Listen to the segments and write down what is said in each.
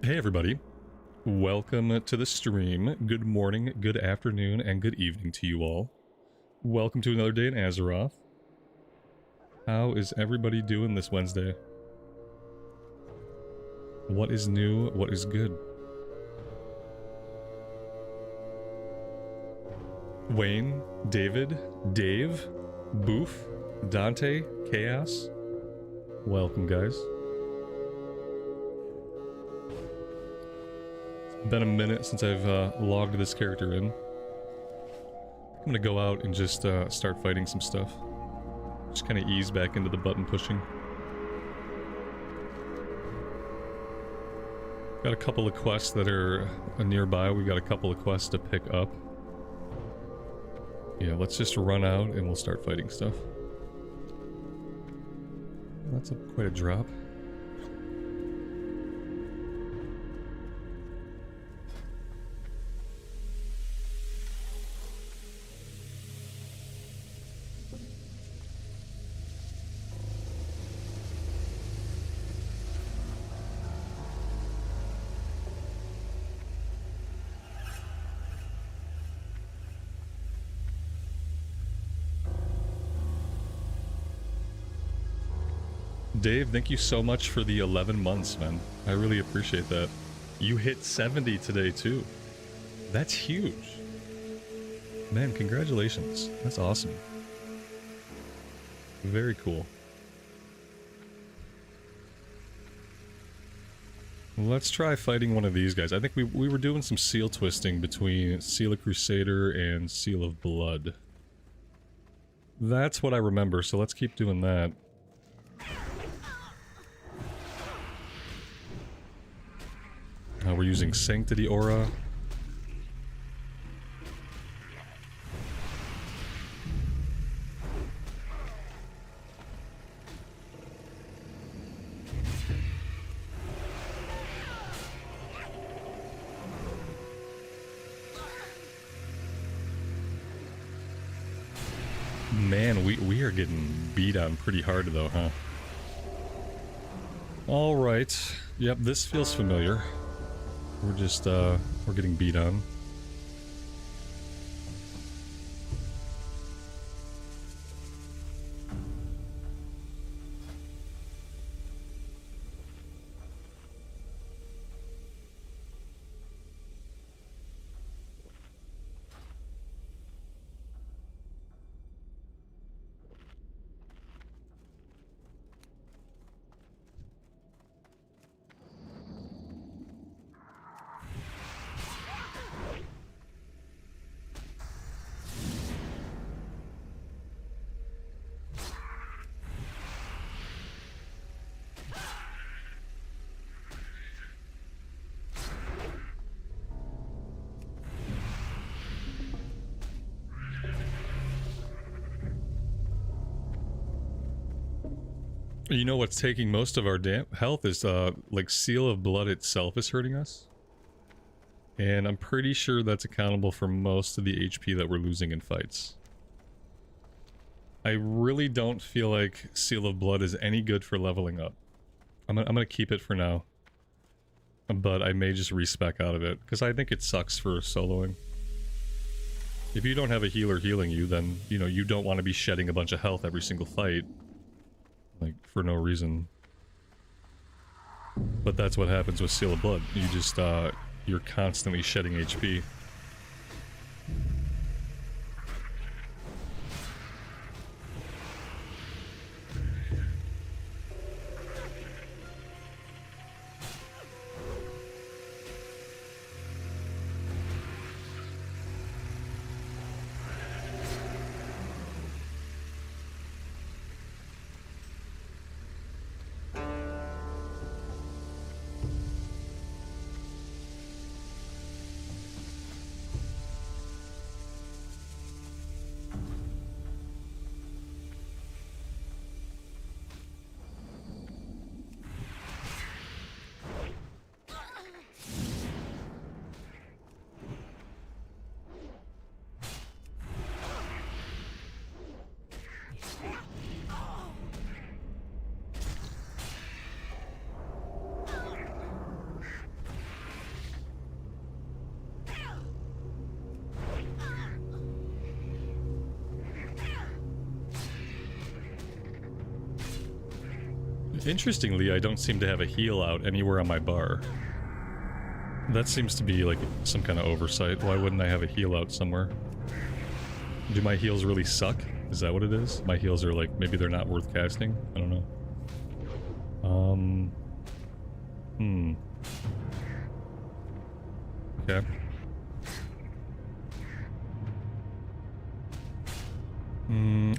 Hey everybody, welcome to the stream. Good morning, good afternoon, and good evening to you all. Welcome to another day in Azeroth. How is everybody doing this Wednesday? What is new? What is good? Wayne, David, Dave, Boof, Dante, Chaos. Welcome, guys. Been a minute since I've logged this character in. I'm gonna go out and just start fighting some stuff. Just kind of ease back into the button pushing. Got a couple of quests that are nearby. We got a couple of quests to pick up. Yeah, let's just run out and we'll start fighting stuff. That's quite a drop. Dave, thank you so much for the 11 months, man. I really appreciate that. You hit 70 today, too. That's huge. Man, congratulations. That's awesome. Very cool. Let's try fighting one of these guys. I think we were doing some seal twisting between Seal of Crusader and Seal of Blood. That's what I remember, so let's keep doing that. We're using Sanctity Aura. Man, we are getting beat on pretty hard though, huh? Alright. Yep, this feels familiar. We're just, we're getting beat on. You know what's taking most of our health is, like, Seal of Blood itself is hurting us. And I'm pretty sure that's accountable for most of the HP that we're losing in fights. I really don't feel like Seal of Blood is any good for leveling up. I'm gonna keep it for now. But I may just respec out of it, because I think it sucks for soloing. If you don't have a healer healing you, then, you know, you don't want to be shedding a bunch of health every single fight. Like, for no reason. But that's what happens with Seal of Blood. You just, you're constantly shedding HP. Interestingly, I don't seem to have a heal out anywhere on my bar. That seems to be like some kind of oversight. Why wouldn't I have a heal out somewhere? Do my heals really suck? Is that what it is? My heals are like, maybe they're not worth casting? I don't know. Okay.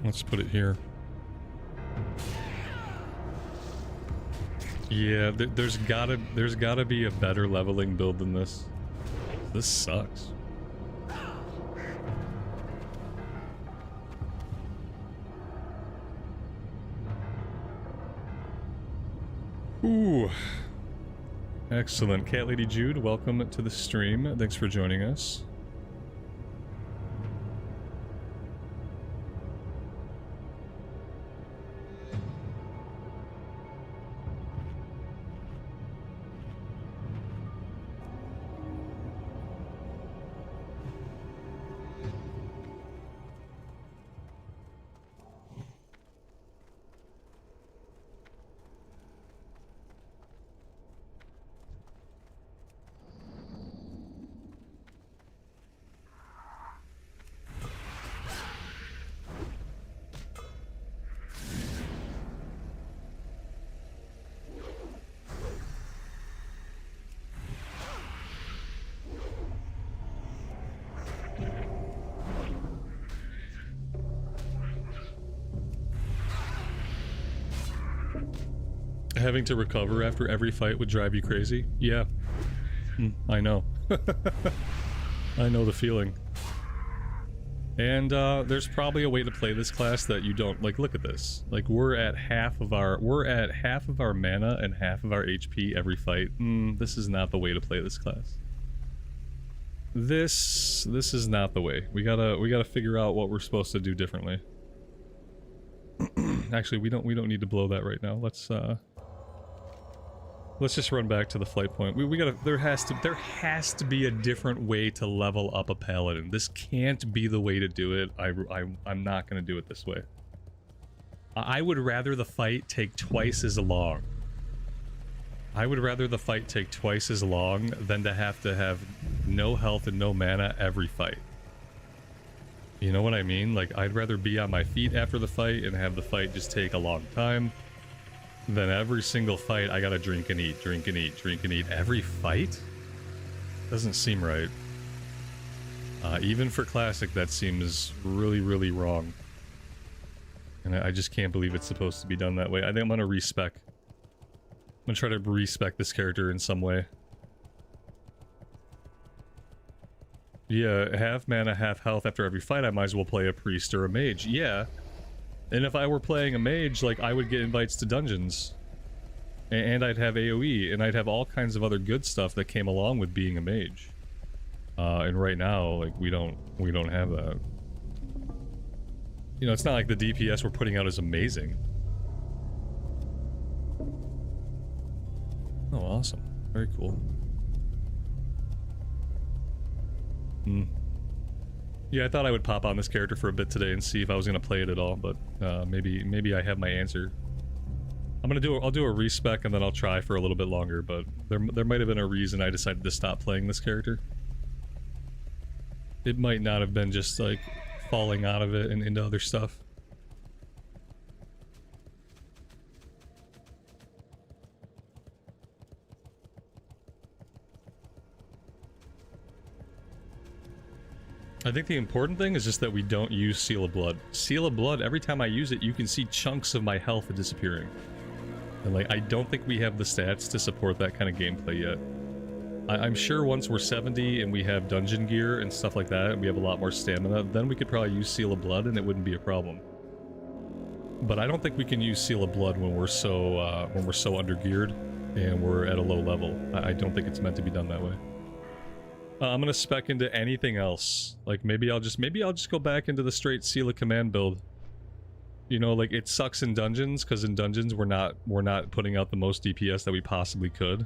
Let's put it here. Yeah, there's gotta be a better leveling build than this. This sucks. Ooh. Excellent. Cat Lady Jude, welcome to the stream. Thanks for joining us. Having to recover after every fight would drive you crazy? Yeah. I know. I know the feeling. And there's probably a way to play this class that you don't like. Look at this. Like we're at half of our mana and half of our HP every fight. This is not the way to play this class. This is not the way. We gotta figure out what we're supposed to do differently. Actually, we don't need to blow that right now. Let's just run back to the flight point. We gotta. There has to be a different way to level up a paladin. This can't be the way to do it. I'm not gonna do it this way. I would rather the fight take twice as long. I would rather the fight take twice as long than to have no health and no mana every fight. You know what I mean? Like, I'd rather be on my feet after the fight and have the fight just take a long time. Then every single fight, I gotta drink and eat, drink and eat, drink and eat. Every fight? Doesn't seem right. Even for Classic, that seems really, really wrong. And I just can't believe it's supposed to be done that way. I think I'm gonna respec. I'm gonna try to respec this character in some way. Yeah, half mana, half health after every fight, I might as well play a priest or a mage. Yeah. And if I were playing a mage, like, I would get invites to dungeons. And I'd have AoE, and I'd have all kinds of other good stuff that came along with being a mage. And right now, like, we don't have that. You know, it's not like the DPS we're putting out is amazing. Oh, awesome. Very cool. Yeah, I thought I would pop on this character for a bit today and see if I was gonna play it at all, but maybe I have my answer. I'll do a respec and then I'll try for a little bit longer, but there might have been a reason I decided to stop playing this character. It might not have been just like falling out of it and into other stuff. I think the important thing is just that we don't use Seal of Blood. Seal of Blood, every time I use it, you can see chunks of my health disappearing. And like, I don't think we have the stats to support that kind of gameplay yet. I'm sure once we're 70 and we have dungeon gear and stuff like that, and we have a lot more stamina, then we could probably use Seal of Blood and it wouldn't be a problem. But I don't think we can use Seal of Blood when we're so undergeared and we're at a low level. I don't think it's meant to be done that way. I'm gonna spec into anything else. Like maybe I'll just go back into the straight Seal of Command build. You know, like it sucks in dungeons because in dungeons we're not putting out the most DPS that we possibly could.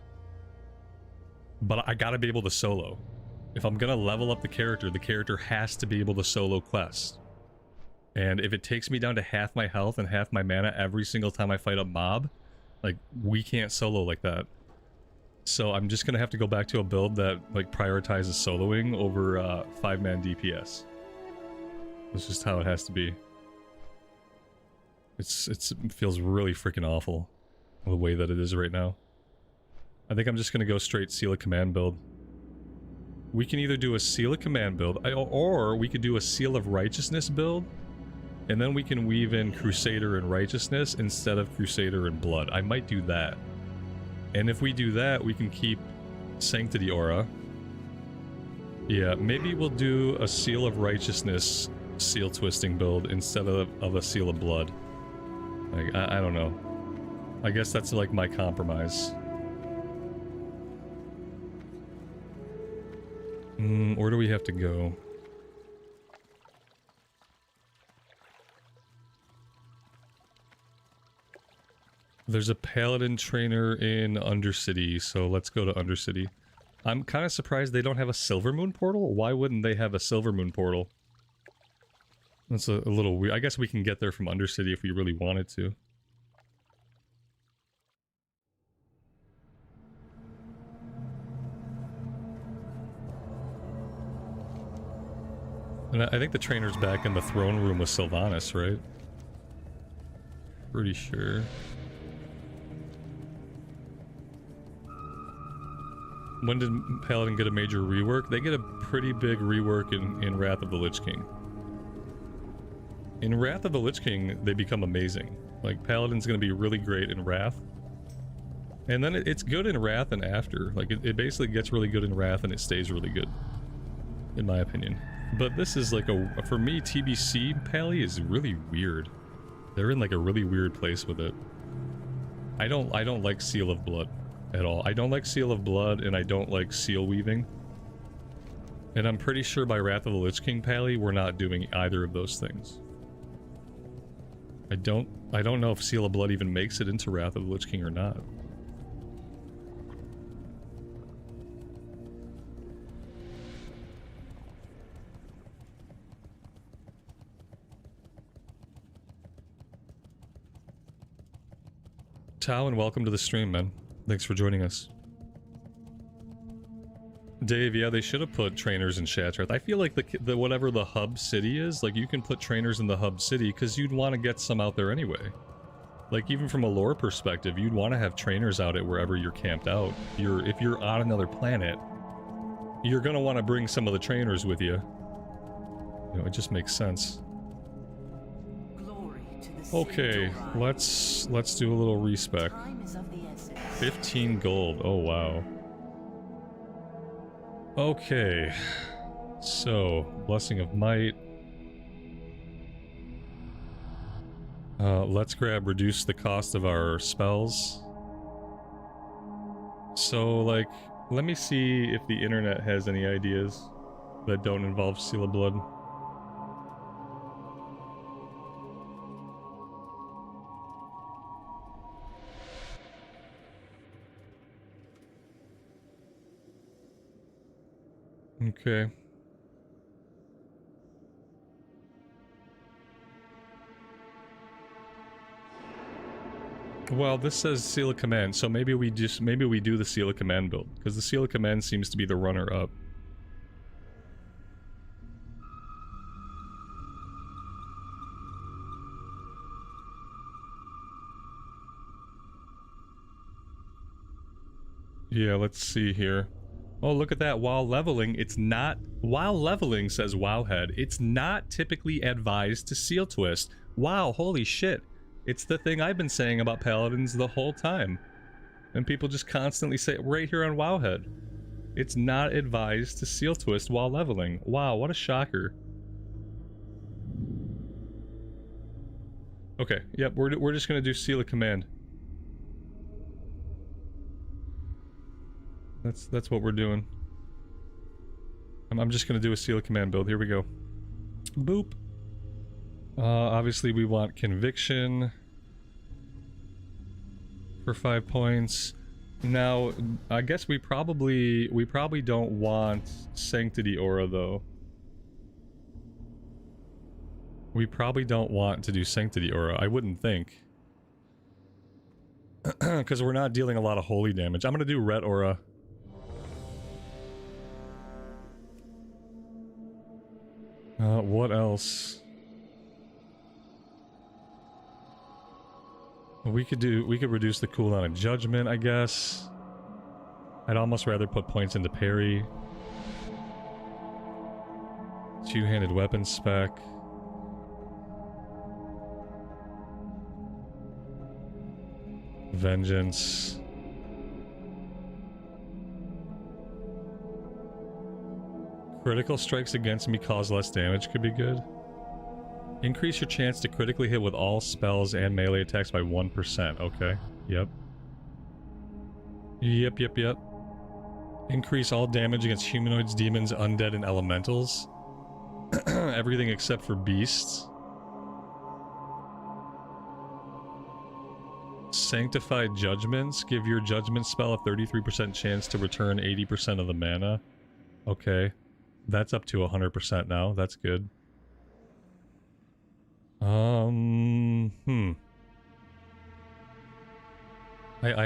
But I gotta be able to solo. If I'm gonna level up the character has to be able to solo quests. And if it takes me down to half my health and half my mana every single time I fight a mob, Like, we can't solo like that. So I'm just gonna have to go back to a build that, like, prioritizes soloing over 5-man DPS. That's just how it has to be. It feels really freaking awful the way that it is right now. I think I'm just gonna go straight Seal of Command build. We can either do a Seal of Command build, or we could do a Seal of Righteousness build, and then we can weave in Crusader and Righteousness instead of Crusader and Blood. I might do that. And if we do that, we can keep Sanctity Aura. Yeah, maybe we'll do a Seal of Righteousness Seal Twisting build instead of a Seal of Blood. Like, I don't know. I guess that's like my compromise. Where do we have to go? There's a Paladin trainer in Undercity, so let's go to Undercity. I'm kind of surprised they don't have a Silver Moon portal. Why wouldn't they have a Silver Moon portal? That's a little weird. I guess we can get there from Undercity if we really wanted to. And I think the trainer's back in the throne room with Sylvanas, right? Pretty sure. When did Paladin get a major rework? They get a pretty big rework in Wrath of the Lich King. In Wrath of the Lich King, they become amazing. Like, Paladin's gonna be really great in Wrath. And then it's good in Wrath and after. Like, it basically gets really good in Wrath and it stays really good. In my opinion. But this is like for me, TBC Pally is really weird. They're in like a really weird place with it. I don't like Seal of Blood at all. I don't like Seal of Blood and I don't like Seal Weaving. And I'm pretty sure by Wrath of the Lich King Pally, we're not doing either of those things. I don't know if Seal of Blood even makes it into Wrath of the Lich King or not. Tao, and welcome to the stream, man. Thanks for joining us. Dave, yeah, they should have put trainers in Shattrath. I feel like the whatever the hub city is, like, you can put trainers in the hub city because you'd want to get some out there anyway. Like, even from a lore perspective, you'd want to have trainers out at wherever you're camped out. If you're on another planet, you're gonna want to bring some of the trainers with you. You know, it just makes sense. Okay, let's do a little respec. 15 gold. Oh wow. Okay. So, Blessing of Might. Let's grab reduce the cost of our spells. So, like, let me see if the internet has any ideas that don't involve Seal of Blood. Okay. Well, this says Seal of Command, so maybe we do the Seal of Command build, because the Seal of Command seems to be the runner-up. Yeah, let's see here. Oh, look at that. While leveling, it's not... While leveling, says Wowhead, it's not typically advised to Seal Twist. Wow, holy shit. It's the thing I've been saying about Paladins the whole time. And people just constantly say it right here on Wowhead. It's not advised to Seal Twist while leveling. Wow, what a shocker. Okay, yep, we're just gonna do Seal of Command. That's what we're doing. I'm just gonna do a Seal of Command build. Here we go. Boop. Obviously we want Conviction for 5 points. Now, I guess we probably don't want Sanctity Aura though. We probably don't want to do Sanctity Aura, I wouldn't think. Because we're not dealing a lot of holy damage. I'm going to do Ret Aura. What else? We could reduce the cooldown of Judgment, I guess. I'd almost rather put points into parry. Two-handed weapon spec. Vengeance. Critical strikes against me cause less damage could be good. Increase your chance to critically hit with all spells and melee attacks by 1%. Okay. Yep. Yep. Increase all damage against humanoids, demons, undead, and elementals. Everything except for beasts. Sanctified Judgments. Give your judgment spell a 33% chance to return 80% of the mana. Okay. That's up to 100% now. That's good. I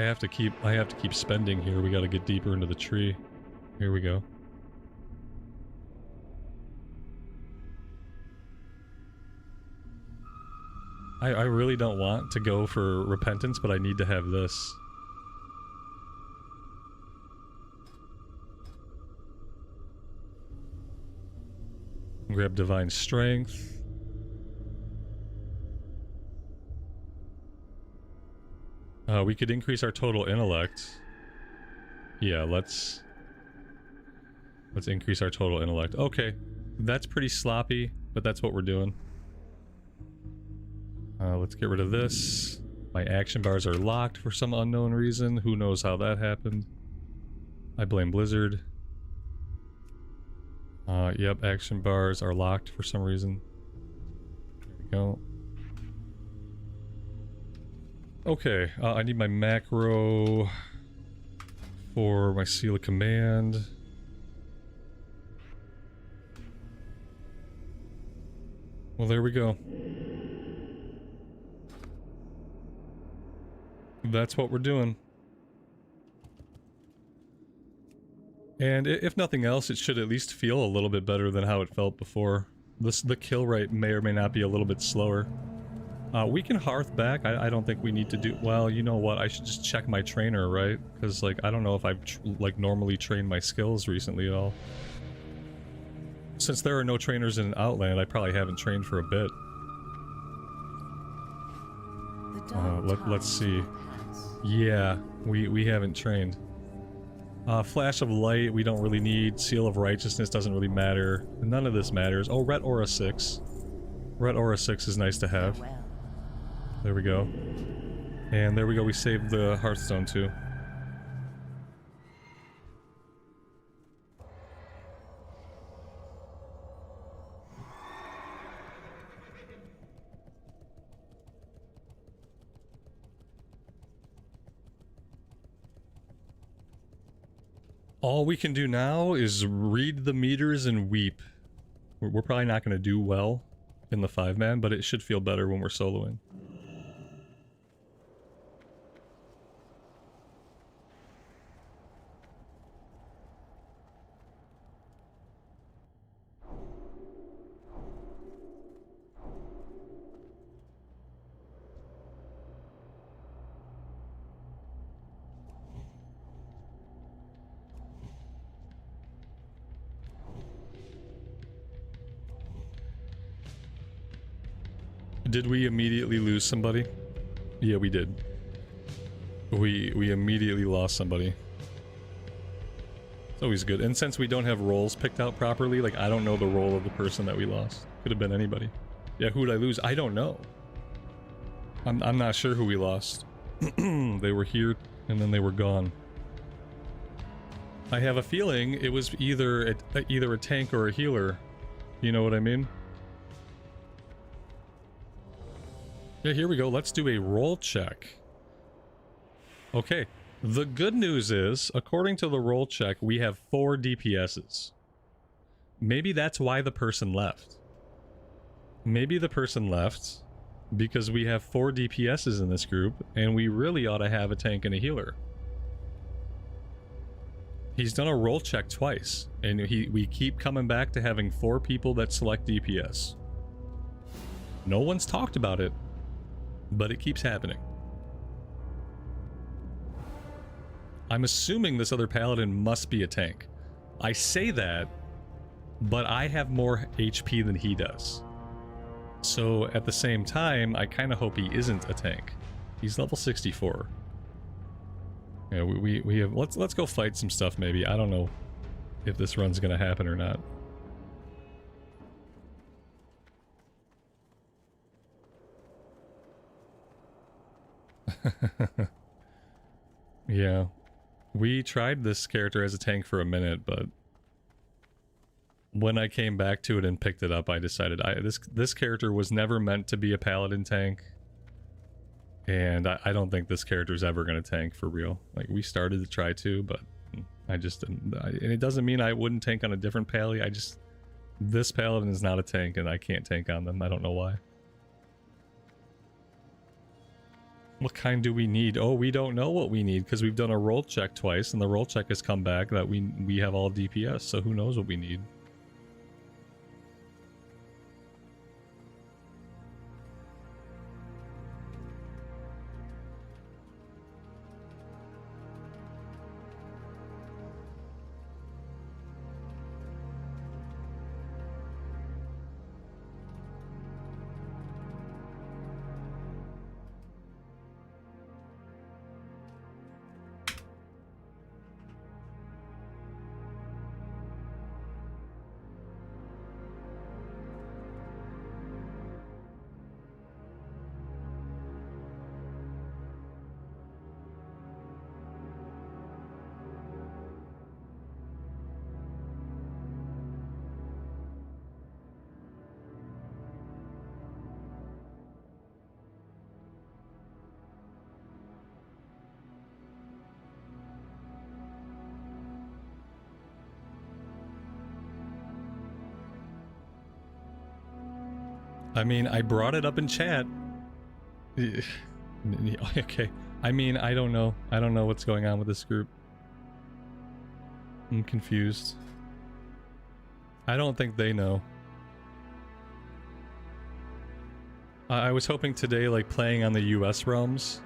have to keep spending here. We gotta get deeper into the tree. Here we go. I really don't want to go for repentance, but I need to have this. Grab Divine Strength. We could increase our total intellect. Yeah, let's increase our total intellect. Okay, that's pretty sloppy, but that's what we're doing. Let's get rid of this. My action bars are locked for some unknown reason. Who knows how that happened? I blame Blizzard. Yep, action bars are locked for some reason. There we go. Okay, I need my macro for my seal of command. Well, there we go. That's what we're doing. And if nothing else, it should at least feel a little bit better than how it felt before. The kill rate may or may not be a little bit slower. We can hearth back. I don't think we need to do... Well, you know what? I should just check my trainer, right? Because, like, I don't know if I've, like, normally trained my skills recently at all. Since there are no trainers in Outland, I probably haven't trained for a bit. Let's see. Yeah, we haven't trained. Flash of Light, we don't really need. Seal of Righteousness doesn't really matter. None of this matters. Oh, Ret Aura 6. Ret Aura 6 is nice to have. There we go. And there we go, we saved the Hearthstone too. All we can do now is read the meters and weep. We're probably not going to do well in the 5-man, but it should feel better when we're soloing. Did we immediately lose somebody? Yeah, we did. We immediately lost somebody. It's always good. And since we don't have roles picked out properly, like, I don't know the role of the person that we lost. Could have been anybody. Yeah, who did I lose? I don't know. I'm not sure who we lost. They were here, and then they were gone. I have a feeling it was either a tank or a healer. You know what I mean? Yeah, here we go. Let's do a roll check. Okay. The good news is, according to the roll check, we have 4 DPSs. Maybe that's why the person left. Maybe the person left because we have 4 DPSs in this group, and we really ought to have a tank and a healer. He's done a roll check twice, and we keep coming back to having 4 people that select DPS. No one's talked about it, but it keeps happening. I'm assuming this other paladin must be a tank. I say that, but I have more HP than he does. So at the same time, I kind of hope he isn't a tank. He's level 64. Yeah, we have. Let's go fight some stuff maybe. I don't know if this run's gonna happen or not. Yeah, we tried this character as a tank for a minute, but when I came back to it and picked it up, I decided this character was never meant to be a paladin tank. And I don't think this character is ever going to tank for real. Like, we started to try to, but I just didn't. And it doesn't mean I wouldn't tank on a different pally. This paladin is not a tank, and I can't tank on them. I don't know why. What kind do we need? Oh, we don't know what we need, because we've done a roll check twice, and the roll check has come back that we have all DPS, so who knows what we need. I mean, I brought it up in chat. Okay. I mean, I don't know. I don't know what's going on with this group. I'm confused. I don't think they know. I was hoping today, like, playing on the US realms,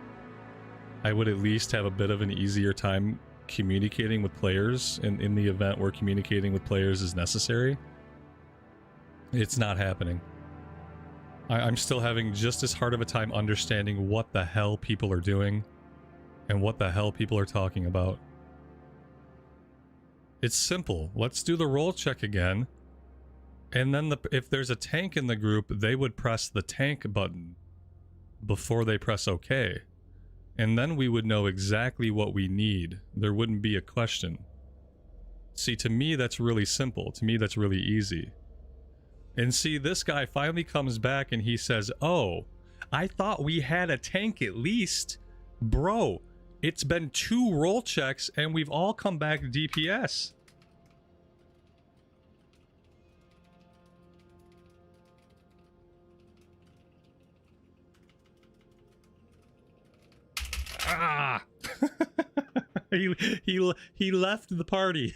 I would at least have a bit of an easier time communicating with players in the event where communicating with players is necessary. It's not happening. I'm still having just as hard of a time understanding what the hell people are doing and what the hell people are talking about. It's simple. Let's do the roll check again. And then if there's a tank in the group, they would press the tank button before they press OK. And then we would know exactly what we need. There wouldn't be a question. See, to me, that's really simple. To me, that's really easy. And see, this guy finally comes back and he says, oh, I thought we had a tank at least. Bro, it's been 2 roll checks and we've all come back DPS. Ah! he left the party.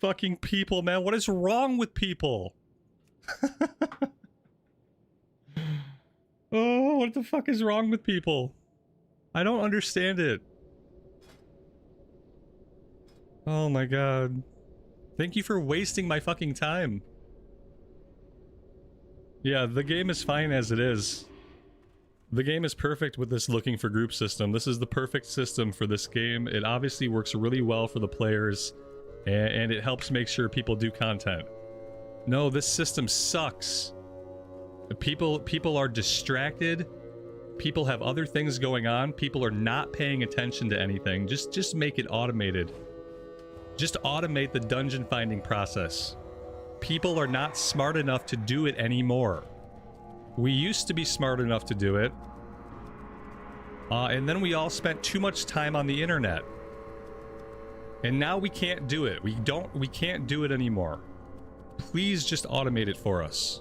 Fucking people, man. What is wrong with people? Oh, what the fuck is wrong with people? I don't understand it. Oh my god. Thank you for wasting my fucking time. Yeah, the game is fine as it is. The game is perfect with this looking for group system. This is the perfect system for this game. It obviously works really well for the players, and it helps make sure people do content. No, this system sucks. People are distracted. People have other things going on. People are not paying attention to anything. Just make it automated. Just automate the dungeon finding process. People are not smart enough to do it anymore. We used to be smart enough to do it. And then we all spent too much time on the internet. And now we can't do it. We can't do it anymore. Please just automate it for us.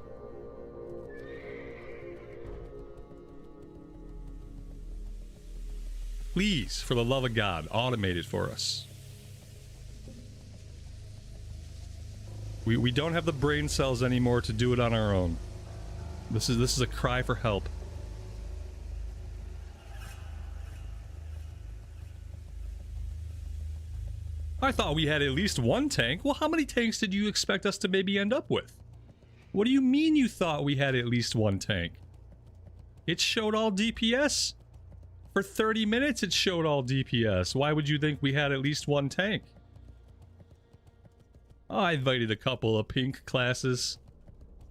Please, for the love of God, automate it for us. We don't have the brain cells anymore to do it on our own. This is a cry for help. I thought we had at least one tank. Well, how many tanks did you expect us to maybe end up with? What do you mean you thought we had at least one tank? It showed all DPS. For 30 minutes it showed all DPS. Why would you think we had at least one tank? I invited a couple of pink classes.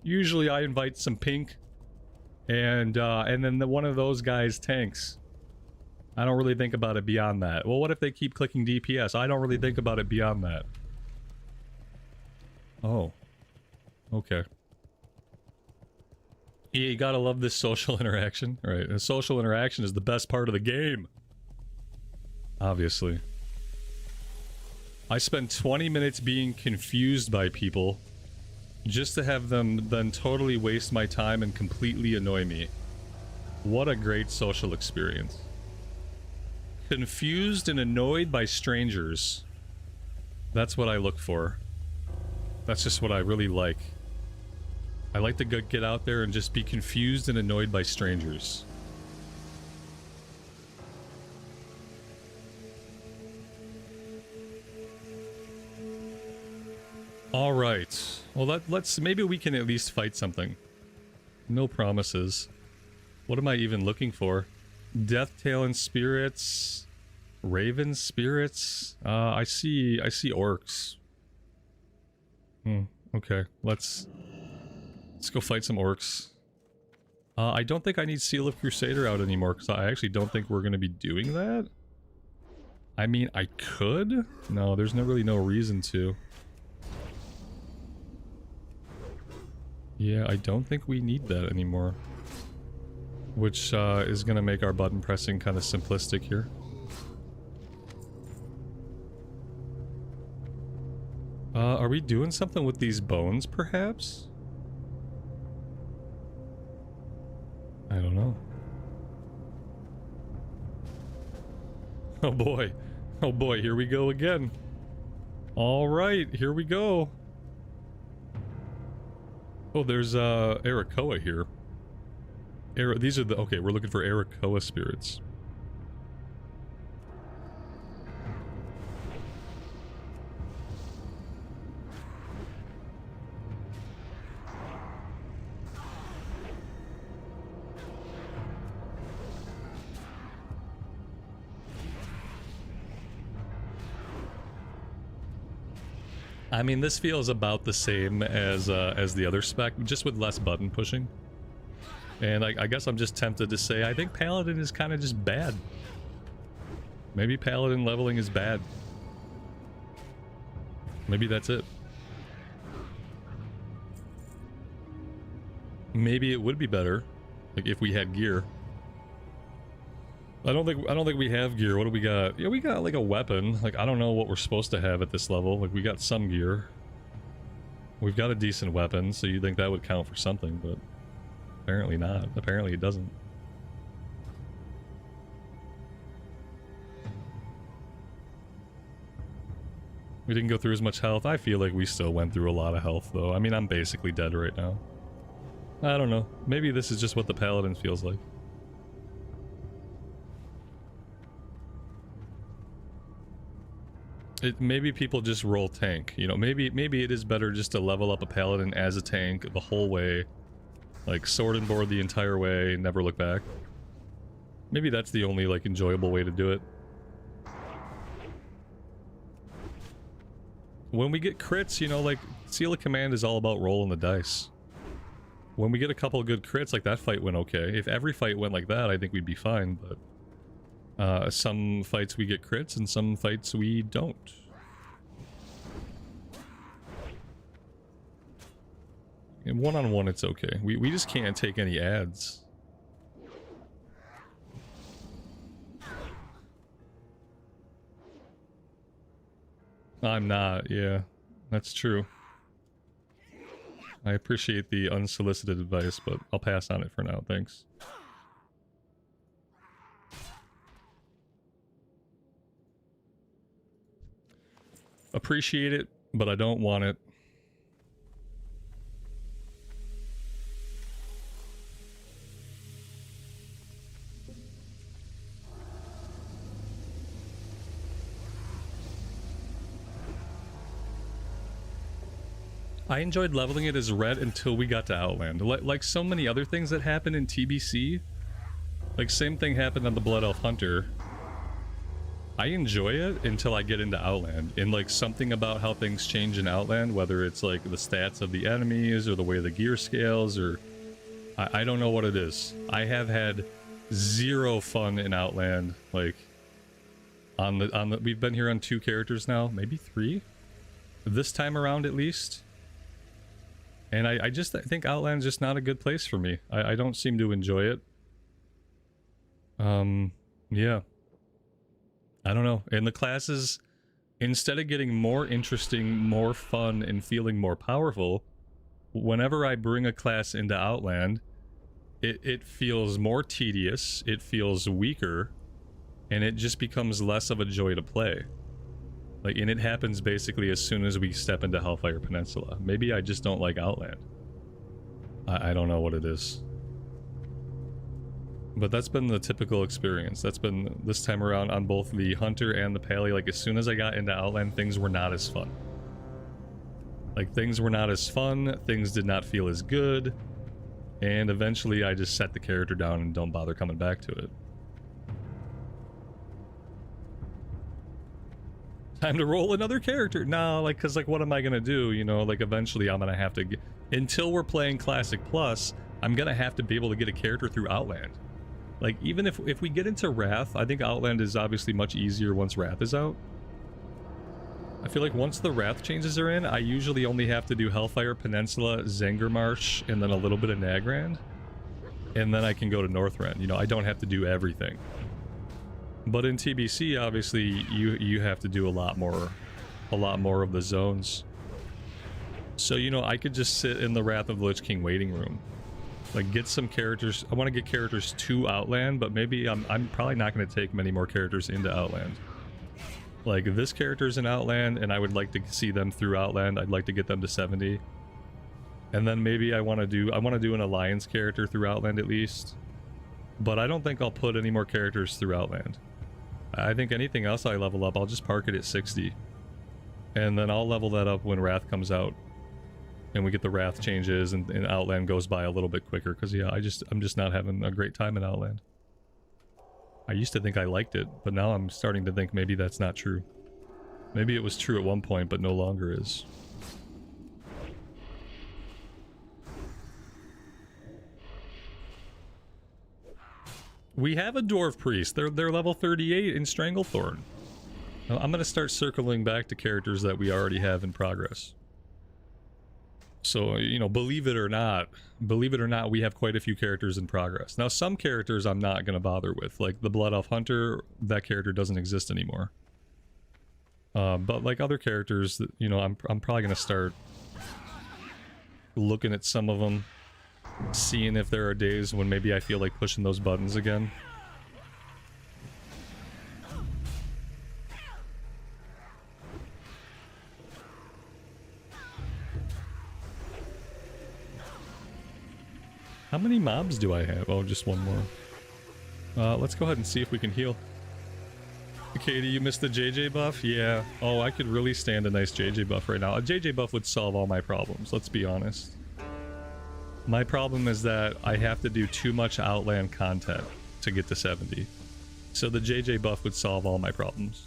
Usually I invite some pink. And then one of those guys tanks. I don't really think about it beyond that. Well, what if they keep clicking DPS? I don't really think about it beyond that. Oh. Okay. Yeah, you gotta love this social interaction. Right, the social interaction is the best part of the game. Obviously. I spent 20 minutes being confused by people just to have them then totally waste my time and completely annoy me. What a great social experience. Confused and annoyed by strangers. That's what I look for. That's just what I really like. I like to get out there and just be confused and annoyed by strangers. Alright. Well, let's... maybe we can at least fight something. No promises. What am I even looking for? Death-tailing spirits... Raven spirits? I see orcs. Okay. Let's go fight some orcs. I don't think I need Seal of Crusader out anymore, because I actually don't think we're going to be doing that. I mean, I could? No, there's really no reason to. Yeah, I don't think we need that anymore. Which is going to make our button pressing kind of simplistic here. Are we doing something with these bones, perhaps? I don't know. Oh boy. Oh boy, here we go again. Alright, here we go. Oh, there's Arakoa here. These are the... okay, we're looking for Arakoa spirits. I mean, this feels about the same as the other spec, just with less button pushing. And I guess I'm just tempted to say I think Paladin is kind of just bad. Maybe Paladin leveling is bad. Maybe that's it. Maybe it would be better, like, if we had gear. I don't think we have gear. What do we got? Yeah, we got like a weapon. Like, I don't know what we're supposed to have at this level. Like, we got some gear. We've got a decent weapon, so you'd think that would count for something, but apparently not. Apparently it doesn't. We didn't go through as much health. I feel like we still went through a lot of health, though. I mean, I'm basically dead right now. I don't know. Maybe this is just what the Paladin feels like. Maybe people just roll tank, you know, maybe it is better just to level up a Paladin as a tank the whole way. Like, sword and board the entire way, never look back. Maybe that's the only, like, enjoyable way to do it. When we get crits, you know, like, Seal of Command is all about rolling the dice. When we get a couple good crits, like that fight went okay. If every fight went like that, I think we'd be fine, but... some fights we get crits and some fights we don't. And one-on-one it's okay. We just can't take any ads. I'm not, yeah. That's true. I appreciate the unsolicited advice, but I'll pass on it for now, thanks. appreciate it, but I don't want it. I enjoyed leveling it as red until we got to Outland. Like so many other things that happen in TBC, like same thing happened on the Blood Elf Hunter. I enjoy it until I get into Outland, and like something about how things change in Outland, whether it's like the stats of the enemies or the way the gear scales, or I don't know what it is. I have had zero fun in Outland. Like on the we've been here on 2 characters now, maybe 3 this time around at least. And I just think Outland's just not a good place for me. I don't seem to enjoy it. Yeah. I don't know. And the classes, instead of getting more interesting, more fun, and feeling more powerful, whenever I bring a class into Outland, it feels more tedious, it feels weaker, and it just becomes less of a joy to play. Like, and it happens basically as soon as we step into Hellfire Peninsula. Maybe I just don't like Outland. I don't know what it is. But that's been the typical experience. That's been this time around on both the Hunter and the Pally. Like, as soon as I got into Outland, things were not as fun. Like, things were not as fun, things did not feel as good, and eventually I just set the character down and don't bother coming back to it. Time to roll another character. No, like, because, like, what am I gonna do? You know, like, eventually I'm gonna have to get, until we're playing Classic Plus, I'm gonna have to be able to get a character through Outland. Like, even if we get into Wrath, I think Outland is obviously much easier once Wrath is out. I feel like once the Wrath changes are in, I usually only have to do Hellfire Peninsula, Zangarmarsh, and then a little bit of Nagrand. And then I can go to Northrend. You know, I don't have to do everything. But in TBC, obviously, you have to do a lot more of the zones. So, you know, I could just sit in the Wrath of the Lich King waiting room. Like, get some characters. I want to get characters to Outland, but maybe I'm probably not going to take many more characters into Outland. Like, this character's in Outland, and I would like to see them through Outland. I'd like to get them to 70. And then maybe I want to do an Alliance character through Outland at least. But I don't think I'll put any more characters through Outland. I think anything else I level up, I'll just park it at 60. And then I'll level that up when Wrath comes out. And we get the Wrath changes, and Outland goes by a little bit quicker. Because, yeah, I'm just not having a great time in Outland. I used to think I liked it, but now I'm starting to think maybe that's not true. Maybe it was true at one point, but no longer is. We have a Dwarf Priest. They're level 38 in Stranglethorn. Now, I'm going to start circling back to characters that we already have in progress. So, you know, believe it or not, we have quite a few characters in progress. Now, some characters I'm not going to bother with. Like the Blood Elf Hunter, that character doesn't exist anymore. But like other characters, you know, I'm probably going to start looking at some of them. Seeing if there are days when maybe I feel like pushing those buttons again. How many mobs do I have? Oh, just one more. Let's go ahead and see if we can heal. Katie, you missed the JJ buff? Yeah. Oh, I could really stand a nice JJ buff right now. A JJ buff would solve all my problems, let's be honest. My problem is that I have to do too much Outland content to get to 70. So the JJ buff would solve all my problems.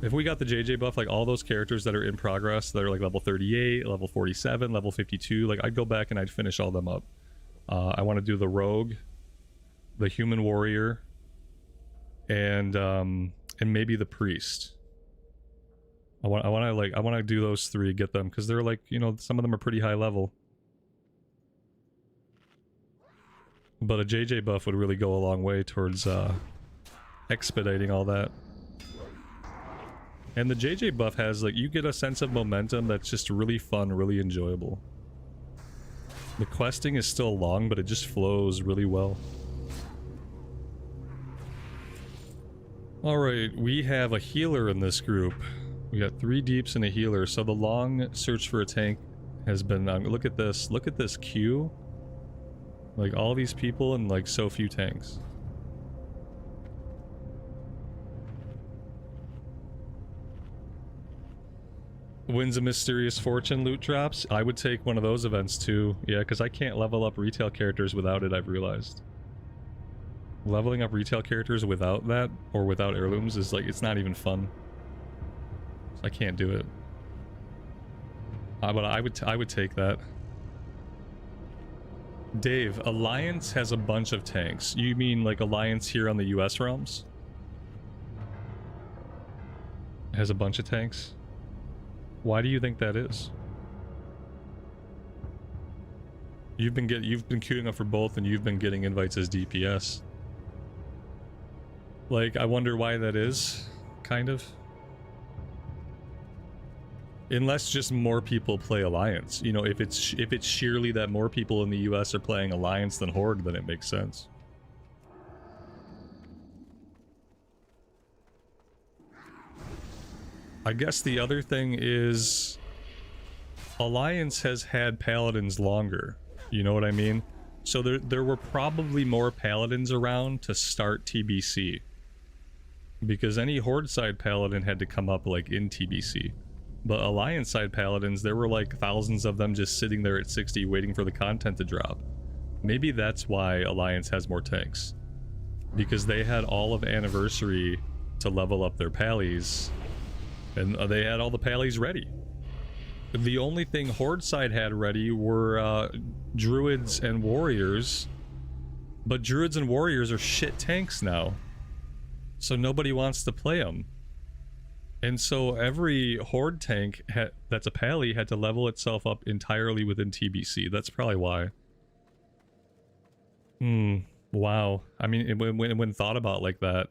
If we got the JJ buff, like all those characters that are in progress, that are like level 38, level 47, level 52, like I'd go back and I'd finish all them up. I want to do the Rogue, the Human Warrior, and maybe the Priest. I want to do those 3, get them, because they're like, you know, some of them are pretty high level. But a JJ buff would really go a long way towards expediting all that. And the JJ buff has, like, you get a sense of momentum that's just really fun, really enjoyable. The questing is still long, but it just flows really well. Alright, we have a healer in this group. We got 3 deeps and a healer. So the long search for a tank has been... look at this. Look at this queue. Like, all these people and, like, so few tanks. Wins a mysterious fortune loot drops. I would take one of those events too. Yeah, because I can't level up retail characters without it, I've realized. Leveling up retail characters without that, or without heirlooms, is like, it's not even fun. I can't do it. But I would take that. Dave, Alliance has a bunch of tanks. You mean like Alliance here on the US realms? Has a bunch of tanks? Why do you think that is? You've been queuing up for both, and you've been getting invites as DPS. Like, I wonder why that is, kind of. Unless just more people play Alliance. You know, if it's sheerly that more people in the US are playing Alliance than Horde, then it makes sense. I guess the other thing is Alliance has had paladins longer. You know what I mean? So there were probably more paladins around to start TBC. Because any Horde side paladin had to come up like in TBC. But Alliance side paladins, there were like thousands of them just sitting there at 60 waiting for the content to drop. Maybe that's why Alliance has more tanks. Because they had all of Anniversary to level up their pallies. And they had all the pallies ready. The only thing Horde side had ready were Druids and Warriors. But Druids and Warriors are shit tanks now. So nobody wants to play them. And so every Horde tank that's a pally had to level itself up entirely within TBC. That's probably why. Wow. I mean, when thought about like that,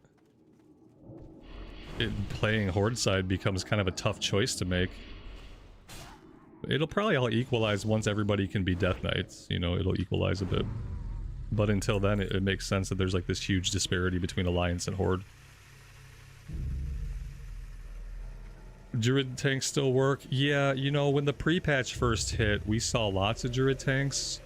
playing Horde side becomes kind of a tough choice to make. It'll probably all equalize once everybody can be Death Knights. You know, it'll equalize a bit. But until then, it makes sense that there's like this huge disparity between Alliance and Horde. Druid tanks still work? Yeah, you know, when the pre-patch first hit, we saw lots of Druid tanks.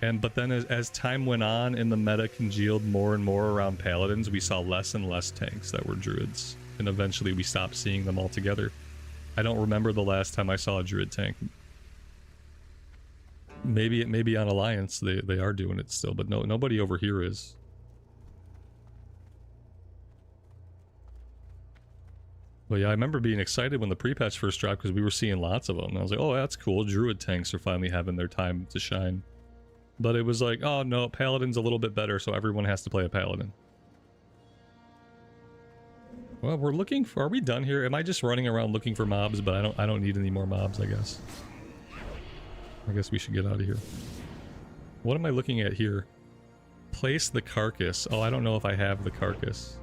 But then as time went on and the meta congealed more and more around Paladins, we saw less and less tanks that were Druids. And eventually we stopped seeing them altogether. I don't remember the last time I saw a Druid tank. Maybe on Alliance they are doing it still, but nobody over here is. But yeah, I remember being excited when the pre-patch first dropped because we were seeing lots of them. And I was like, oh, that's cool. Druid tanks are finally having their time to shine. But it was like, oh no, Paladin's a little bit better, so everyone has to play a Paladin. Well, we're looking for... Are we done here? Am I just running around looking for mobs, but I don't need any more mobs, I guess. I guess we should get out of here. What am I looking at here? Place the carcass. Oh, I don't know if I have the carcass.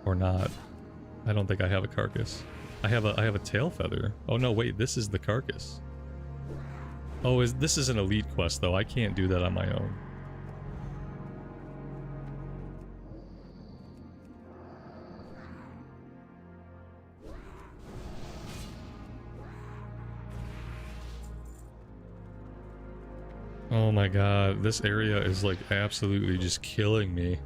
Or not. I don't think I have a carcass. I have a tail feather. Oh no, wait, this is the carcass. Oh, this is an elite quest though. I can't do that on my own. Oh my god, this area is like absolutely just killing me.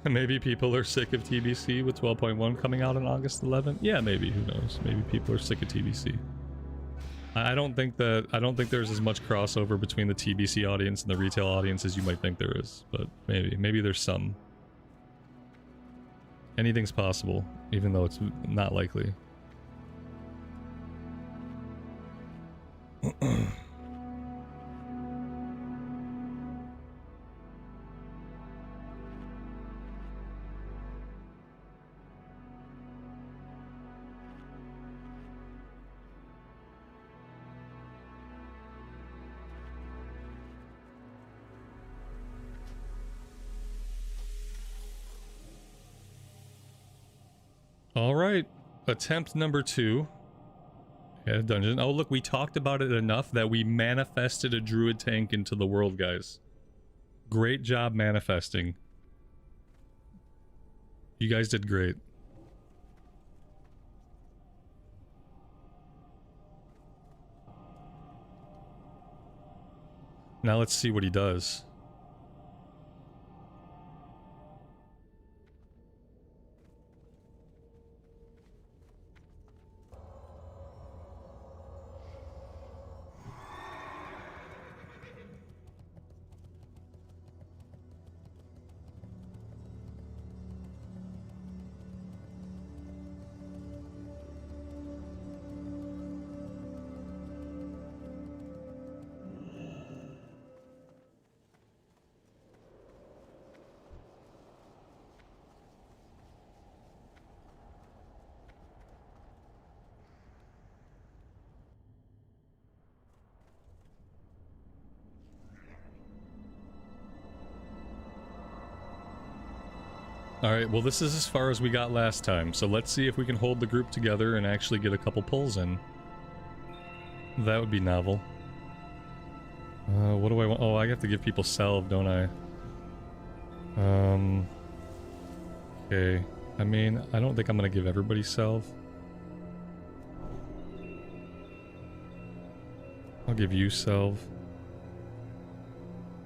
Maybe people are sick of TBC with 12.1 coming out on August 11th. Yeah, maybe, who knows? Maybe people are sick of TBC. I don't think there's as much crossover between the TBC audience and the retail audience as you might think there is, but maybe there's some. Anything's possible, even though it's not likely. Alright, attempt number 2. Yeah, dungeon. Oh look, we talked about it enough that we manifested a druid tank into the world, guys. Great job manifesting. You guys did great. Now let's see what he does. Alright, well this is as far as we got last time, so let's see if we can hold the group together and actually get a couple pulls in. That would be novel. What do I want? Oh, I have to give people salve, don't I? Okay. I mean, I don't think I'm gonna give everybody salve. I'll give you salve.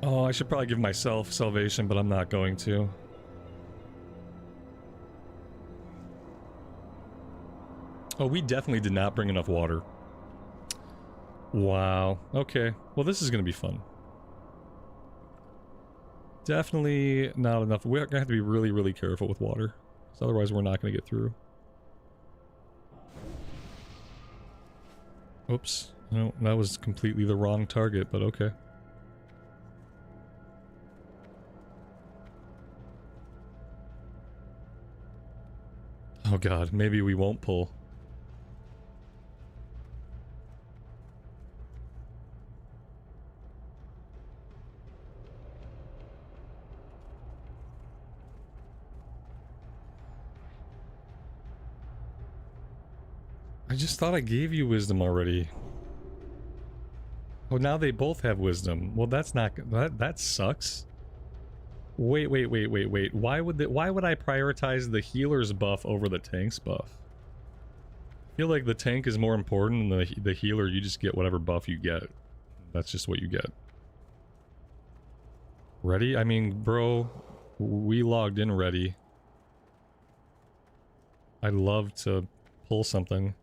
Oh, I should probably give myself salvation, but I'm not going to. Oh, we definitely did not bring enough water. Wow. Okay. Well, this is going to be fun. Definitely not enough. We're going to have to be really, really careful with water. Because otherwise we're not going to get through. Oops. No, that was completely the wrong target, but okay. Oh god, maybe we won't pull. I just thought I gave you wisdom already. Oh, now they both have wisdom. Well, that's not that sucks. Wait. Why would I prioritize the healer's buff over the tank's buff? I feel like the tank is more important than the healer. You just get whatever buff you get. That's just what you get. Ready? I mean, bro, we logged in ready. I'd love to pull something.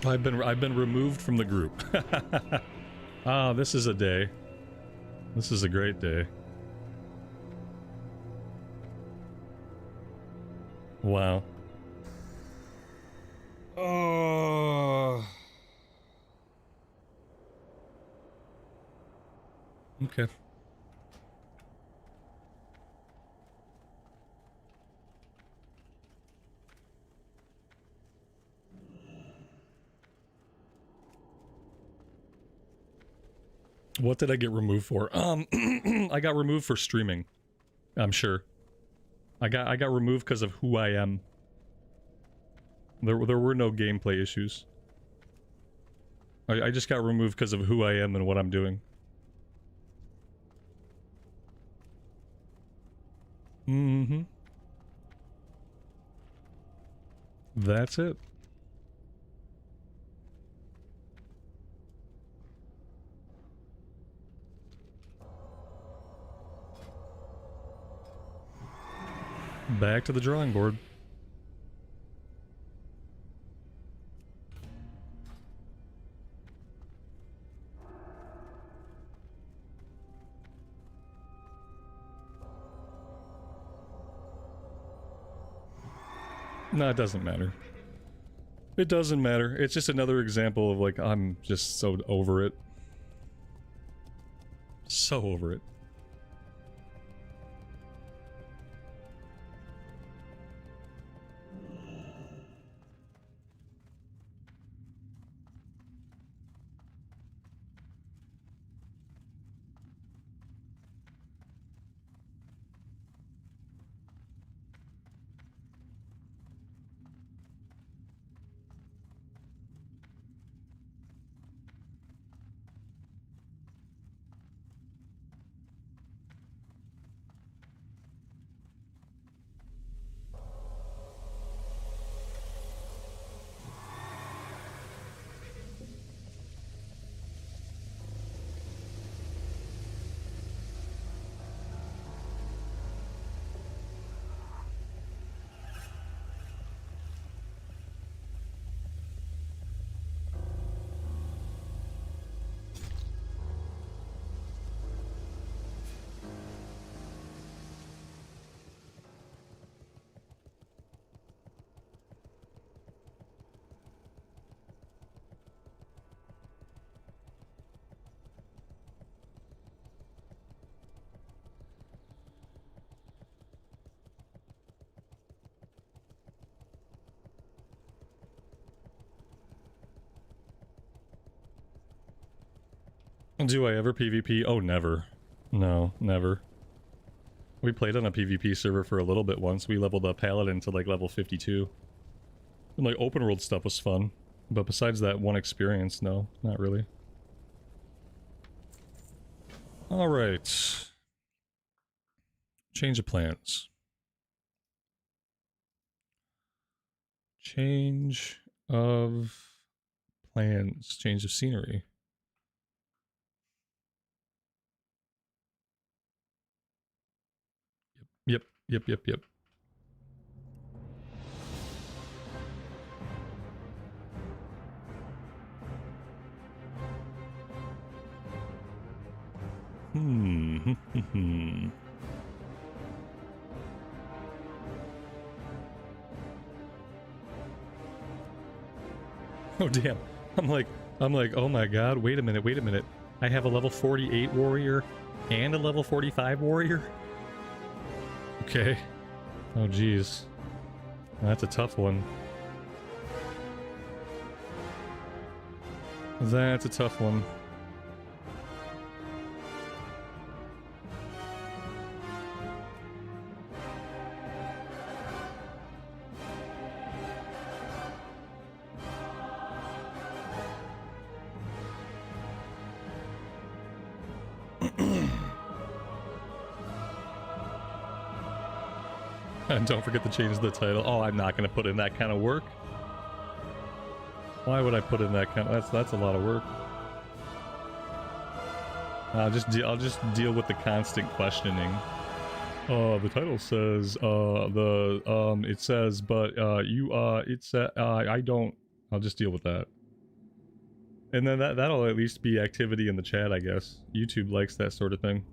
I've been removed from the group. Ah, this is a day. This is a great day. Wow. Oh. Okay. What did I get removed for? I got removed for streaming. I'm sure. I got removed because of who I am. There were no gameplay issues. I just got removed because of who I am and what I'm doing. Mm-hmm. That's it. Back to the drawing board. No, it doesn't matter. It doesn't matter. It's just another example of, like, I'm just so over it. So over it. Do I ever PvP? Oh, never. No, never. We played on a PvP server for a little bit once. We leveled up Paladin to like level 52. And like open world stuff was fun. But besides that one experience, no, not really. Alright. Change of plans. Change of plans. Change of scenery. Yep. Oh damn. I'm like, oh my god, wait a minute. I have a level 48 warrior and a level 45 warrior? Okay. Oh geez. That's a tough one. That's a tough one. And don't forget to change the title. Oh, I'm not going to put in that kind of work. Why would I put in that kind of... That's a lot of work. I'll just deal with the constant questioning. The title says, it says, but, I don't... I'll just deal with that. And then that'll at least be activity in the chat, I guess. YouTube likes that sort of thing.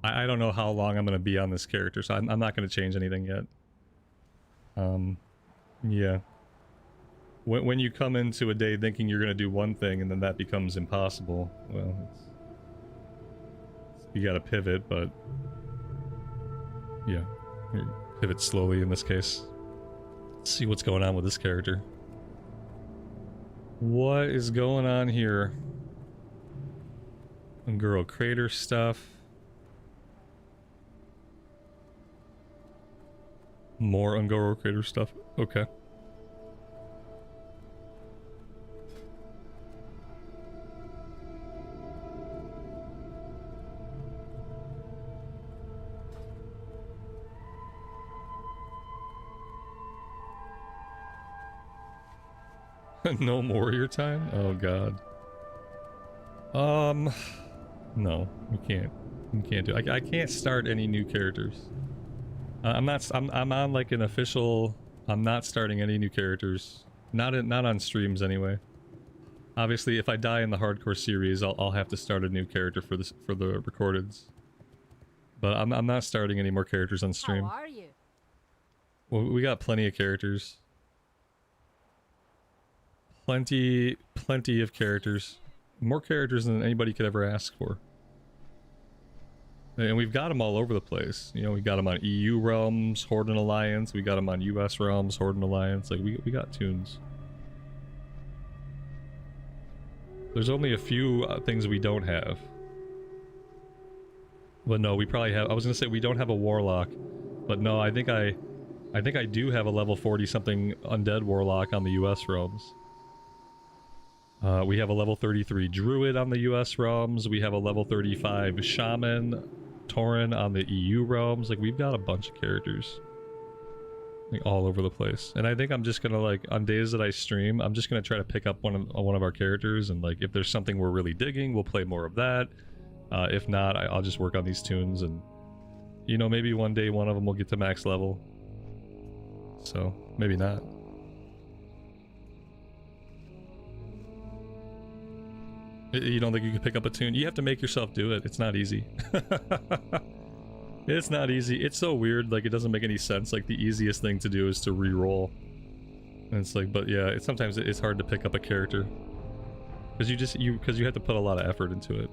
I don't know how long I'm going to be on this character, so I'm not going to change anything yet. Yeah. When you come into a day thinking you're going to do one thing and then that becomes impossible, well, you got to pivot, but yeah, pivot slowly in this case. Let's see what's going on with this character. What is going on here? Ungoro Crater stuff. More Ungoro Crater stuff. Okay. No warrior time? Oh god. No, we can't. We can't do. I can't start any new characters. I'm not. I'm on like an official. I'm not starting any new characters. Not on streams anyway. Obviously, if I die in the hardcore series, I'll have to start a new character for this for the recordeds. But I'm not starting any more characters on stream. How are you? Well, we got plenty of characters. Plenty of characters. More characters than anybody could ever ask for. And we've got them all over the place. You know, we got them on EU realms, Horde and Alliance. We got them on US realms, Horde and Alliance. Like, we got tunes. There's only a few things we don't have. But no, we probably have... I was gonna say we don't have a Warlock. But no, I think I do have a level 40-something Undead Warlock on the US realms. We have a level 33 Druid on the US realms. We have a level 35 Shaman, Tauren on the EU realms. Like, we've got a bunch of characters. Like, all over the place. And I think I'm just gonna, like, on days that I stream, I'm just gonna try to pick up one of our characters, and, like, if there's something we're really digging, we'll play more of that. If not, I'll just work on these tunes, and, you know, maybe one day one of them will get to max level. So, maybe not. You don't think you can pick up a tune? You have to make yourself do it. It's not easy. It's not easy. It's so weird. Like, it doesn't make any sense. Like, the easiest thing to do is to re-roll. And it's like, but yeah, sometimes it's hard to pick up a character. Because you have to put a lot of effort into it.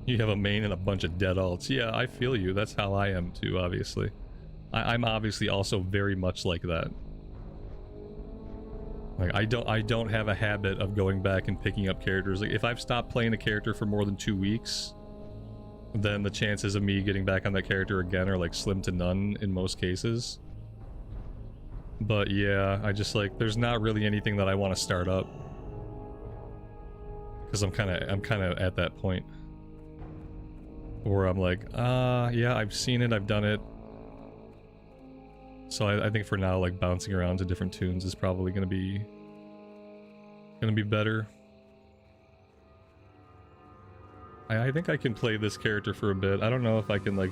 You have a main and a bunch of dead alts. Yeah, I feel you. That's how I am too, obviously. I'm obviously also very much like that. Like, I don't have a habit of going back and picking up characters. Like, if I've stopped playing a character for more than 2 weeks, then the chances of me getting back on that character again are, like, slim to none in most cases. But yeah, I just, like, there's not really anything that I want to start up. Because I'm kind of at that point. Where I'm like, yeah, I've seen it, I've done it. So I think for now, like, bouncing around to different tunes is probably gonna be better. I think I can play this character for a bit. I don't know if I can, like,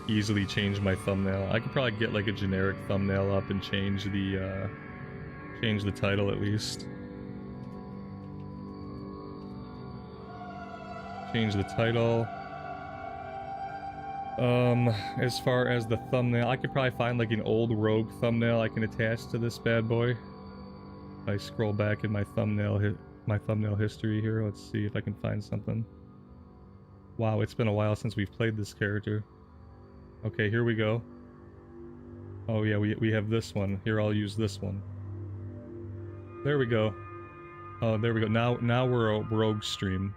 easily change my thumbnail. I could probably get, like, a generic thumbnail up and change the title at least. Change the title. As far as the thumbnail, I could probably find, like, an old rogue thumbnail I can attach to this bad boy. If I scroll back in my thumbnail history here, let's see if I can find something. Wow, it's been a while since we've played this character. Okay, here we go. Oh yeah, we have this one. Here, I'll use this one. There we go. Oh, there we go. Now we're a rogue stream.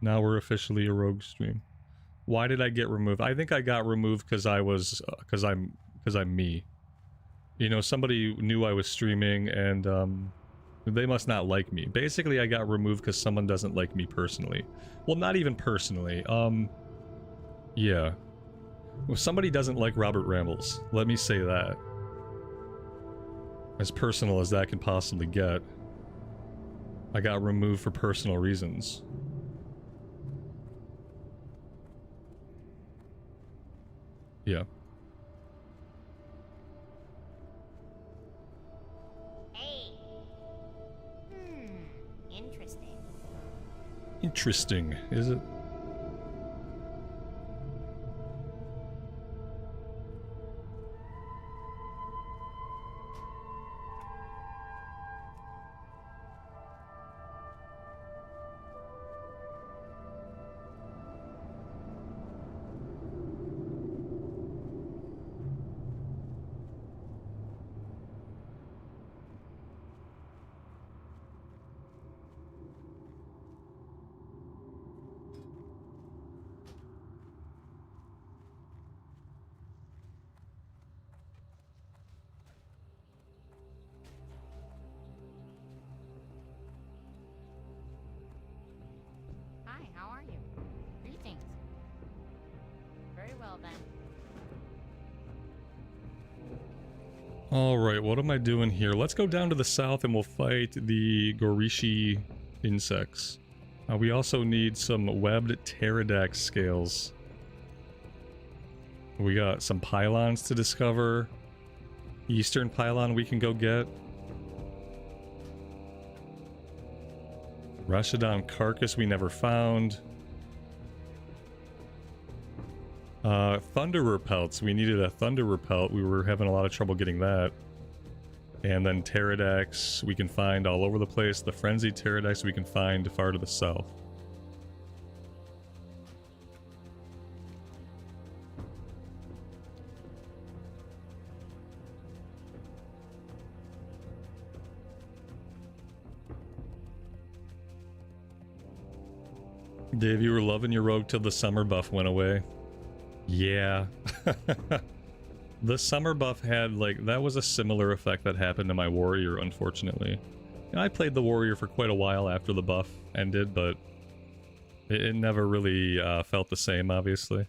Now we're officially a rogue stream. Why did I get removed? I think I got removed because I'm me. You know, somebody knew I was streaming, and they must not like me. Basically, I got removed because someone doesn't like me personally. Well, not even personally. Yeah. Well, somebody doesn't like Robert Rambles. Let me say that. As personal as that can possibly get. I got removed for personal reasons. Yeah. Hey. Interesting. Interesting, is it? Alright, what am I doing here? Let's go down to the south and we'll fight the Gorishi insects. We also need some webbed pterodax scales. We got some pylons to discover. Eastern pylon we can go get. Rashidon carcass we never found. Thunder repelts. We needed a thunder repelt. We were having a lot of trouble getting that. And then pterodax we can find all over the place. The frenzied pterodax we can find far to the south. Dave, you were loving your rogue till the summer buff went away. Yeah. The summer buff had, like, that was a similar effect that happened to my warrior, unfortunately. And I played the warrior for quite a while after the buff ended, but it never really felt the same, obviously.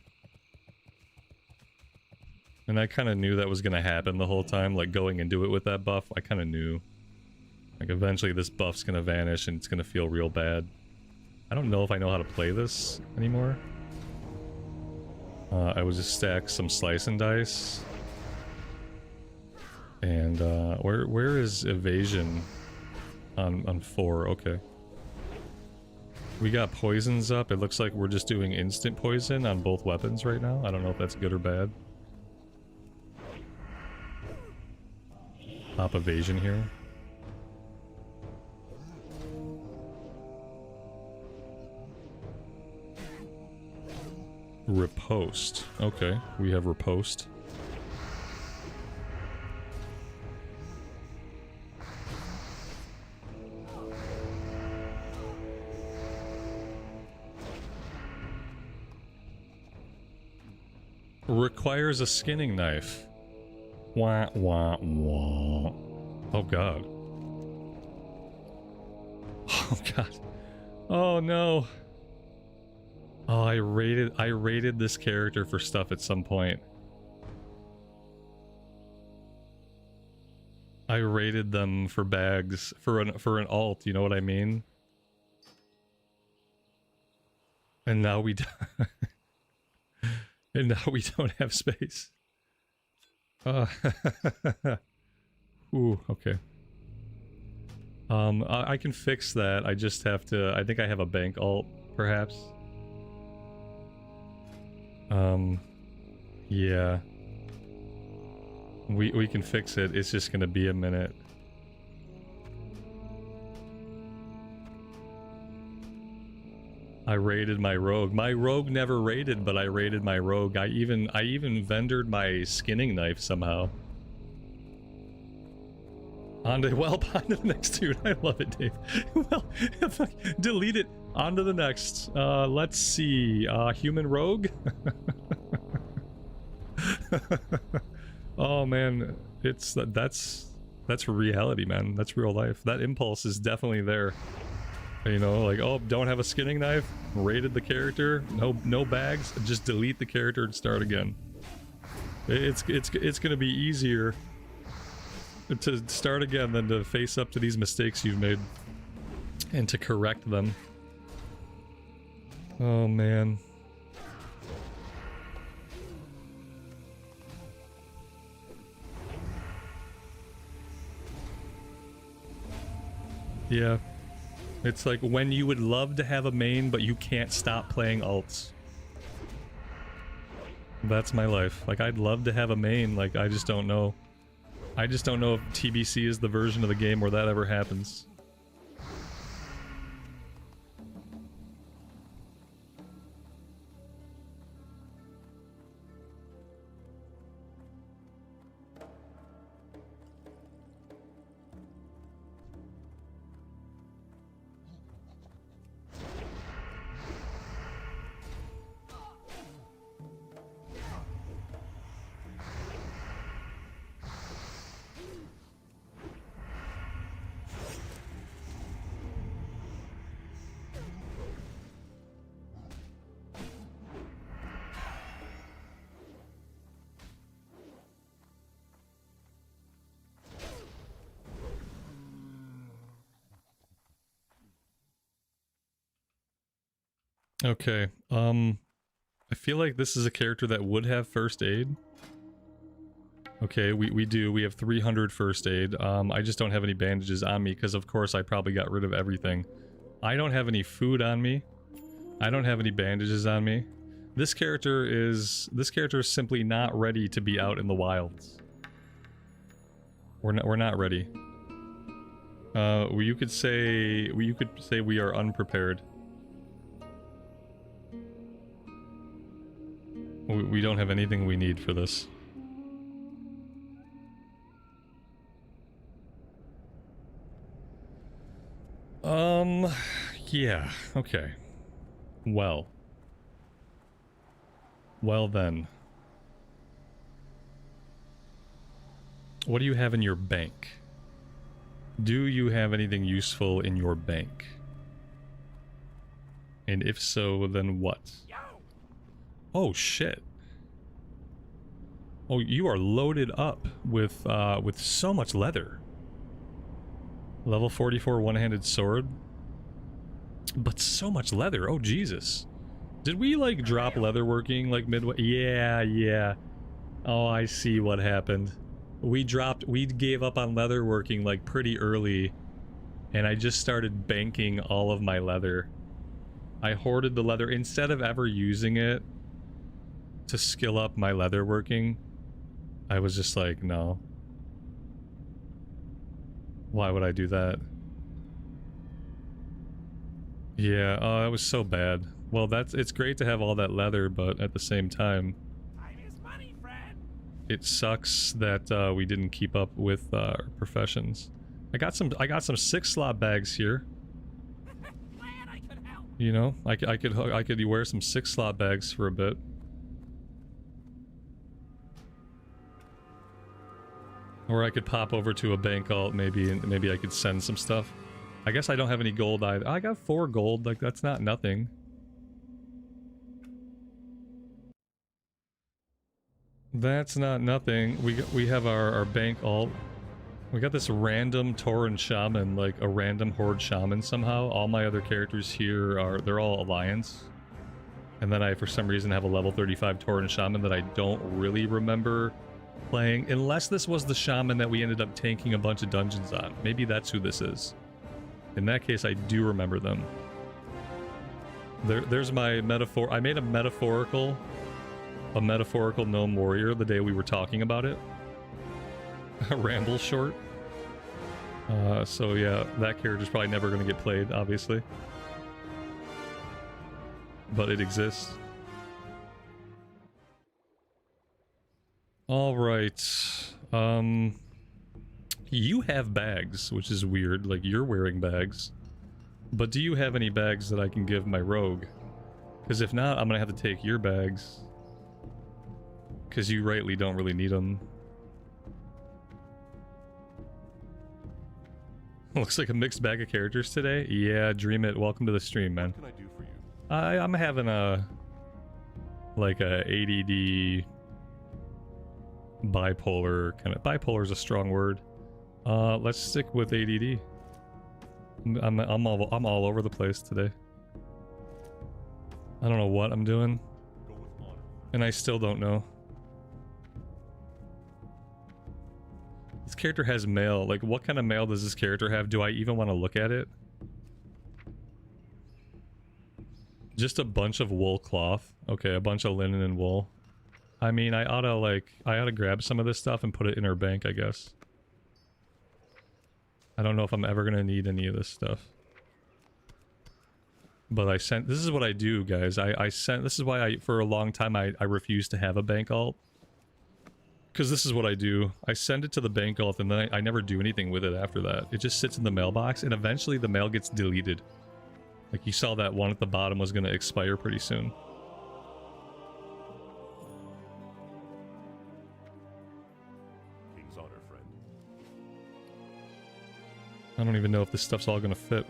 And I kind of knew that was going to happen the whole time, like, going into it with that buff, I kind of knew. Like, eventually this buff's going to vanish and it's going to feel real bad. I don't know if I know how to play this anymore. I would just stack some slice and dice. And where is evasion on 4? Okay. We got poisons up. It looks like we're just doing instant poison on both weapons right now. I don't know if that's good or bad. Pop evasion here. Riposte. Okay, we have riposte. Requires a skinning knife. Wah, wah, wah. Oh god. Oh god. Oh no. Oh, I rated this character for stuff at some point. I rated them for bags for an alt, you know what I mean? And now we and now we don't have space. Ooh, okay. I can fix that. I just have to. I think I have a bank alt, perhaps. Yeah. We can fix it. It's just gonna be a minute. I raided my rogue. My rogue never raided, but I raided my rogue. I even vendored my skinning knife somehow. On to the next dude. I love it, Dave. Well, delete it. On to the next. Let's see. Human rogue? Oh man, that's reality, man. That's real life. That impulse is definitely there. You know, like, oh, don't have a skinning knife, raided the character, no bags, just delete the character and start again. It's gonna be easier to start again than to face up to these mistakes you've made and to correct them. Oh man. Yeah. It's like when you would love to have a main, but you can't stop playing alts. That's my life. Like, I'd love to have a main, like, I just don't know. I just don't know if TBC is the version of the game where that ever happens. Okay, I feel like this is a character that would have first aid. Okay, we do. We have 300 first aid. I just don't have any bandages on me because, of course, I probably got rid of everything. I don't have any food on me. I don't have any bandages on me. This character is simply not ready to be out in the wilds. We're not ready. You could say we are unprepared. We don't have anything we need for this. Yeah, okay. Well then. What do you have in your bank? Do you have anything useful in your bank? And if so, then what? Oh shit. Oh, you are loaded up with so much leather. Level 44 one-handed sword. But so much leather. Oh Jesus. Did we like drop leatherworking like midway? Yeah. Oh, I see what happened. We gave up on leatherworking like pretty early, and I just started banking all of my leather. I hoarded the leather instead of ever using it to skill up my leatherworking. I was just like, no. Why would I do that? Yeah, oh, that was so bad. Well, it's great to have all that leather, but at the same time, Time is money, friend. it sucks that we didn't keep up with our professions. I got some 6-slot bags here. Glad I could help. You know, I could wear some 6-slot bags for a bit. Or I could pop over to a bank alt maybe, and maybe I could send some stuff. I guess I don't have any gold either. I got 4 gold, like that's not nothing. That's not nothing. We have our bank alt. We got this random Tauren shaman, like a random horde shaman somehow. All my other characters here they're all alliance. And then I, for some reason, have a level 35 Tauren shaman that I don't really remember playing. Unless this was the shaman that we ended up tanking a bunch of dungeons on. Maybe that's who this is. In that case, I do remember them. There's my metaphor. I made a metaphorical gnome warrior the day we were talking about it. A ramble short. So yeah, that character's probably never going to get played, obviously. But it exists. Alright. You have bags, which is weird. Like, you're wearing bags. But do you have any bags that I can give my rogue? Because if not, I'm going to have to take your bags. Because you rightly don't really need them. Looks like a mixed bag of characters today. Yeah, Dream It. Welcome to the stream, man. What can I do for you? I'm having a... like a ADD... bipolar kind of... Bipolar is a strong word. Let's stick with ADD. I'm all over the place today. I don't know what I'm doing. Go with honor. And I still don't know. This character has mail. Like, what kind of mail does this character have? Do I even want to look at it? Just a bunch of wool cloth. Okay, a bunch of linen and wool. I mean, I ought to grab some of this stuff and put it in our bank, I guess. I don't know if I'm ever going to need any of this stuff. But this is what I do, guys. This is why for a long time, I refused to have a bank alt. Because this is what I do. I send it to the bank alt and then I never do anything with it after that. It just sits in the mailbox and eventually the mail gets deleted. Like you saw that one at the bottom was going to expire pretty soon. King's honor, friend. I don't even know if this stuff's all going to fit.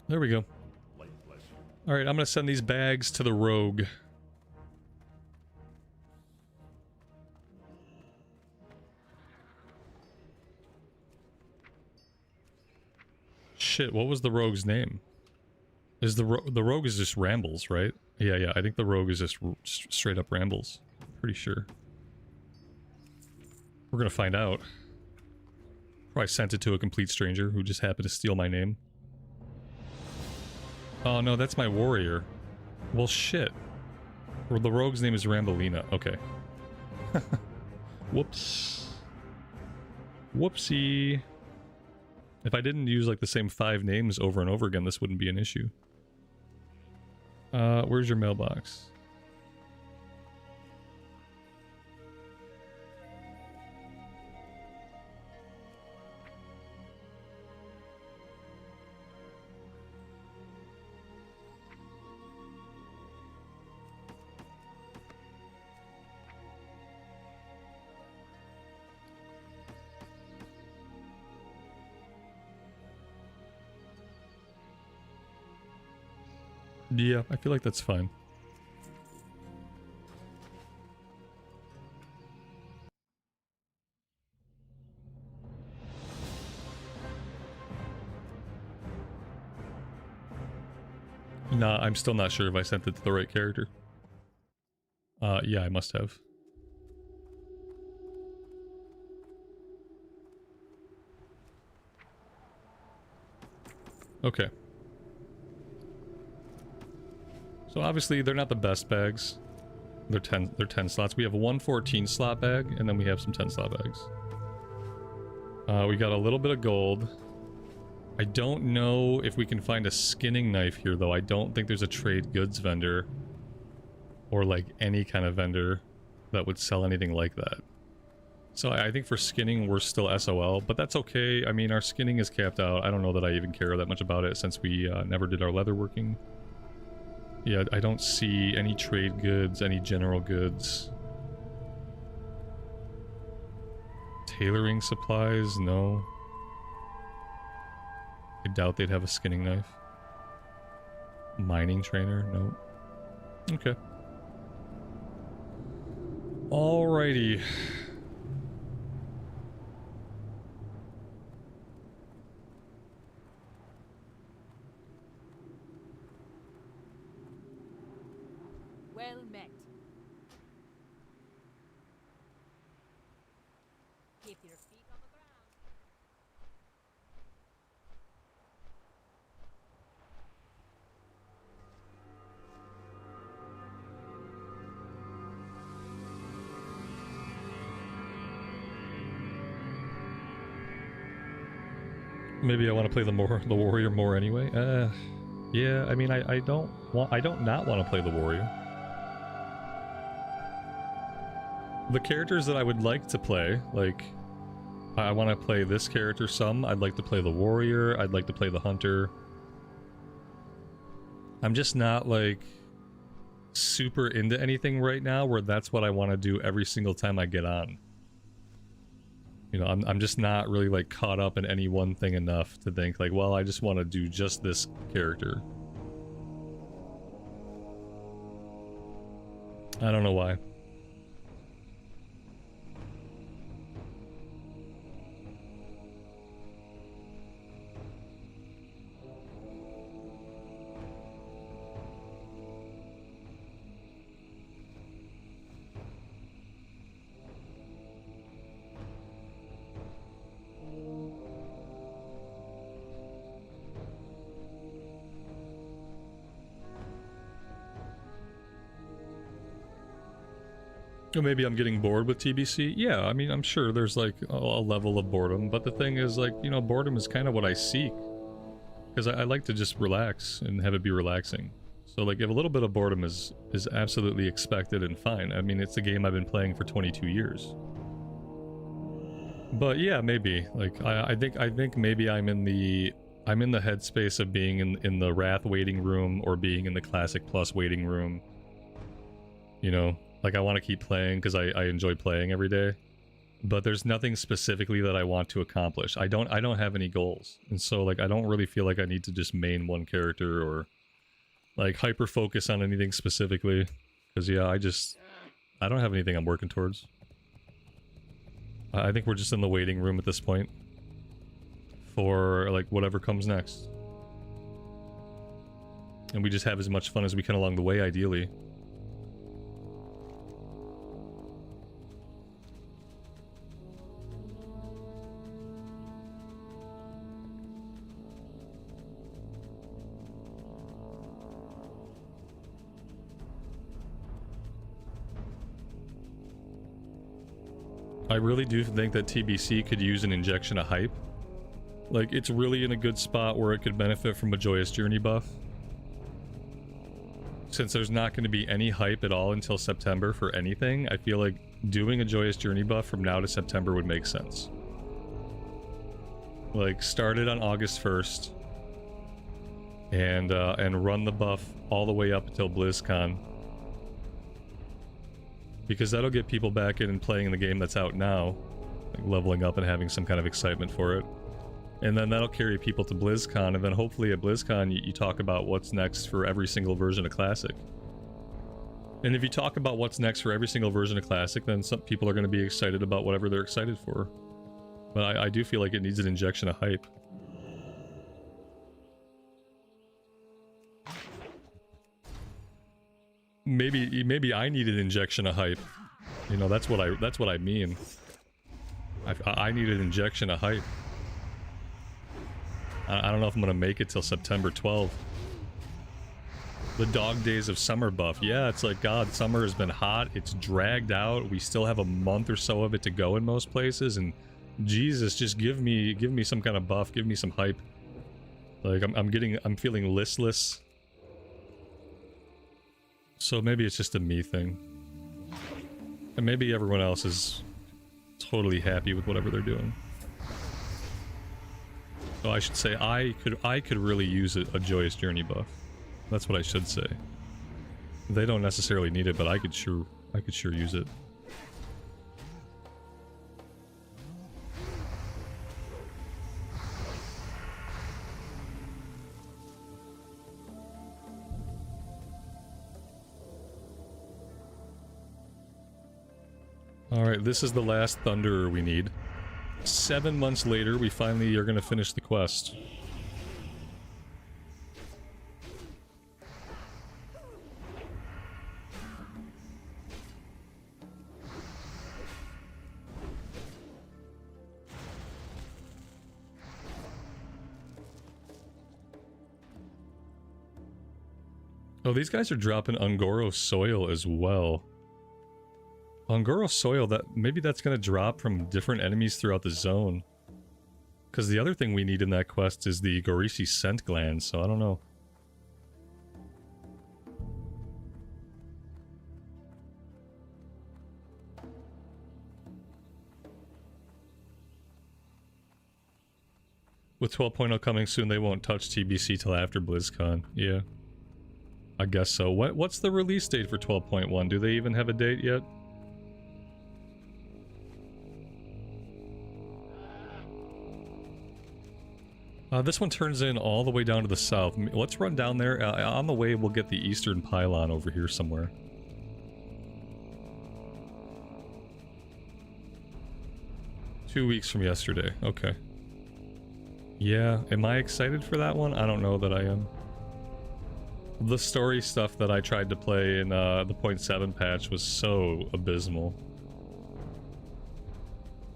There we go. Light bless you. Alright, I'm gonna send these bags to the rogue. shit, what was the rogue's name? Is the rogue is just Rambles, right? Yeah, I think the rogue is just straight up Rambles. Pretty sure. We're gonna find out. Probably sent it to a complete stranger who just happened to steal my name. Oh no, that's my warrior. Well, shit. Well, the rogue's name is Rambolina. Okay. Whoops. Whoopsie. If I didn't use like the same 5 names over and over again, this wouldn't be an issue. Where's your mailbox? Yeah, I feel like that's fine. Nah, I'm still not sure if I sent it to the right character. Yeah, I must have. Okay. So obviously they're not the best bags. They're 10 slots. We have one 14 slot bag, and then we have some 10 slot bags. We got a little bit of gold. I don't know if we can find a skinning knife here, though. I don't think there's a trade goods vendor or like any kind of vendor that would sell anything like that. So I think for skinning, we're still SOL, but that's okay. I mean, our skinning is capped out. I don't know that I even care that much about it since we never did our leatherworking. Yeah, I don't see any trade goods, any general goods. Tailoring supplies, no. I doubt they'd have a skinning knife. Mining trainer, no. Okay. Alrighty. Well met. Keep your feet on the ground. Maybe I want to play the warrior more anyway. Yeah, I mean, I don't not want to play the warrior. The characters that I would like to play, like, I want to play this character some. I'd like to play the warrior. I'd like to play the hunter. I'm just not, like, super into anything right now where that's what I want to do every single time I get on. You know, I'm just not really, like, caught up in any one thing enough to think, like, well, I just want to do just this character. I don't know why. Maybe I'm getting bored with TBC. Yeah, I mean, I'm sure there's like a level of boredom, but the thing is, like, you know, boredom is kind of what I seek. Because I like to just relax and have it be relaxing. So, like, if a little bit of boredom is absolutely expected and fine. I mean, it's a game I've been playing for 22 years. But yeah, maybe. Like, I think maybe I'm in the headspace of being in the Wrath waiting room or being in the Classic Plus waiting room. You know? Like, I want to keep playing because I enjoy playing every day, but there's nothing specifically that I want to accomplish. I don't have any goals, and so, like, I don't really feel like I need to just main one character or like hyper focus on anything specifically. Because yeah, I don't have anything I'm working towards. I think we're just in the waiting room at this point. for like whatever comes next. And we just have as much fun as we can along the way, ideally. I really do think that TBC could use an injection of hype. Like, it's really in a good spot where it could benefit from a Joyous Journey buff. Since there's not going to be any hype at all until September for anything, I feel like doing a Joyous Journey buff from now to September would make sense. Like, start it on August 1st. And run the buff all the way up until BlizzCon. Because that'll get people back in and playing the game that's out now, like leveling up and having some kind of excitement for it. And then that'll carry people to BlizzCon, and then hopefully at BlizzCon you talk about what's next for every single version of Classic. And if you talk about what's next for every single version of Classic, then some people are going to be excited about whatever they're excited for. But I do feel like it needs an injection of hype. Maybe I need an injection of hype. You know, that's what I mean. I need an injection of hype. I don't know if I'm gonna make it till September 12th. The dog days of summer buff. Yeah, it's like, God, summer has been hot. It's dragged out. We still have a month or so of it to go in most places, and Jesus, just give me some kind of buff. Give me some hype. Like, I'm feeling listless. So maybe it's just a me thing. And maybe everyone else is totally happy with whatever they're doing. So I should say I could really use a Joyous Journey buff. That's what I should say. They don't necessarily need it, but I could sure use it. Alright, this is the last Thunderer we need. 7 months later, we finally are going to finish the quest. Oh, these guys are dropping Ungoro soil as well. Ungoro soil, maybe that's going to drop from different enemies throughout the zone. Because the other thing we need in that quest is the Gorisi scent gland, so I don't know. With 12.0 coming soon, they won't touch TBC till after BlizzCon. Yeah. I guess so. What's the release date for 12.1? Do they even have a date yet? This one turns in all the way down to the south. Let's run down there. On the way, we'll get the eastern pylon over here somewhere. Two weeks from yesterday. Okay. Yeah, am I excited for that one? I don't know that I am. The story stuff that I tried to play in the 0.7 patch was so abysmal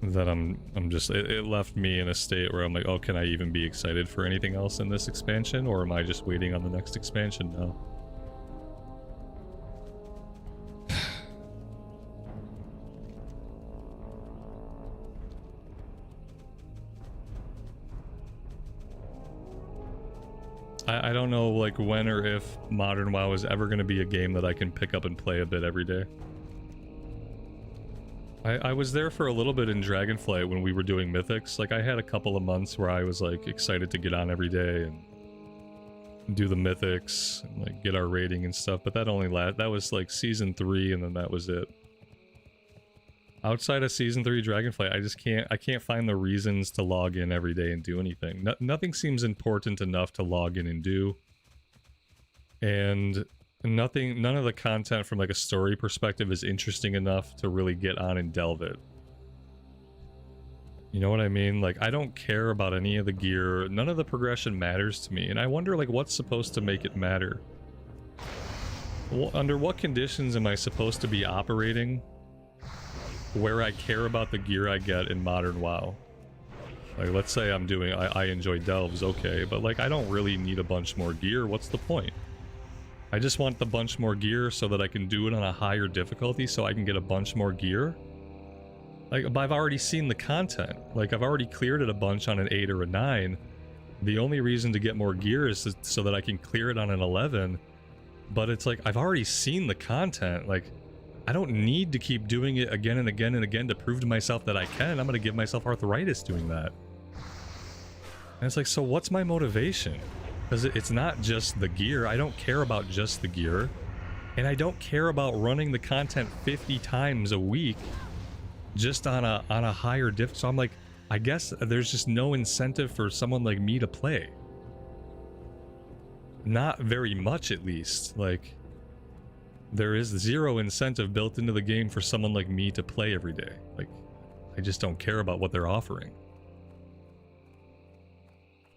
that I'm just, it left me in a state where I'm like, oh, can I even be excited for anything else in this expansion, or am I just waiting on the next expansion now? I don't know, like, when or if Modern WoW is ever going to be a game that I can pick up and play a bit every day. I was there for a little bit in Dragonflight when we were doing Mythics. Like, I had a couple of months where I was, like, excited to get on every day and do the Mythics and, like, get our rating and stuff, but that only that was, like, Season 3, and then that was it. Outside of Season 3 Dragonflight, I can't find the reasons to log in every day and do anything. Nothing seems important enough to log in and do. And none of the content from, like, a story perspective is interesting enough to really get on and delve it. You know what I mean? Like, I don't care about any of the gear. None of the progression matters to me. And I wonder, like, what's supposed to make it matter? Under what conditions am I supposed to be operating where I care about the gear I get in modern WoW? Like, let's say I'm doing, I enjoy delves, okay, but like, I don't really need a bunch more gear. What's the point? I just want the bunch more gear so that I can do it on a higher difficulty so I can get a bunch more gear. Like, but I've already seen the content. Like, I've already cleared it a bunch on an 8 or a 9. The only reason to get more gear is so that I can clear it on an 11. But it's like, I've already seen the content. Like, I don't need to keep doing it again and again and again to prove to myself that I can. I'm going to give myself arthritis doing that. And it's like, so what's my motivation? Because it's not just the gear. I don't care about just the gear. And I don't care about running the content 50 times a week just on a higher diff. So I'm like, I guess there's just no incentive for someone like me to play. Not very much, at least. Like, there is zero incentive built into the game for someone like me to play every day. Like, I just don't care about what they're offering.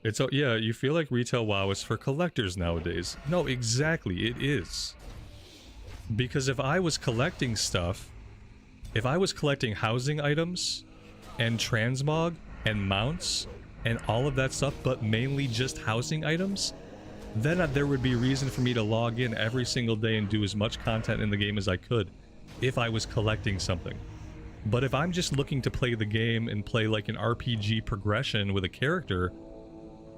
It's, yeah, you feel like retail WoW is for collectors nowadays. No, exactly, it is. Because if I was collecting stuff, if I was collecting housing items and transmog and mounts and all of that stuff, but mainly just housing items, then there would be reason for me to log in every single day and do as much content in the game as I could if I was collecting something. But if I'm just looking to play the game and play like an RPG progression with a character,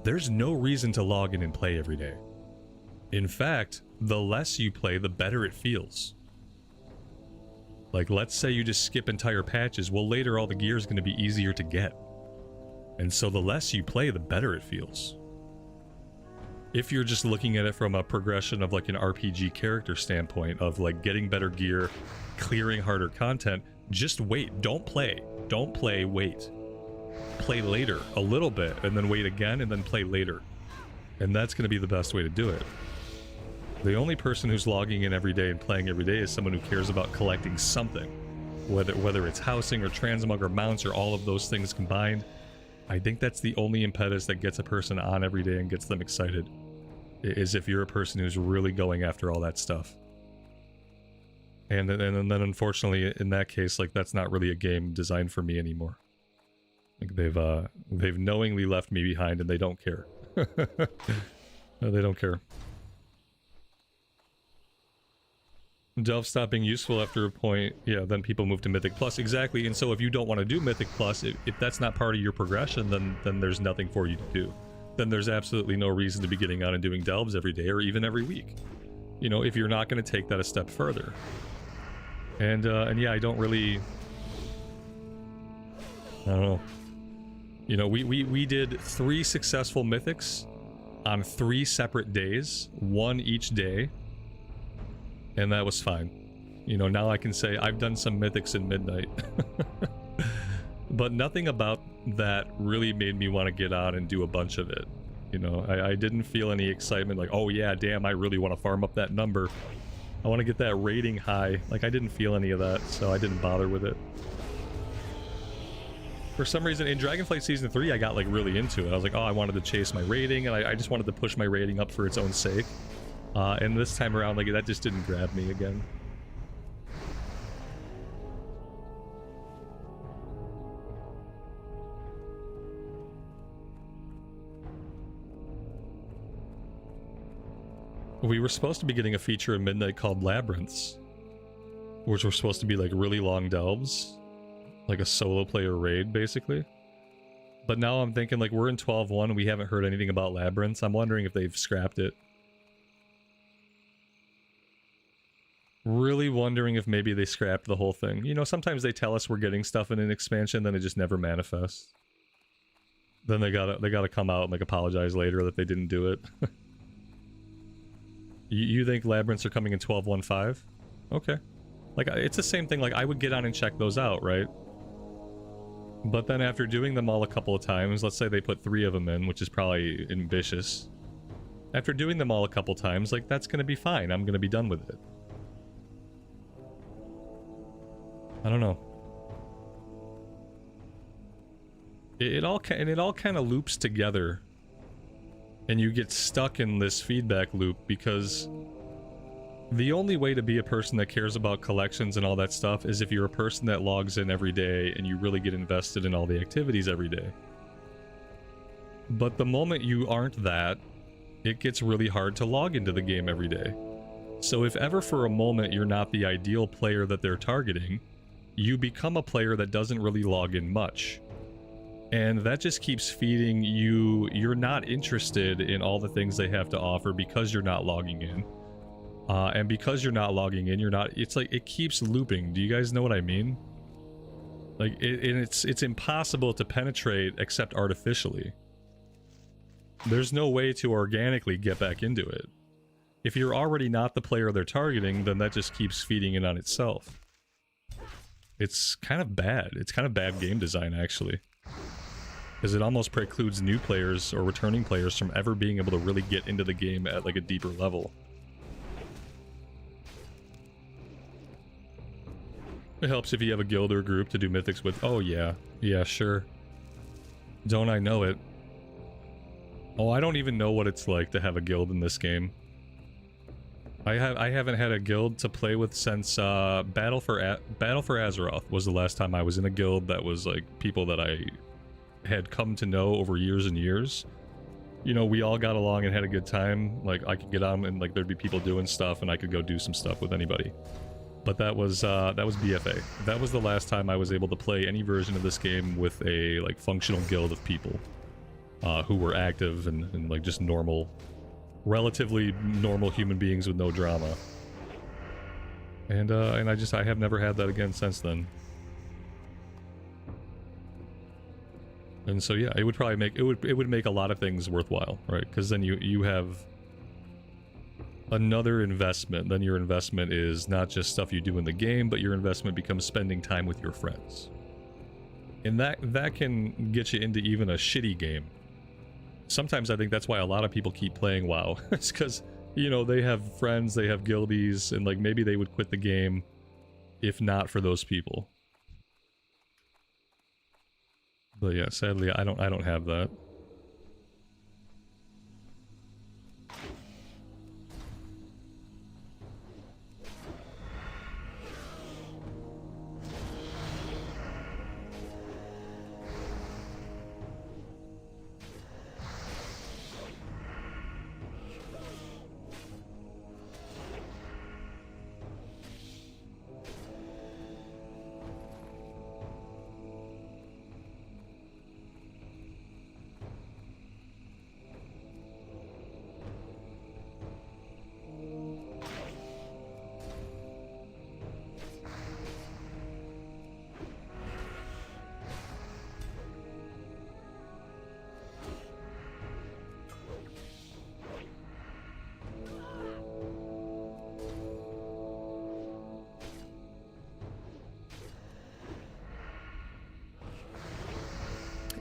there's no reason to log in and play every day. In fact, the less you play, the better it feels. Like, let's say you just skip entire patches, well, later all the gear is going to be easier to get. And so the less you play, the better it feels. If you're just looking at it from a progression of like an RPG character standpoint of like getting better gear, clearing harder content, just wait. Don't play. Don't play, wait. Play later a little bit and then wait again and then play later. And that's going to be the best way to do it. The only person who's logging in every day and playing every day is someone who cares about collecting something. Whether it's housing or transmog or mounts or all of those things combined. I think that's the only impetus that gets a person on every day and gets them excited. Is if you're a person who's really going after all that stuff. And then unfortunately in that case, like, that's not really a game designed for me anymore. Like, they've knowingly left me behind and they don't care. No, they don't care. Delve stopped being useful after a point, yeah, then people move to Mythic Plus. Exactly, and so if you don't want to do Mythic Plus, if that's not part of your progression, then there's nothing for you to do. Then there's absolutely no reason to be getting on and doing delves every day or even every week. You know, if you're not going to take that a step further. And yeah, I don't really... I don't know. You know, we did 3 successful Mythics on 3 separate days, 1 each day. And that was fine. You know, now I can say I've done some Mythics in Midnight. But nothing about that really made me want to get on and do a bunch of it. You know, I didn't feel any excitement like, oh yeah, damn, I really want to farm up that number. I want to get that rating high. Like, I didn't feel any of that, so I didn't bother with it. For some reason, in Dragonflight Season 3, I got, like, really into it. I was like, oh, I wanted to chase my rating, and I just wanted to push my rating up for its own sake. And this time around, like, that just didn't grab me again. We were supposed to be getting a feature in Midnight called Labyrinths, which were supposed to be like really long delves, like a solo player raid basically. But now I'm thinking, like, we're in 12.1 and we haven't heard anything about Labyrinths. I'm wondering if they've scrapped it. Really wondering if maybe they scrapped the whole thing. You know, sometimes they tell us we're getting stuff in an expansion, then it just never manifests. Then they gotta come out and like apologize later that they didn't do it. You think Labyrinths are coming in 12.1.5? Okay. Like, it's the same thing, like, I would get on and check those out, right? But then after doing them all a couple of times, let's say they put 3 of them in, which is probably ambitious. After doing them all a couple times, like, that's gonna be fine. I'm gonna be done with it. I don't know. It all kind of loops together, and you get stuck in this feedback loop because the only way to be a person that cares about collections and all that stuff is if you're a person that logs in every day and you really get invested in all the activities every day. But the moment you aren't that, it gets really hard to log into the game every day. So if ever for a moment you're not the ideal player that they're targeting, you become a player that doesn't really log in much. And that just keeps feeding you. You're not interested in all the things they have to offer because you're not logging in. And because you're not logging in, you're not, it's like, it keeps looping. Do you guys know what I mean? Like, it's impossible to penetrate except artificially. There's no way to organically get back into it. If you're already not the player they're targeting, then that just keeps feeding in on itself. It's kind of bad. It's kind of bad game design, actually. Because it almost precludes new players or returning players from ever being able to really get into the game at like a deeper level. It helps if you have a guild or a group to do mythics with. Oh yeah. Yeah, sure. Don't I know it? Oh, I don't even know what it's like to have a guild in this game. I haven't had a guild to play with since Battle for Azeroth was the last time I was in a guild that was like people that I had come to know over years and years. You know, we all got along and had a good time. Like, I could get on and like there'd be people doing stuff and I could go do some stuff with anybody. But that was BFA. That was the last time I was able to play any version of this game with a like functional guild of people who were active and like just normal, relatively normal human beings with no drama. And I have never had that again since then. And so yeah, it would probably make it would make a lot of things worthwhile, right? Because then you have another investment. Then your investment is not just stuff you do in the game, but your investment becomes spending time with your friends. And that can get you into even a shitty game. Sometimes I think that's why a lot of people keep playing WoW. It's because, you know, they have friends, they have guildies, and like maybe they would quit the game if not for those people. But yeah, sadly I don't have that.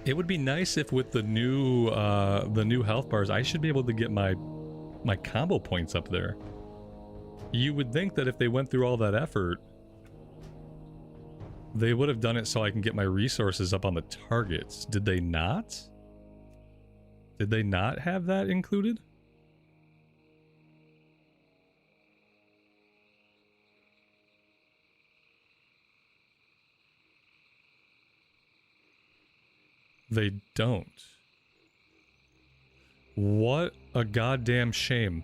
It would be nice if with the new health bars, I should be able to get my combo points up there. You would think that if they went through all that effort, they would have done it so I can get my resources up on the targets. Did they not? Did they not have that included? They don't. What a goddamn shame.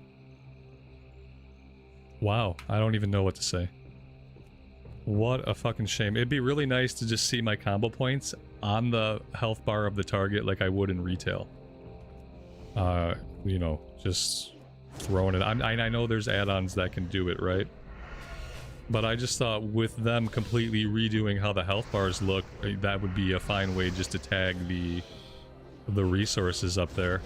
Wow, I don't even know what to say. What a fucking shame. It'd be really nice to just see my combo points on the health bar of the target like I would in retail. You know, just throwing it. I know there's add-ons that can do it, right? But I just thought with them completely redoing how the health bars look, that would be a fine way just to tag the resources up there.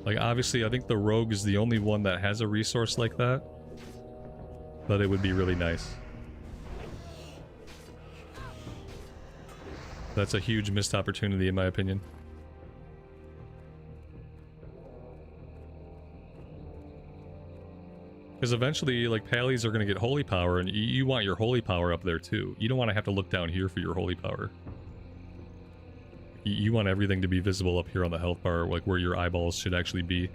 Like, obviously, I think the rogue is the only one that has a resource like that. But it would be really nice. That's a huge missed opportunity, in my opinion. Because eventually, like, Pallies are going to get holy power, and you want your holy power up there, too. You don't want to have to look down here for your holy power. You want everything to be visible up here on the health bar, like where your eyeballs should actually be.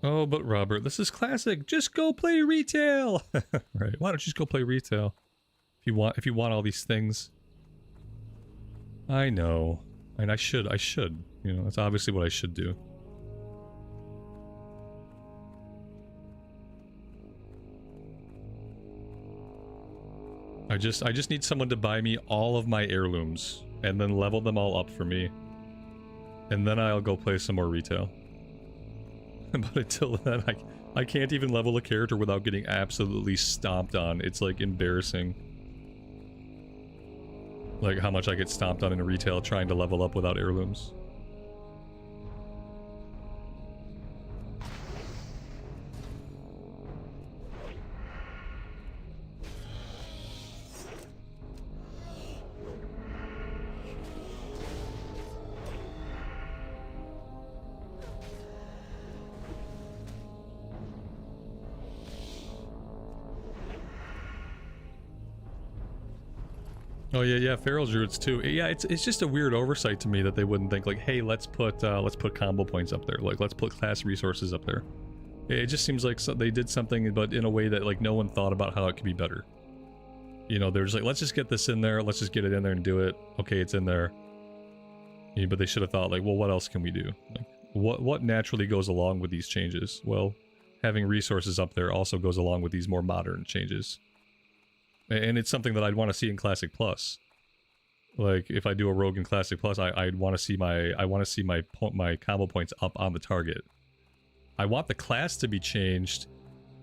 Oh, but Robert, this is classic. Just go play retail. Right. Why don't you just go play retail? If you want all these things. I know. And I should. You know, that's obviously what I should do. I just need someone to buy me all of my heirlooms and then level them all up for me. And then I'll go play some more retail. But until then, I can't even level a character without getting absolutely stomped on. It's like embarrassing. Like how much I get stomped on in retail trying to level up without heirlooms. Oh yeah, Feral Druids too. Yeah, it's just a weird oversight to me that they wouldn't think like, hey, let's put combo points up there. Like, let's put class resources up there. It just seems like they did something, but in a way that like no one thought about how it could be better. You know, they're just like, let's just get this in there. Let's just get it in there and do it. Okay, it's in there. Yeah, but they should have thought like, well, what else can we do? Like, what naturally goes along with these changes? Well, having resources up there also goes along with these more modern changes. And it's something that I'd want to see in Classic Plus. Like if I do a rogue in Classic Plus, I'd want to see my combo points up on the target. I want the class to be changed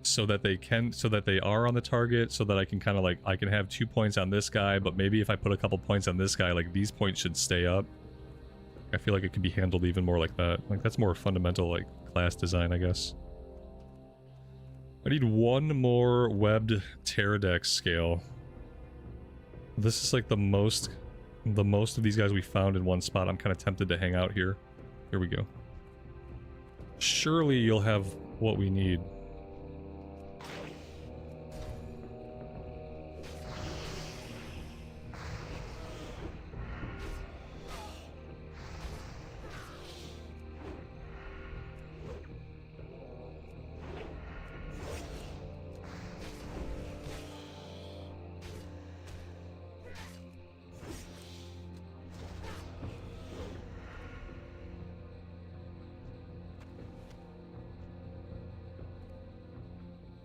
so that they are on the target, so that I can kind of like I can have 2 points on this guy, but maybe if I put a couple points on this guy, like these points should stay up. I feel like it could be handled even more like that. Like that's more fundamental like class design, I guess. I need one more webbed Pterodex scale. This is like the most of these guys we found in one spot. I'm kind of tempted to hang out here. Here we go. Surely you'll have what we need.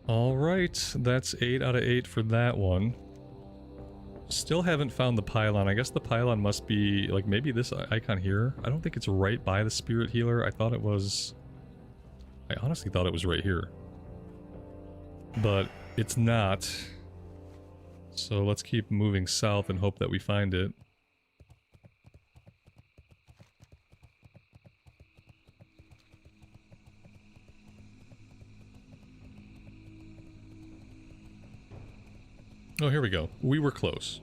Alright, that's 8 out of 8 for that one. Still haven't found the pylon. I guess the pylon must be, like, maybe this icon here? I don't think it's right by the spirit healer. I thought it was... I honestly thought it was right here. But it's not. So let's keep moving south and hope that we find it. Oh, here we go. We were close.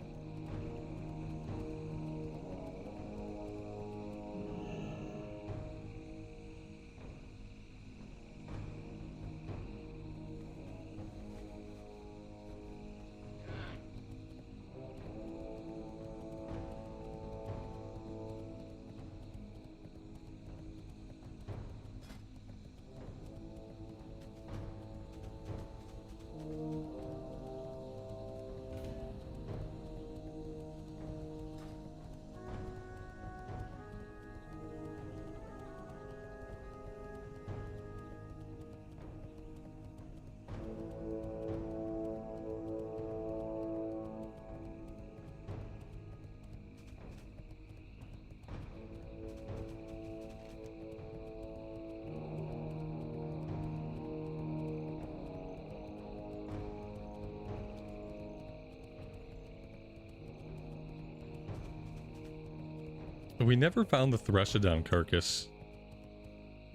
We never found the Threshodon carcass.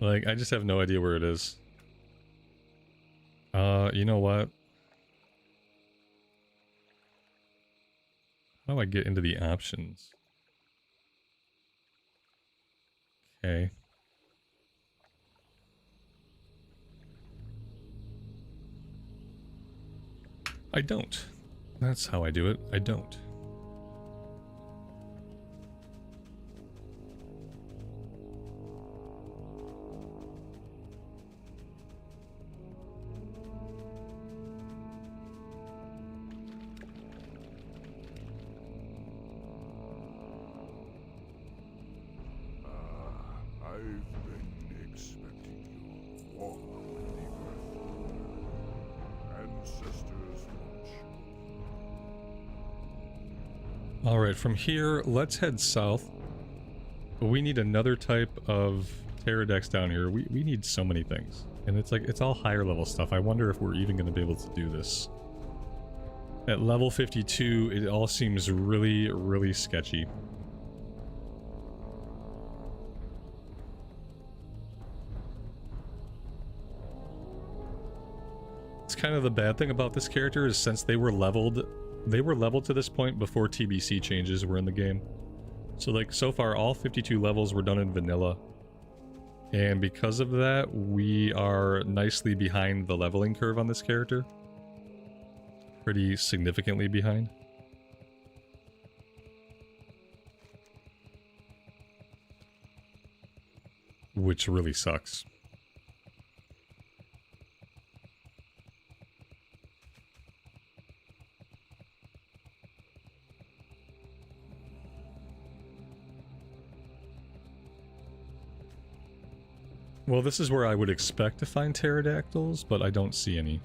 Like, I just have no idea where it is. You know what? How do I get into the options? Okay. I don't. That's how I do it. I don't. I've been expecting you. Walk deeper. Ancestors watch. Alright, from here, let's head south. We need another type of Pterodex down here. We need so many things. And it's like, it's all higher level stuff. I wonder if we're even going to be able to do this. At level 52, it all seems really, really sketchy. It's kind of the bad thing about this character is since they were leveled to this point before TBC changes were in the game. So like, so far all 52 levels were done in vanilla. And because of that, we are nicely behind the leveling curve on this character. Pretty significantly behind. Which really sucks. Well, this is where I would expect to find pterodactyls, but I don't see any.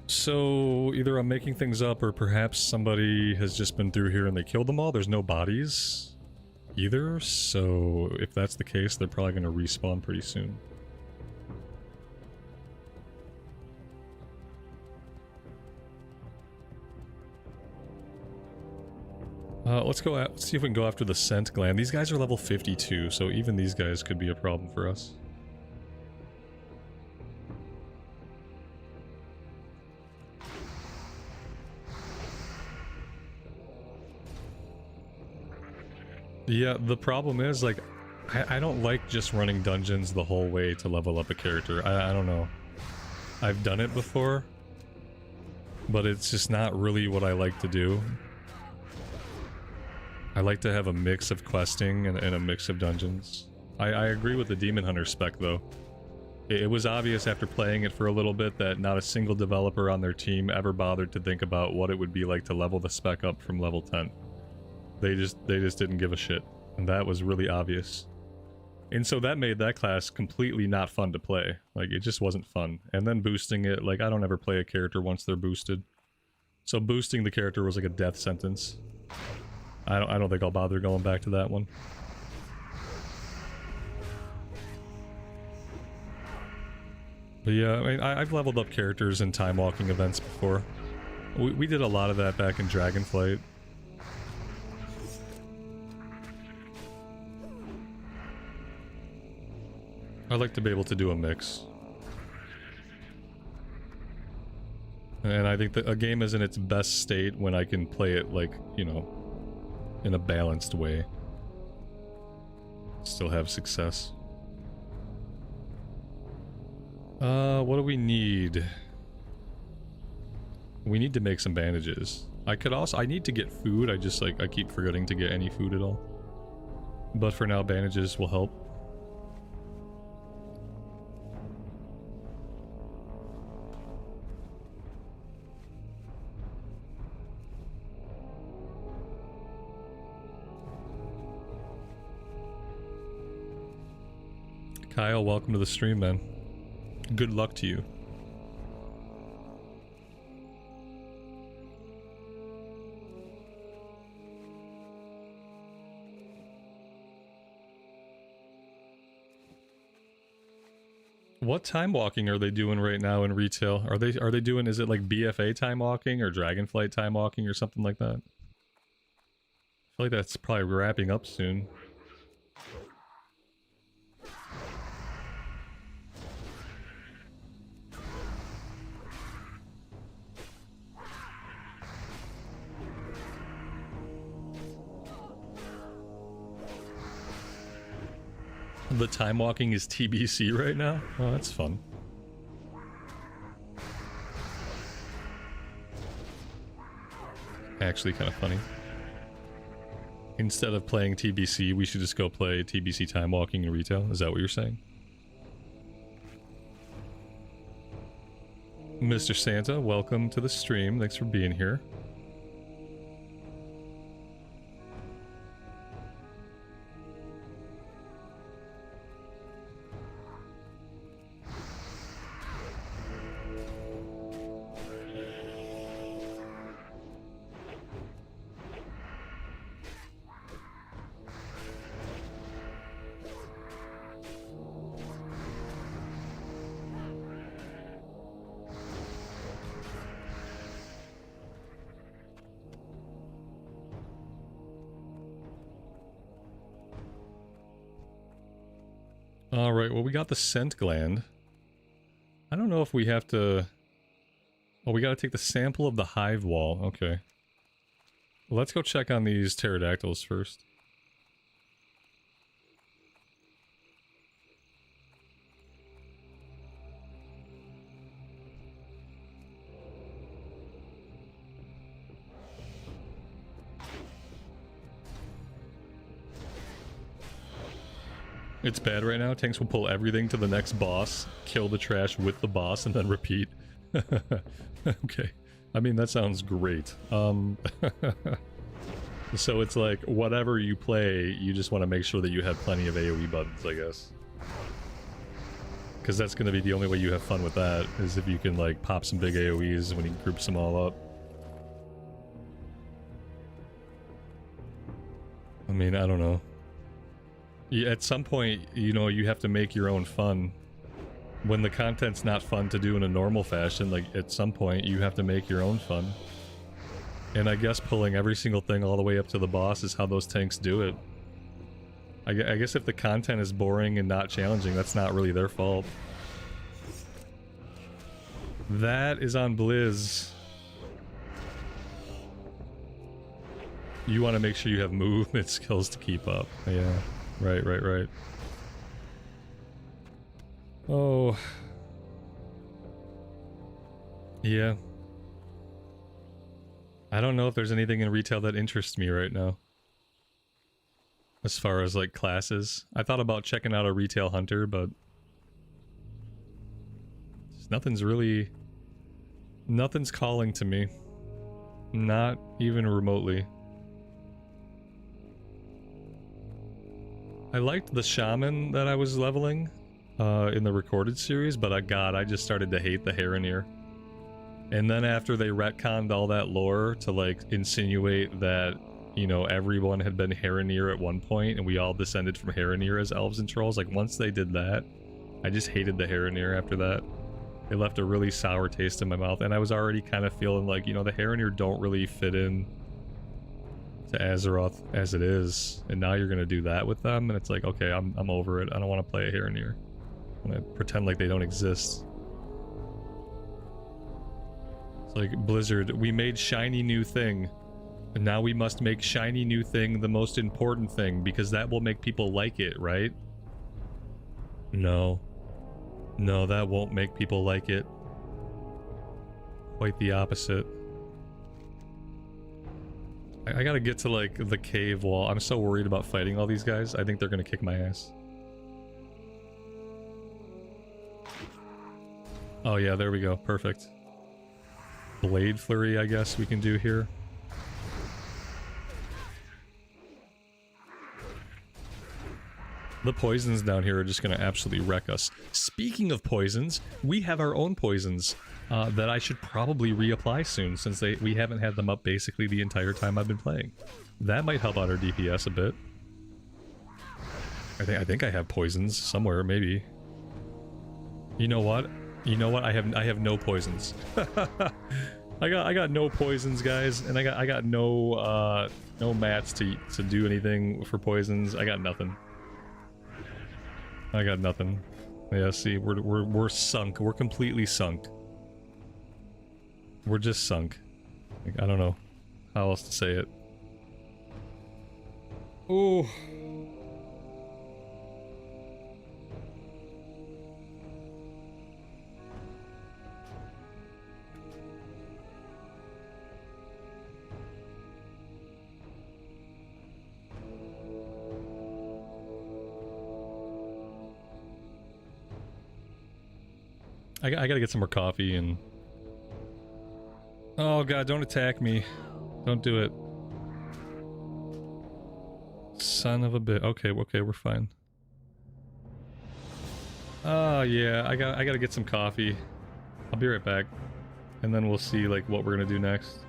So, either I'm making things up, or perhaps somebody has just been through here and they killed them all. There's no bodies either, so if that's the case, they're probably going to respawn pretty soon. Let's see if we can go after the scent gland. These guys are level 52, so even these guys could be a problem for us. Yeah, the problem is, like, I don't like just running dungeons the whole way to level up a character. I don't know. I've done it before, but it's just not really what I like to do. I like to have a mix of questing and a mix of dungeons. I agree with the Demon Hunter spec, though. It was obvious after playing it for a little bit that not a single developer on their team ever bothered to think about what it would be like to level the spec up from level 10. They just didn't give a shit, and that was really obvious. And so that made that class completely not fun to play. Like, it just wasn't fun. And then boosting it, like, I don't ever play a character once they're boosted. So boosting the character was like a death sentence. I don't think I'll bother going back to that one. But yeah, I mean, I've leveled up characters in time walking events before. We did a lot of that back in Dragonflight. I like to be able to do a mix. And I think that a game is in its best state when I can play it, like, you know, in a balanced way. Still have success. What do we need? We need to make some bandages. I need to get food. I keep forgetting to get any food at all. But for now, bandages will help. Kyle, welcome to the stream, man. Good luck to you. What time walking are they doing right now in retail? Are they doing, is it like BFA time walking or Dragonflight time walking or something like that? I feel like that's probably wrapping up soon. The time walking is TBC right now? Oh, that's fun. Actually kind of funny. Instead of playing TBC, we should just go play TBC time walking in retail. Is that what you're saying? Mr. Santa, welcome to the stream. Thanks for being here. Alright, well we got the scent gland. I don't know if we have to... Oh, we gotta take the sample of the hive wall. Okay. Well, let's go check on these pterodactyls first. It's bad right now. Tanks will pull everything to the next boss, kill the trash with the boss, and then repeat. Okay. I mean, that sounds great. So it's like, whatever you play, you just want to make sure that you have plenty of AoE buttons, I guess. Because that's going to be the only way you have fun with that, is if you can, like, pop some big AoEs when he groups them all up. I mean, I don't know. Yeah, at some point, you know, you have to make your own fun. When the content's not fun to do in a normal fashion, like, at some point, you have to make your own fun. And I guess pulling every single thing all the way up to the boss is how those tanks do it. I guess if the content is boring and not challenging, that's not really their fault. That is on Blizz. You want to make sure you have movement skills to keep up. Yeah. Right. Oh. Yeah. I don't know if there's anything in retail that interests me right now. As far as, like, classes. I thought about checking out a retail hunter, but... nothing's really... nothing's calling to me. Not even remotely. I liked the shaman that I was leveling in the recorded series, but I just started to hate the Heronir. And then after they retconned all that lore to, like, insinuate that, you know, everyone had been Heronir at one point and we all descended from Heronir as elves and trolls, like, once they did that, I just hated the Heronir after that. They left a really sour taste in my mouth, and I was already kind of feeling like, you know, the Heronir don't really fit in to Azeroth as it is, and now you're gonna do that with them, and it's like, okay, I'm over it. I don't want to play a Heronir. I'm gonna pretend like they don't exist. It's like, Blizzard, we made shiny new thing, and now we must make shiny new thing the most important thing, because that will make people like it, right? No. No, that won't make people like it. Quite the opposite. I gotta get to, like, the cave wall. I'm so worried about fighting all these guys. I think they're gonna kick my ass. Oh yeah, there we go. Perfect. Blade flurry, I guess we can do here. The poisons down here are just gonna absolutely wreck us. Speaking of poisons, we have our own poisons. That I should probably reapply soon, since we haven't had them up basically the entire time I've been playing. That might help out our DPS a bit. I think I have poisons somewhere, maybe. You know what? I have no poisons. I got no poisons, guys, and I got no mats to do anything for poisons. I got nothing. I got nothing. Yeah, see, we're sunk. We're completely sunk. We're just sunk. Like, I don't know how else to say it. Oh. I gotta get some more coffee and... Oh god, don't attack me. Don't do it. Son of a bit. Okay, okay, we're fine. Oh yeah, I gotta get some coffee. I'll be right back. And then we'll see like what we're gonna do next.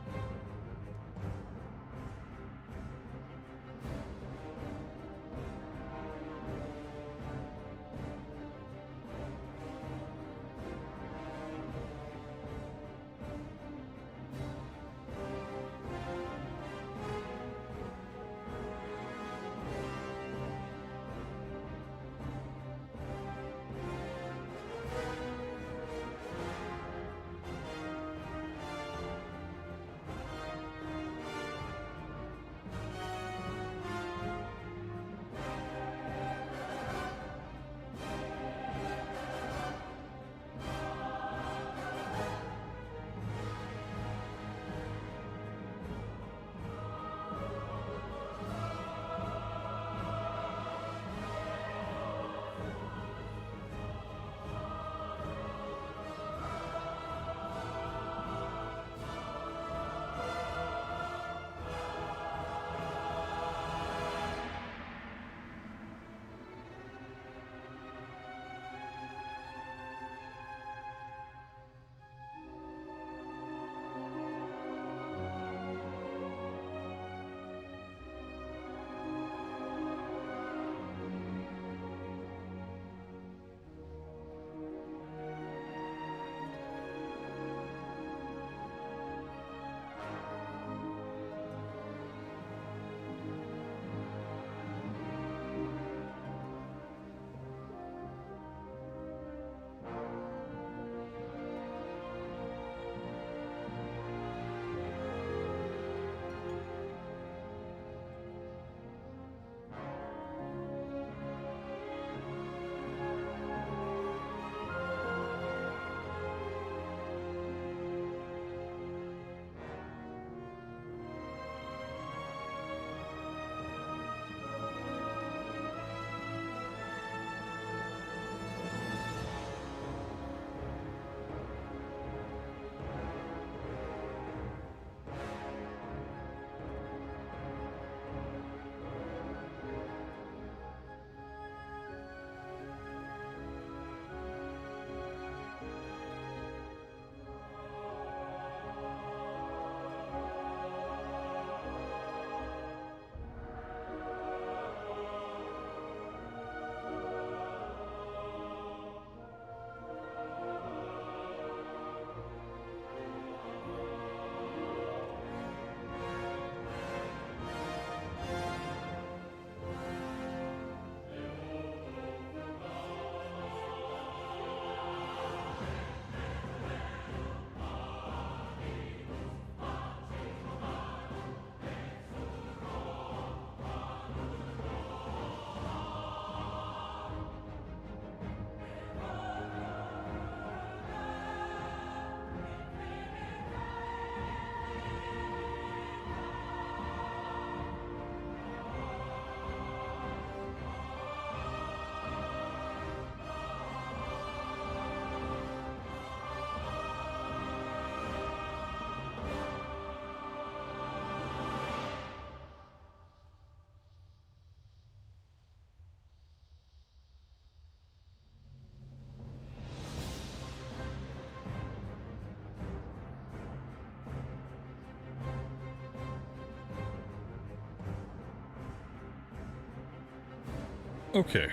Okay.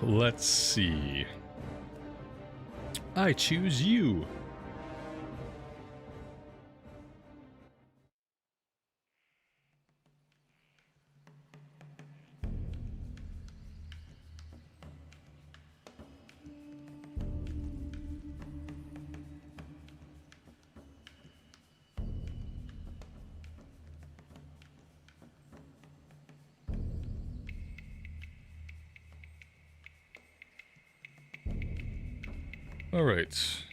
Let's see. I choose you. All right.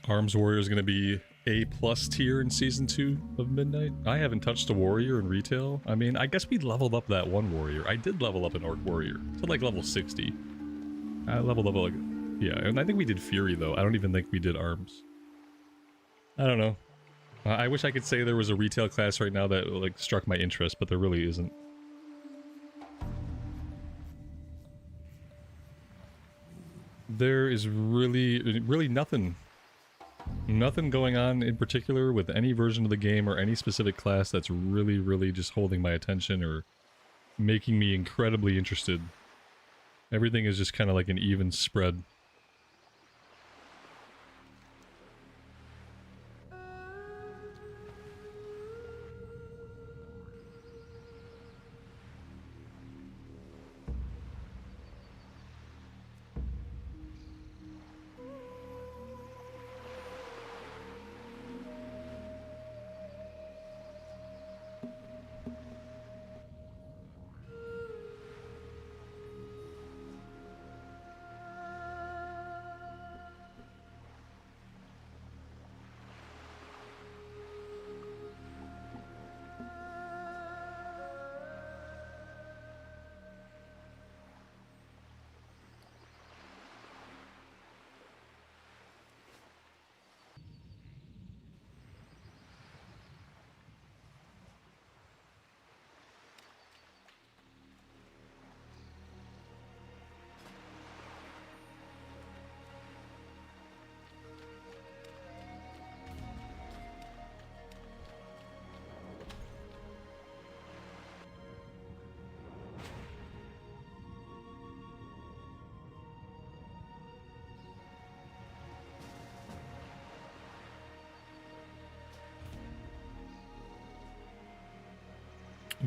Arms Warrior is going to be A+ tier in Season 2 of Midnight. I haven't touched a warrior in retail. I mean, I guess we leveled up that one warrior. I did level up an Orc Warrior to like level 60. I leveled up like... Yeah, and I think we did Fury though. I don't even think we did Arms. I don't know. I wish I could say there was a retail class right now that like struck my interest, but there really isn't. There is really nothing going on in particular with any version of the game or any specific class that's really just holding my attention or making me incredibly interested. Everything is just kind of like an even spread.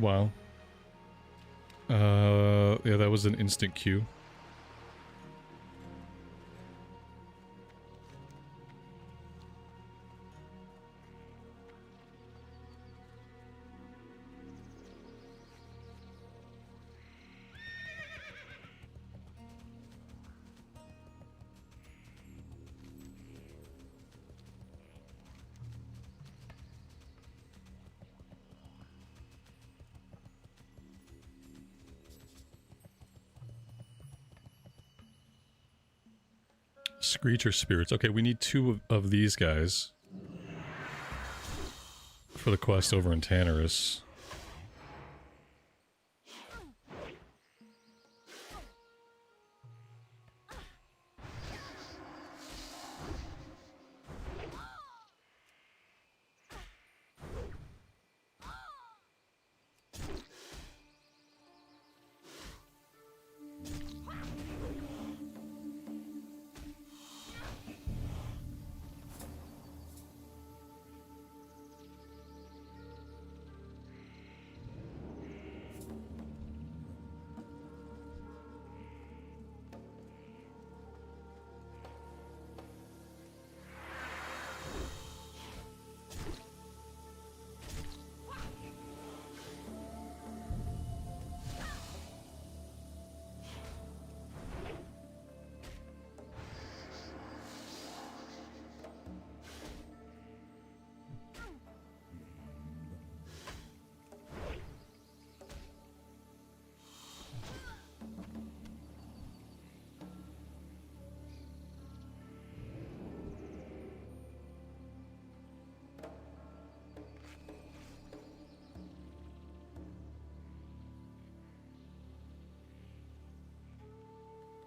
Wow. Yeah, that was an instant queue. Screecher spirits. Okay, we need 2 of these guys for the quest over in Tannerus.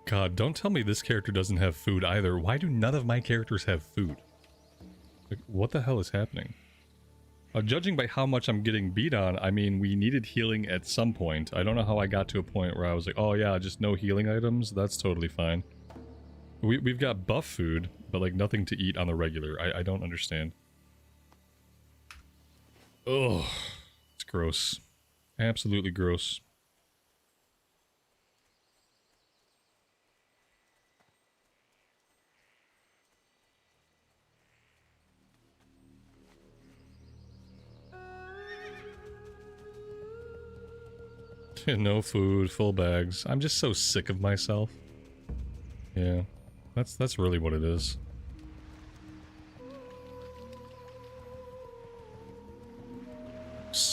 God, don't tell me this character doesn't have food either. Why do none of my characters have food? Like, what the hell is happening? Judging by how much I'm getting beat on, I mean, we needed healing at some point. I don't know how I got to a point where I was like, oh yeah, just no healing items. That's totally fine. We've got buff food, but like nothing to eat on the regular. I don't understand. Ugh. It's gross. Absolutely gross. No food, full bags. I'm just so sick of myself. Yeah, that's really what it is.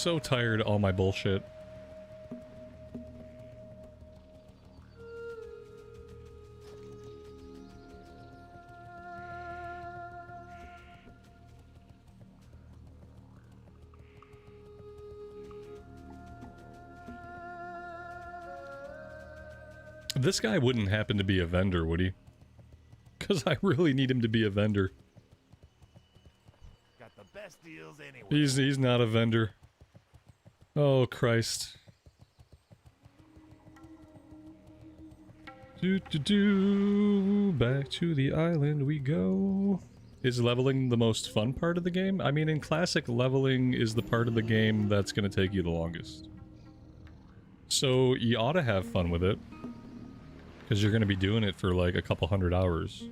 so tired of all my bullshit. This guy wouldn't happen to be a vendor, would he? Because I really need him to be a vendor. Got the best deals anyway. He's not a vendor. Oh, Christ. Back to the island we go. Is leveling the most fun part of the game? I mean, in Classic, leveling is the part of the game that's going to take you the longest. So you ought to have fun with it. Because you're going to be doing it for like a couple 100 hours.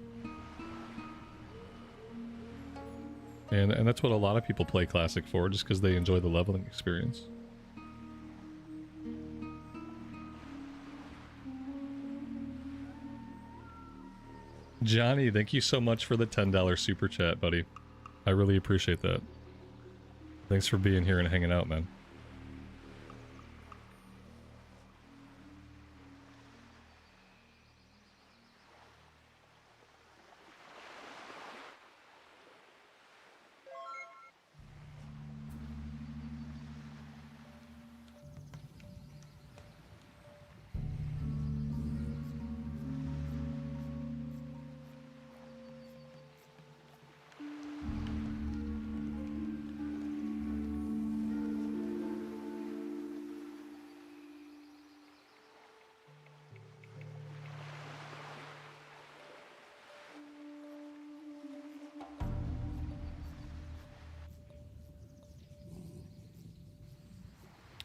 And that's what a lot of people play Classic for, just because they enjoy the leveling experience. Johnny, thank you so much for the $10 super chat, buddy. I really appreciate that. Thanks for being here and hanging out, man.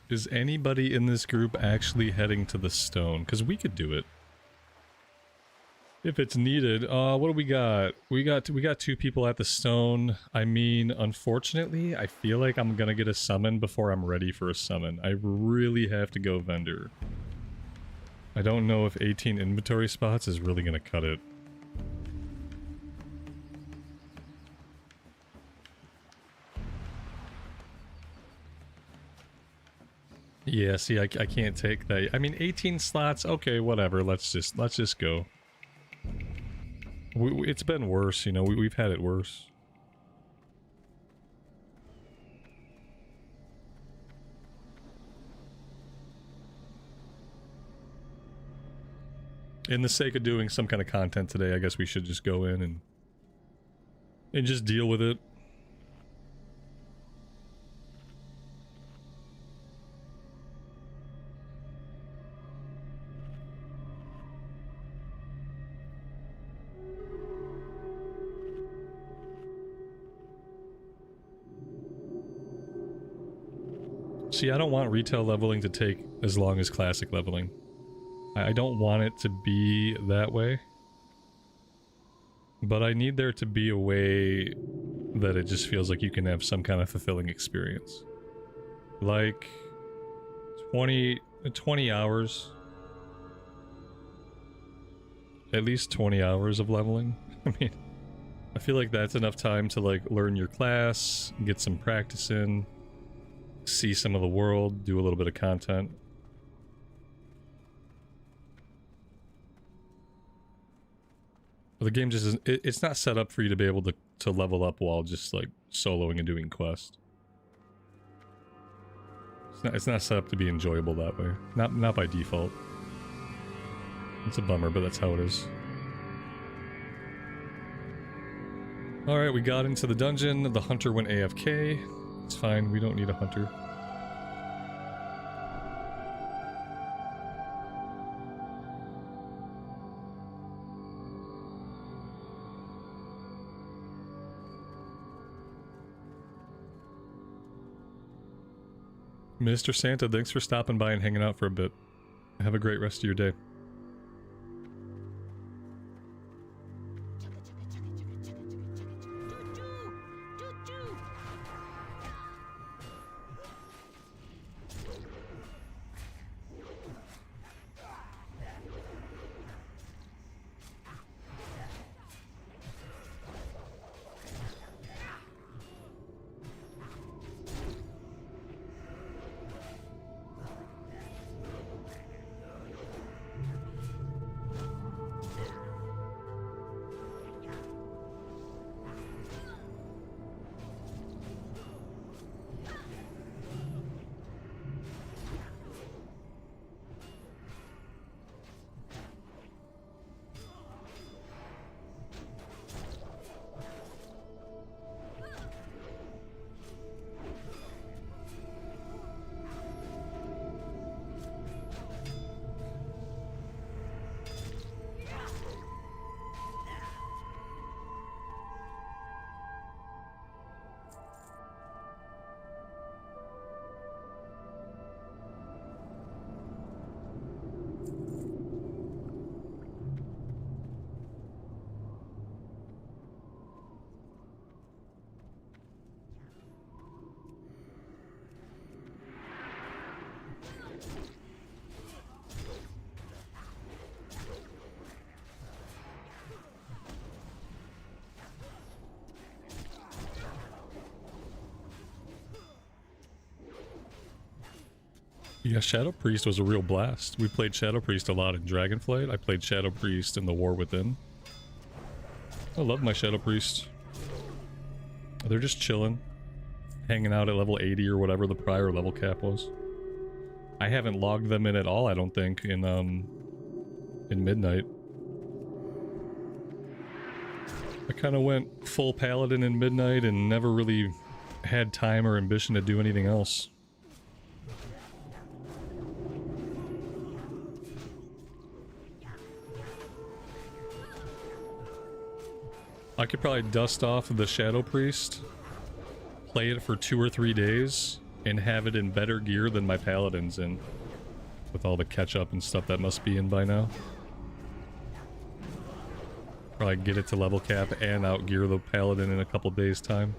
Is anybody in this group actually heading to the stone? Because we could do it. If it's needed. What do we got? We got 2 people at the stone. I mean, unfortunately, I feel like I'm gonna get a summon before I'm ready for a summon. I really have to go vendor. I don't know if 18 inventory spots is really gonna cut it. Yeah, see, I can't take that. I mean, 18 slots, okay, whatever. Let's just go. It's been worse, you know. We've had it worse. In the sake of doing some kind of content today, I guess we should just go in and just deal with it. See, I don't want retail leveling to take as long as classic leveling. I don't want it to be that way. But I need there to be a way that it just feels like you can have some kind of fulfilling experience. Like 20 hours. At least 20 hours of leveling. I mean, I feel like that's enough time to like learn your class, get some practice in, see some of the world, do a little bit of content. But the game just isn't, it's not set up for you to be able to level up while just like soloing and doing quests. It's not set up to be enjoyable that way. Not by default. It's a bummer, but that's how it is. Alright, we got into the dungeon. The hunter went AFK. It's fine, we don't need a hunter. Mr. Santa, thanks for stopping by and hanging out for a bit. Have a great rest of your day. Yeah, Shadow Priest was a real blast. We played Shadow Priest a lot in Dragonflight. I played Shadow Priest in the War Within. I love my Shadow Priest. They're just chilling, hanging out at level 80 or whatever the prior level cap was. I haven't logged them in at all, I don't think, in Midnight. I kind of went full Paladin in Midnight and never really had time or ambition to do anything else. I could probably dust off the Shadow Priest, play it for 2 or 3 days, and have it in better gear than my Paladin's in. With all the catch-up and stuff that must be in by now. Probably get it to level cap and outgear the Paladin in a couple days' time.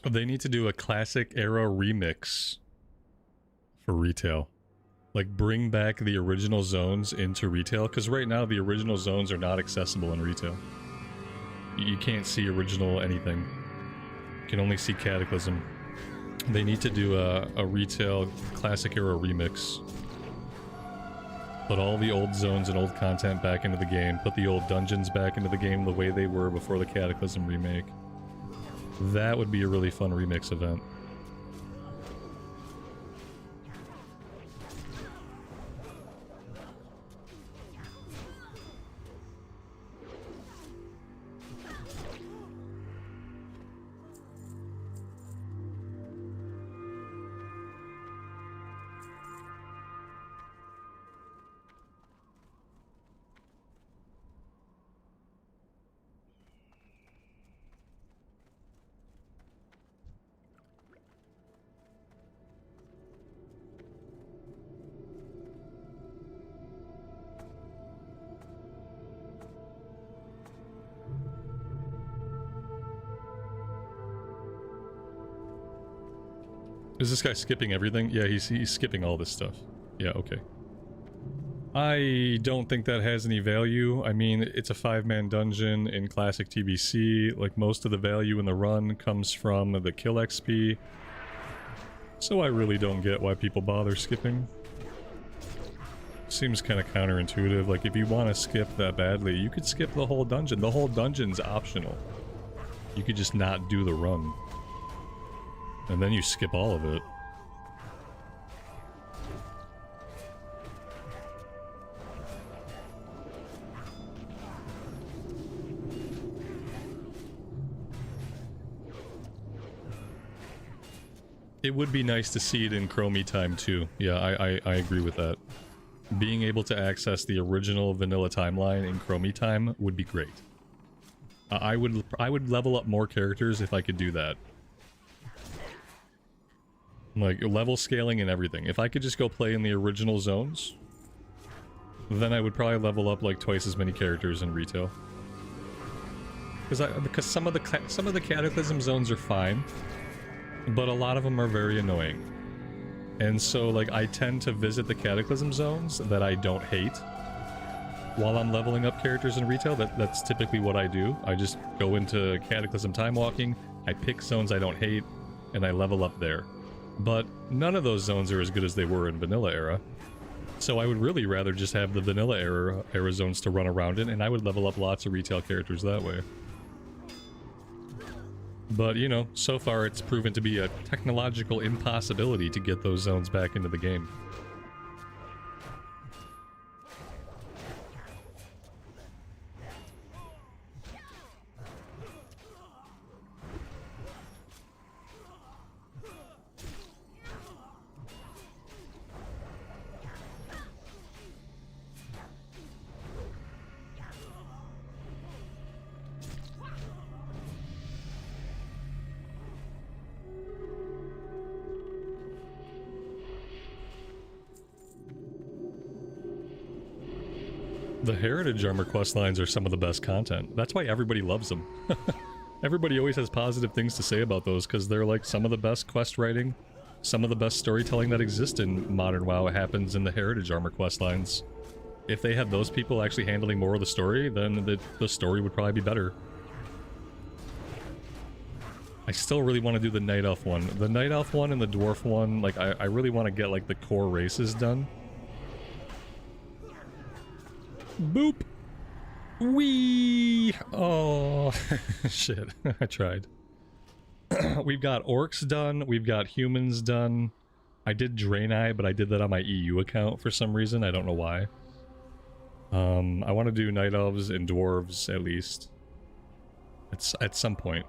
They need to do a classic era remix for retail. Like, bring back the original zones into retail, because right now the original zones are not accessible in retail. You can't see original anything. You can only see Cataclysm. They need to do a retail classic era remix. Put all the old zones and old content back into the game. Put the old dungeons back into the game the way they were before the Cataclysm remake. That would be a really fun remix event. Is this guy skipping everything? Yeah, he's skipping all this stuff. Yeah, okay. I don't think that has any value. I mean, it's a 5-man dungeon in classic TBC. Like, most of the value in the run comes from the kill XP. So I really don't get why people bother skipping. Seems kind of counterintuitive. Like, if you want to skip that badly, you could skip the whole dungeon. The whole dungeon's optional. You could just not do the run. And then you skip all of it. It would be nice to see it in Chromie time too. Yeah, I agree with that. Being able to access the original vanilla timeline in Chromie time would be great. I would level up more characters if I could do that. Like, level scaling and everything. If I could just go play in the original zones, then I would probably level up like twice as many characters in retail. Because some of the Cataclysm zones are fine, but a lot of them are very annoying. And so, like, I tend to visit the Cataclysm zones that I don't hate while I'm leveling up characters in retail. That's typically what I do. I just go into Cataclysm time walking, I pick zones I don't hate, and I level up there. But none of those zones are as good as they were in Vanilla Era. So I would really rather just have the Vanilla Era zones to run around in, and I would level up lots of retail characters that way. But, you know, so far it's proven to be a technological impossibility to get those zones back into the game. The Heritage Armor quest lines are some of the best content. That's why everybody loves them. Everybody always has positive things to say about those, because they're like some of the best quest writing, some of the best storytelling that exists in modern WoW happens in the Heritage Armor quest lines. If they had those people actually handling more of the story, then the story would probably be better. I still really want to do the Night Elf one. The Night Elf one and the Dwarf one, like, I really want to get, like, the core races done. Boop! Wee! Oh, shit. I tried. We've got orcs done. We've got humans done. I did Draenei, but I did that on my EU account for some reason. I don't know why. I want to do Night Elves and Dwarves, at least. At some point.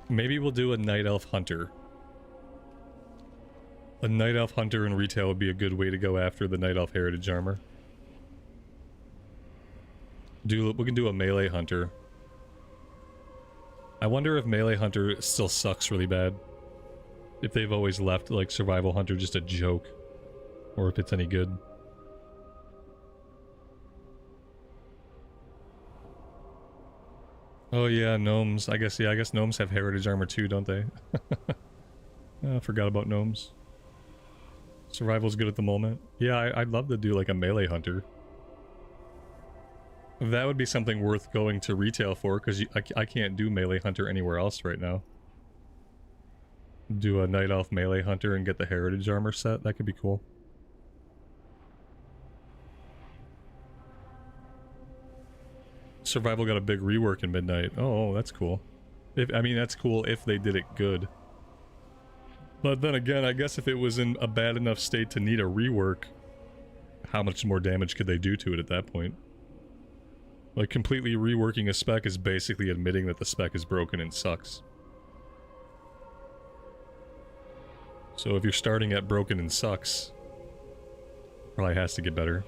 Maybe we'll do a Night Elf Hunter. A Night Elf Hunter in retail would be a good way to go after the Night Elf Heritage Armor. We can do a Melee Hunter. I wonder if Melee Hunter still sucks really bad. If they've always left, like, Survival Hunter just a joke. Or if it's any good. Oh yeah, gnomes. I guess gnomes have Heritage Armor too, don't they? I forgot about gnomes. Survival's good at the moment. Yeah, I'd love to do, like, a Melee Hunter. That would be something worth going to retail for, because I can't do Melee Hunter anywhere else right now. Do a Night Elf Melee Hunter and get the Heritage Armor set. That could be cool. Survival got a big rework in Midnight. Oh, that's cool. I mean, that's cool if they did it good. But then again, I guess if it was in a bad enough state to need a rework, how much more damage could they do to it at that point? Like, completely reworking a spec is basically admitting that the spec is broken and sucks. So if you're starting at broken and sucks, probably has to get better.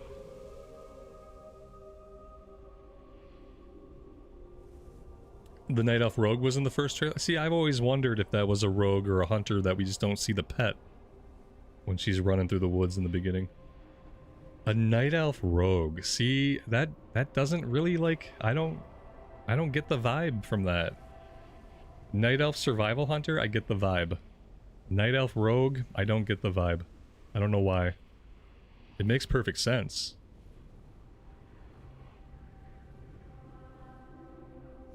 The Night Elf Rogue was in the first trailer. See, I've always wondered if that was a rogue or a hunter that we just don't see the pet when she's running through the woods in the beginning. A Night Elf Rogue. See, that doesn't really, like, I don't get the vibe from that. Night Elf Survival Hunter, I get the vibe. Night Elf Rogue, I don't get the vibe. I don't know why. It makes perfect sense.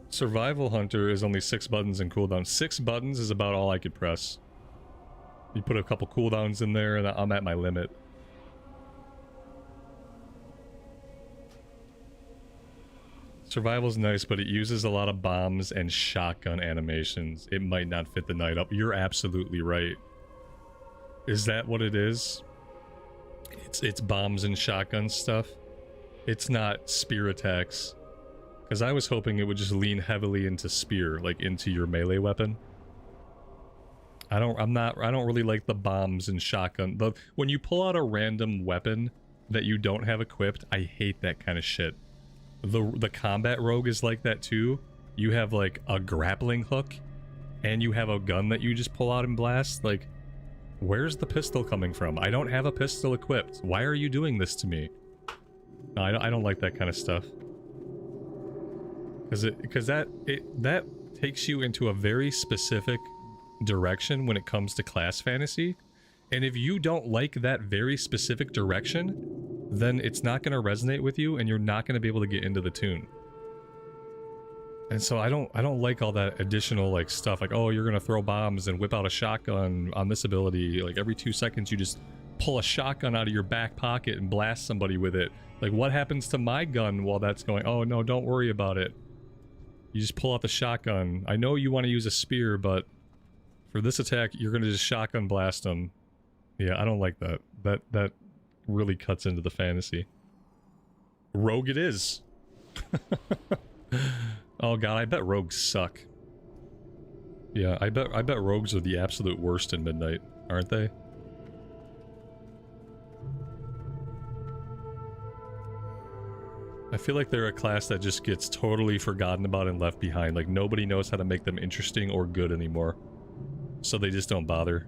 Survival Hunter is only 6 buttons in cooldown. 6 buttons is about all I could press. You put a couple cooldowns in there and I'm at my limit. Survival's nice, but it uses a lot of bombs and shotgun animations. It might not fit the Night Elf. You're absolutely right. Is that what it is? It's bombs and shotgun stuff? It's not spear attacks. Because I was hoping it would just lean heavily into spear, like into your melee weapon. I don't really like the bombs and shotgun. When you pull out a random weapon that you don't have equipped, I hate that kind of shit. The combat rogue is like that too. You have like a grappling hook and you have a gun that you just pull out and blast. Like, where's the pistol coming from? I don't have a pistol equipped. Why are you doing this to me? No, I don't like that kind of stuff. Because that takes you into a very specific direction when it comes to class fantasy. And if you don't like that very specific direction, then it's not going to resonate with you and you're not going to be able to get into the tune. And so I don't like all that additional like stuff like, oh, you're going to throw bombs and whip out a shotgun on this ability. Like every 2 seconds you just pull a shotgun out of your back pocket and blast somebody with it. Like, what happens to my gun while that's going? Oh no, don't worry about it. You just pull out the shotgun. I know you want to use a spear, but for this attack, you're going to just shotgun blast them. Yeah, I don't like that. That really cuts into the fantasy. Rogue it is. Oh god, I bet rogues suck. Yeah, I bet rogues are the absolute worst in Midnight, aren't they? I feel like they're a class that just gets totally forgotten about and left behind. Like, nobody knows how to make them interesting or good anymore. So they just don't bother.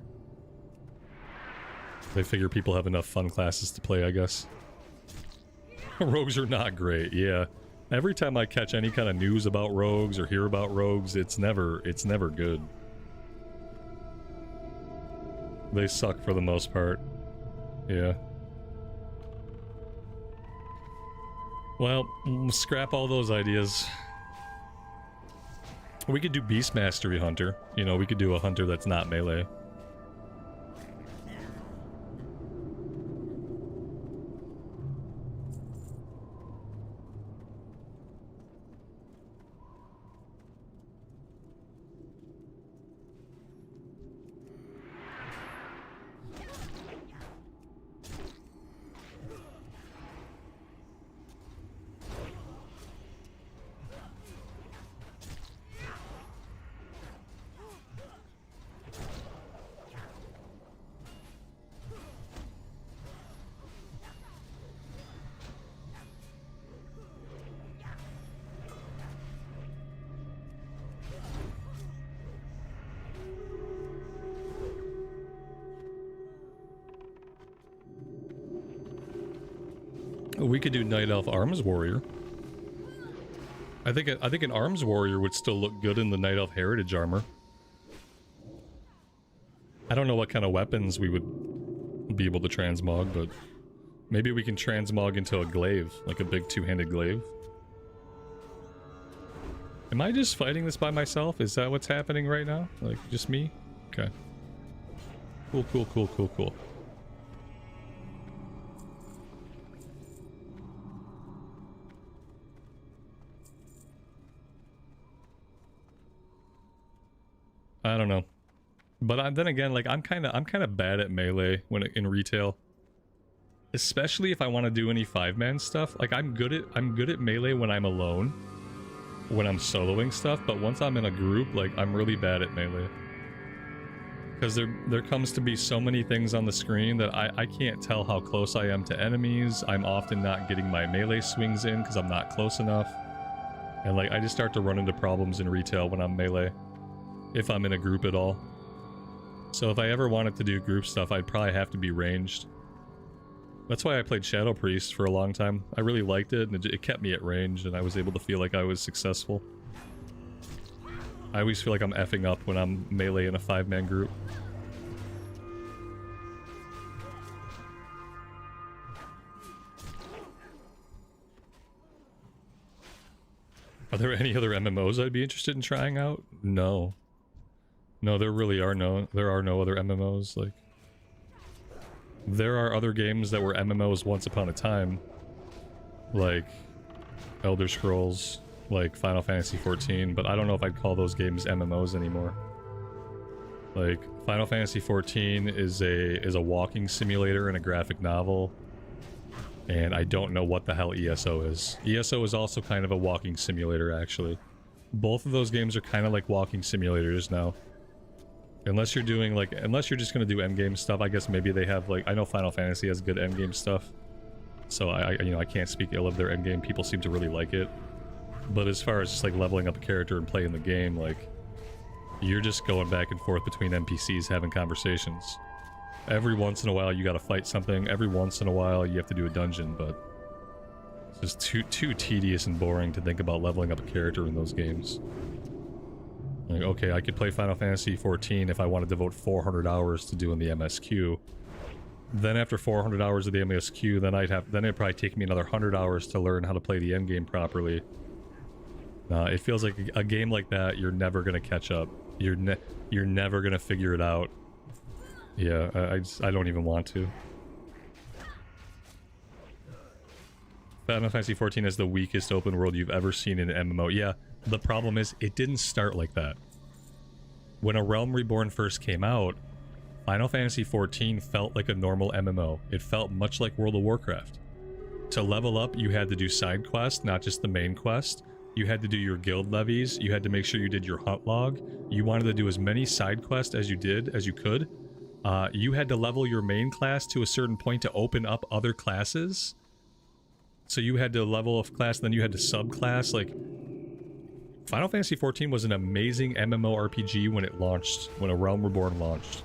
They figure people have enough fun classes to play, I guess. Rogues are not great, yeah. Every time I catch any kind of news about rogues or hear about rogues, it's never good. They suck for the most part. Yeah. Well, scrap all those ideas. We could do Beast Mastery Hunter. You know, we could do a hunter that's not melee. We could do Night Elf Arms Warrior. I think an Arms Warrior would still look good in the Night Elf Heritage armor. I don't know what kind of weapons we would be able to transmog, but maybe we can transmog into a glaive, like a big two-handed glaive. Am I just fighting this by myself? Is that what's happening right now? Like, just me? Okay. Cool, cool, cool, cool, cool. I don't know, but then again, like I'm kind of bad at melee in retail, especially if I want to do any 5-man stuff. Like I'm good at melee when I'm alone, when I'm soloing stuff. But once I'm in a group, like I'm really bad at melee, because there comes to be so many things on the screen that I can't tell how close I am to enemies. I'm often not getting my melee swings in because I'm not close enough, and like I just start to run into problems in retail when I'm melee. If I'm in a group at all. So if I ever wanted to do group stuff, I'd probably have to be ranged. That's why I played Shadow Priest for a long time. I really liked it, and it kept me at range, and I was able to feel like I was successful. I always feel like I'm effing up when I'm melee in a 5-man group. Are there any other MMOs I'd be interested in trying out? No. No, there are no other MMOs. Like, there are other games that were MMOs once upon a time, like Elder Scrolls, like Final Fantasy XIV, but I don't know if I'd call those games MMOs anymore. Like, Final Fantasy XIV is a walking simulator and a graphic novel, and I don't know what the hell ESO is. ESO is also kind of a walking simulator, actually. Both of those games are kind of like walking simulators now. Unless you're doing like, unless you're just gonna do endgame stuff, I guess maybe they have like, I know Final Fantasy has good endgame stuff, so you know, I can't speak ill of their endgame. People seem to really like it, but as far as just like leveling up a character and playing the game, like you're just going back and forth between NPCs having conversations. Every once in a while you gotta fight something. Every once in a while you have to do a dungeon, but it's just too tedious and boring to think about leveling up a character in those games. Like, okay, I could play Final Fantasy 14 if I want to devote 400 hours to doing the MSQ. Then after 400 hours of the MSQ, then it'd probably take me another 100 hours to learn how to play the endgame properly. It feels like a game like that, you're never gonna catch up. You're never gonna figure it out. Yeah, I don't even want to. Final Fantasy 14 is the weakest open world you've ever seen in an MMO. Yeah, the problem is it didn't start like that. When A Realm Reborn first came out, Final Fantasy 14 felt like a normal MMO. It felt much like World of Warcraft. To level up, you had to do side quests, not just the main quest. You had to do your guild levies. You had to make sure you did your hunt log. You wanted to do as many side quests as you could. You had to level your main class to a certain point to open up other classes. So you had to level a class, then you had to subclass. Like, Final Fantasy XIV was an amazing MMORPG when it launched, when A Realm Reborn launched.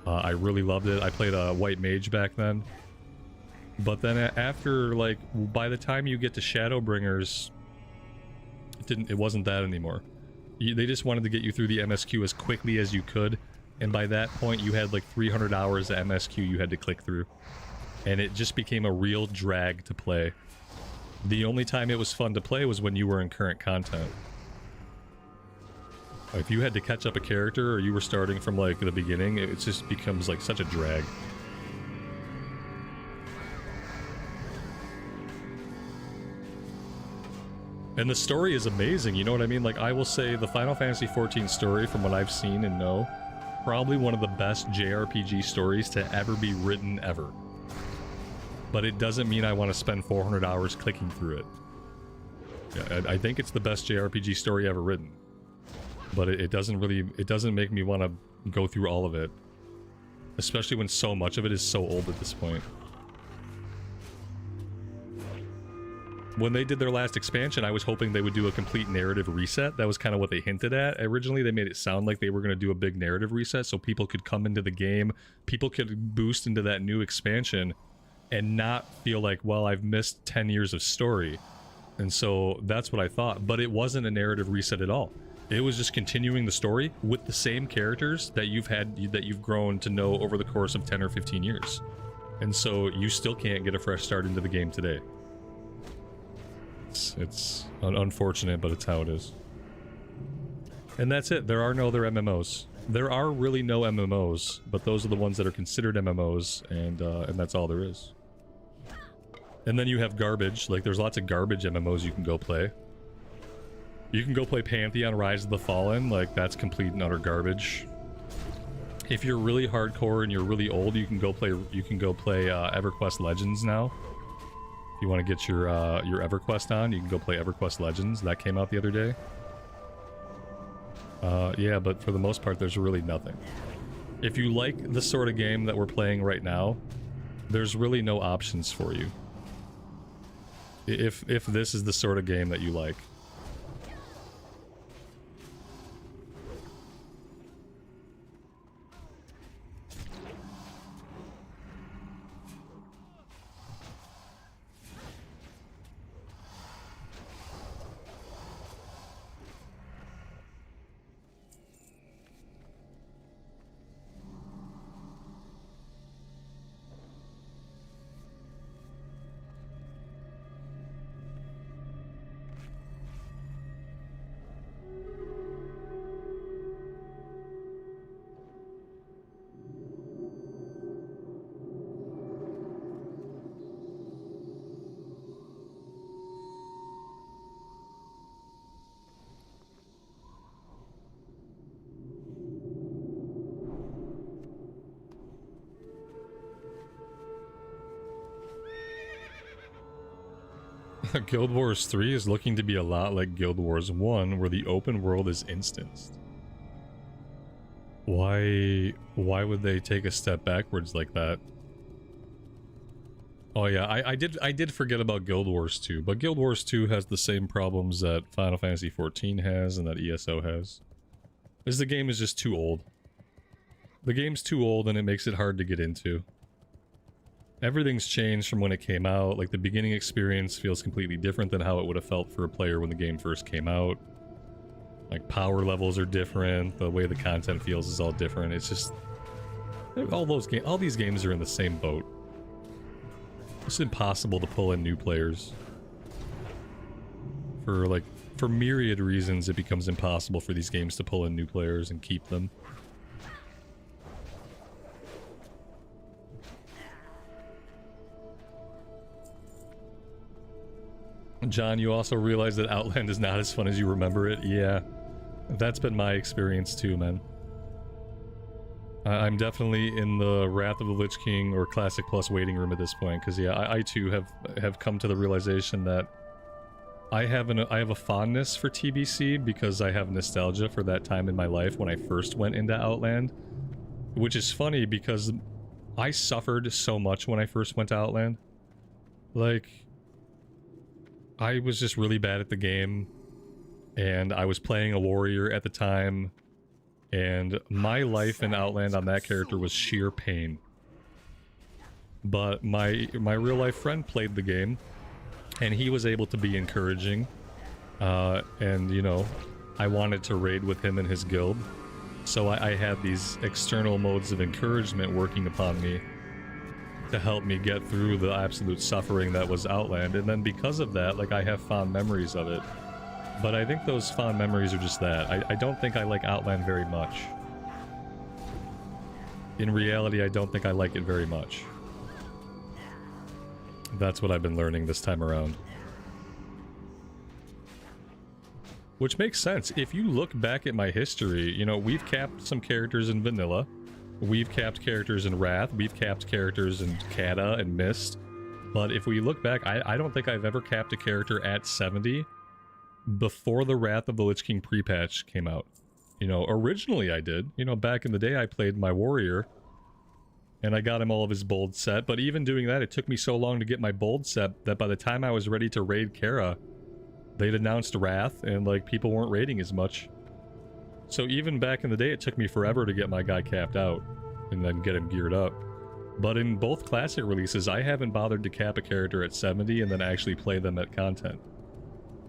I really loved it. I played a White Mage back then. But then after, like, by the time you get to Shadowbringers, it wasn't that anymore. They just wanted to get you through the MSQ as quickly as you could, and by that point you had like 300 hours of MSQ you had to click through. And it just became a real drag to play. The only time it was fun to play was when you were in current content. If you had to catch up a character or you were starting from like the beginning, it just becomes like such a drag. And the story is amazing, you know what I mean? Like, I will say the Final Fantasy XIV story, from what I've seen and know, probably one of the best JRPG stories to ever be written ever. But it doesn't mean I want to spend 400 hours clicking through it. Yeah, I think it's the best JRPG story ever written. But it doesn't make me want to go through all of it. Especially when so much of it is so old at this point. When they did their last expansion, I was hoping they would do a complete narrative reset. That was kind of what they hinted at. Originally, they made it sound like they were going to do a big narrative reset so people could come into the game, people could boost into that new expansion, and not feel like, well, I've missed 10 years of story. And so that's what I thought. But it wasn't a narrative reset at all. It was just continuing the story with the same characters that you've grown to know over the course of 10 or 15 years. And so you still can't get a fresh start into the game today. It's unfortunate, but it's how it is. And that's it. There are no other MMOs. There are really no MMOs, but those are the ones that are considered MMOs, and that's all there is. And then you have garbage. Like, there's lots of garbage MMOs you can go play. You can go play Pantheon Rise of the Fallen. Like, that's complete and utter garbage. If you're really hardcore and you're really old, you can go play EverQuest Legends now. If you want to get your EverQuest on, you can go play EverQuest Legends. That came out the other day. Yeah, but for the most part, there's really nothing. If you like the sort of game that we're playing right now, there's really no options for you. If this is the sort of game that you like. Guild Wars 3 is looking to be a lot like Guild Wars 1, where the open world is instanced. Why would they take a step backwards like that? Oh yeah, I did forget about Guild Wars 2, but Guild Wars 2 has the same problems that Final Fantasy 14 has and that ESO has. Is the game is just too old. The game's too old and it makes it hard to get into. Everything's changed from when it came out. Like, the beginning experience feels completely different than how it would have felt for a player when the game first came out. Like, power levels are different, the way the content feels is all different. It's just... all these games are in the same boat. It's impossible to pull in new players. For myriad reasons, it becomes impossible for these games to pull in new players and keep them. John, you also realize that Outland is not as fun as you remember it? Yeah. That's been my experience too, man. I'm definitely in the Wrath of the Lich King or Classic Plus waiting room at this point, because yeah, I too have come to the realization that I have a fondness for TBC because I have nostalgia for that time in my life when I first went into Outland, which is funny because I suffered so much when I first went to Outland. Like, I was just really bad at the game, and I was playing a warrior at the time, and my life in Outland on that character was sheer pain. But my real life friend played the game, and he was able to be encouraging, and you know, I wanted to raid with him and his guild, so I had these external modes of encouragement working upon me to help me get through the absolute suffering that was Outland. And then because of that, like, I have fond memories of it. But I think those fond memories are just that. I don't think I like Outland very much. In reality, I don't think I like it very much. That's what I've been learning this time around. Which makes sense. If you look back at my history, you know, we've capped some characters in Vanilla. We've capped characters in Wrath, we've capped characters in Kata and Mist, but if we look back, I don't think I've ever capped a character at 70 before the Wrath of the Lich King pre-patch came out. You know, originally I did. You know, back in the day I played my warrior, and I got him all of his bold set, but even doing that, it took me so long to get my bold set that by the time I was ready to raid Kara, they'd announced Wrath, and like, people weren't raiding as much. So even back in the day, it took me forever to get my guy capped out and then get him geared up. But in both classic releases, I haven't bothered to cap a character at 70 and then actually play them at content.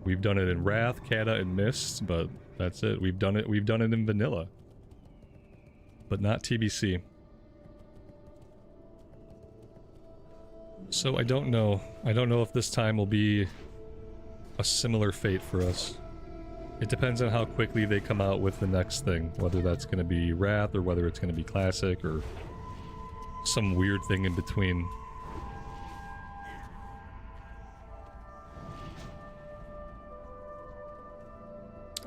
We've done it in Wrath, Kata, and Mist, but that's it. We've done it in Vanilla. But not TBC. So I don't know. I don't know if this time will be a similar fate for us. It depends on how quickly they come out with the next thing, whether that's going to be Wrath or whether it's going to be Classic or some weird thing in between.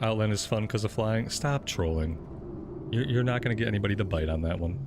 Outland is fun because of flying. Stop trolling. You're not going to get anybody to bite on that one.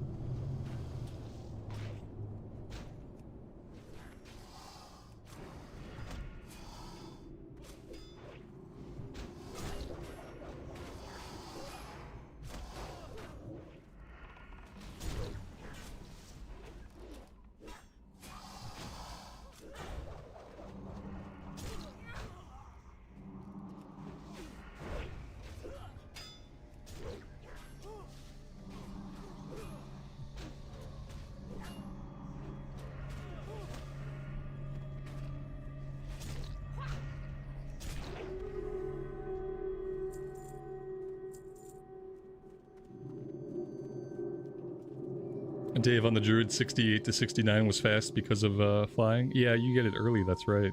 Dave, on the Druid, 68 to 69 was fast because of flying. Yeah, you get it early, that's right.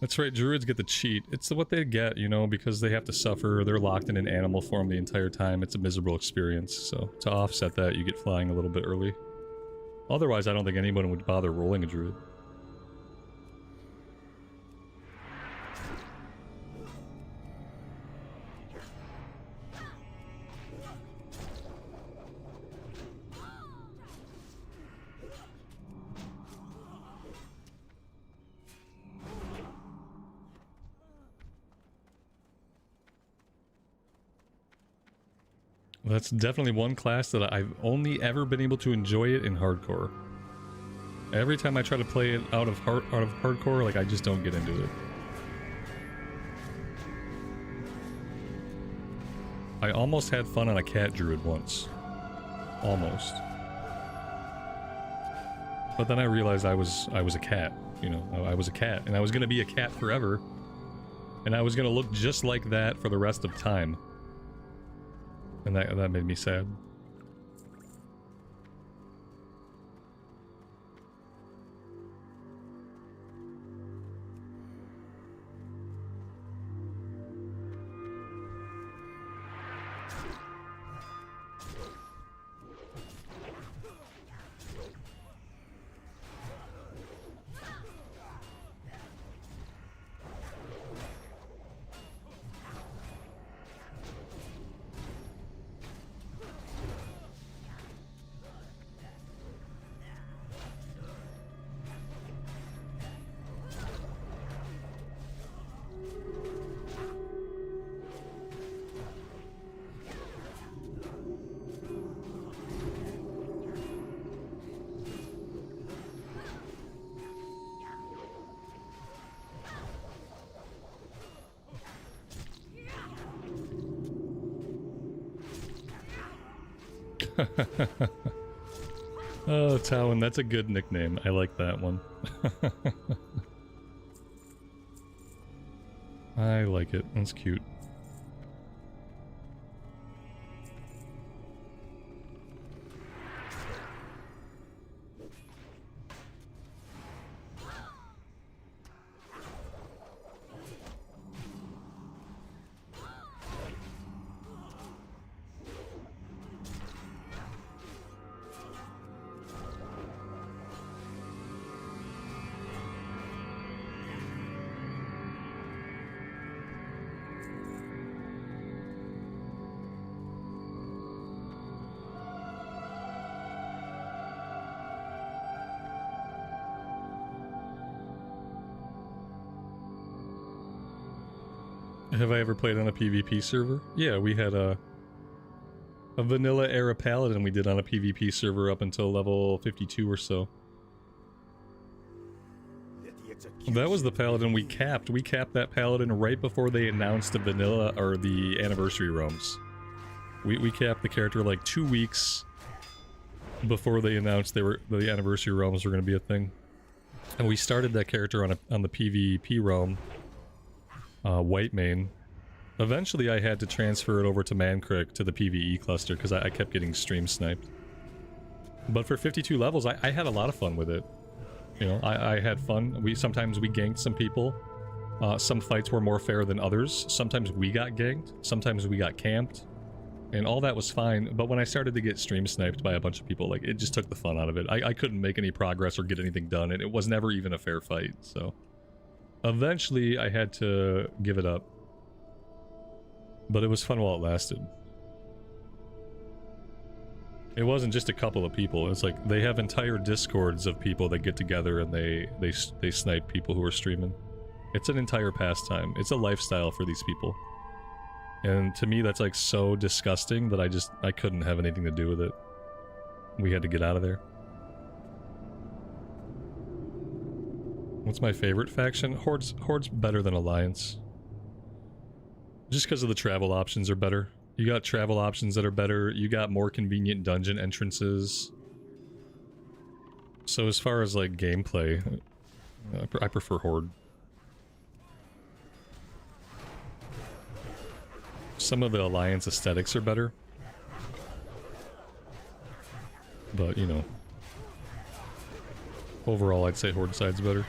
That's right, Druids get the cheat. It's what they get, you know, because they have to suffer. They're locked in an animal form the entire time. It's a miserable experience. So to offset that, you get flying a little bit early. Otherwise, I don't think anyone would bother rolling a Druid. That's definitely one class that I've only ever been able to enjoy it in hardcore. Every time I try to play it out of hardcore, like I just don't get into it. I almost had fun on a cat druid once. Almost. But then I realized I was a cat, you know, I was a cat, and I was gonna be a cat forever, and I was gonna look just like that for the rest of time, and that made me sad. Oh, Talon, that's a good nickname. I like that one. I like it. That's cute. Have I ever played on a PvP server? Yeah, we had a vanilla era paladin we did on a PvP server up until level 52 or so. That was the paladin we capped. We capped that paladin right before they announced the vanilla or the anniversary realms. We capped the character like 2 weeks before they announced the anniversary realms were going to be a thing. And we started that character on the PvP realm. White main. Eventually I had to transfer it over to Mancrick to the PvE cluster because I kept getting stream sniped. But for 52 levels, I had a lot of fun with it. You know, I had fun. Sometimes we ganked some people. Some fights were more fair than others. Sometimes we got ganked. Sometimes we got camped. And all that was fine. But when I started to get stream sniped by a bunch of people, like, it just took the fun out of it. I couldn't make any progress or get anything done, and it was never even a fair fight, so... Eventually, I had to give it up. But it was fun while it lasted. It wasn't just a couple of people. It's like, they have entire discords of people that get together and they snipe people who are streaming. It's an entire pastime. It's a lifestyle for these people. And to me, that's like so disgusting that I couldn't have anything to do with it. We had to get out of there. What's my favorite faction? Horde's better than Alliance. Just because of the travel options are better. You got travel options that are better. You got more convenient dungeon entrances. So as far as like gameplay, I prefer Horde. Some of the Alliance aesthetics are better. But, you know. Overall, I'd say Horde side's better.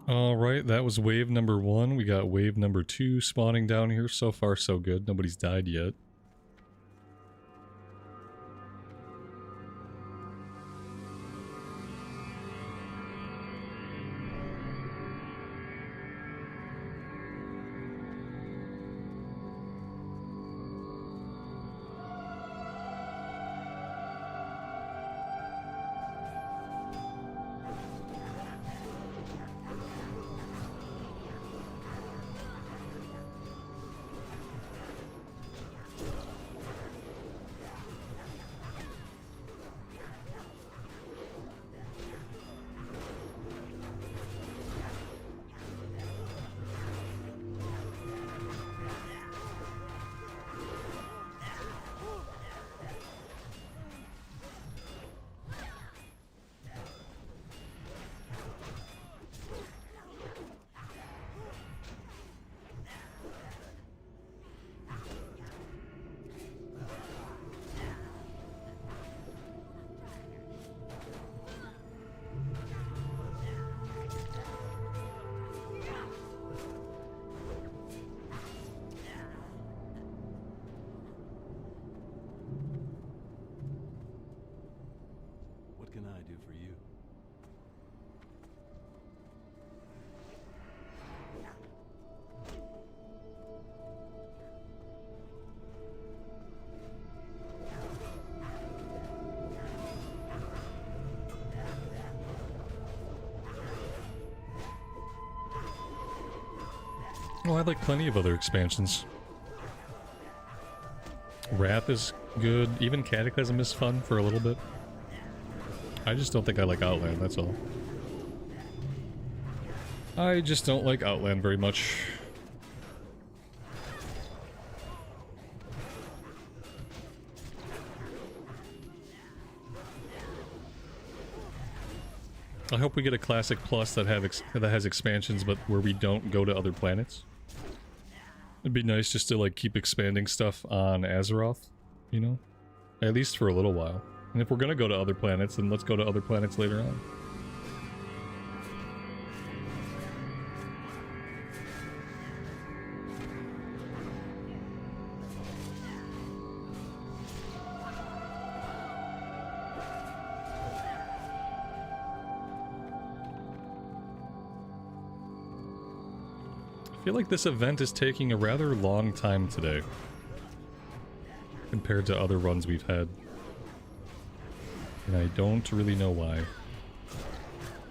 Alright, that was wave number 1. We got wave number 2 spawning down here. So far, so good. Nobody's died yet. What can I do for you? Oh, I like plenty of other expansions. Wrath is good. Even Cataclysm is fun for a little bit. I just don't think I like Outland, that's all. I just don't like Outland very much. I hope we get a Classic Plus that has expansions, but where we don't go to other planets. It'd be nice just to like keep expanding stuff on Azeroth, you know? At least for a little while. And if we're gonna go to other planets, then let's go to other planets later on. I feel like this event is taking a rather long time today compared to other runs we've had. And I don't really know why.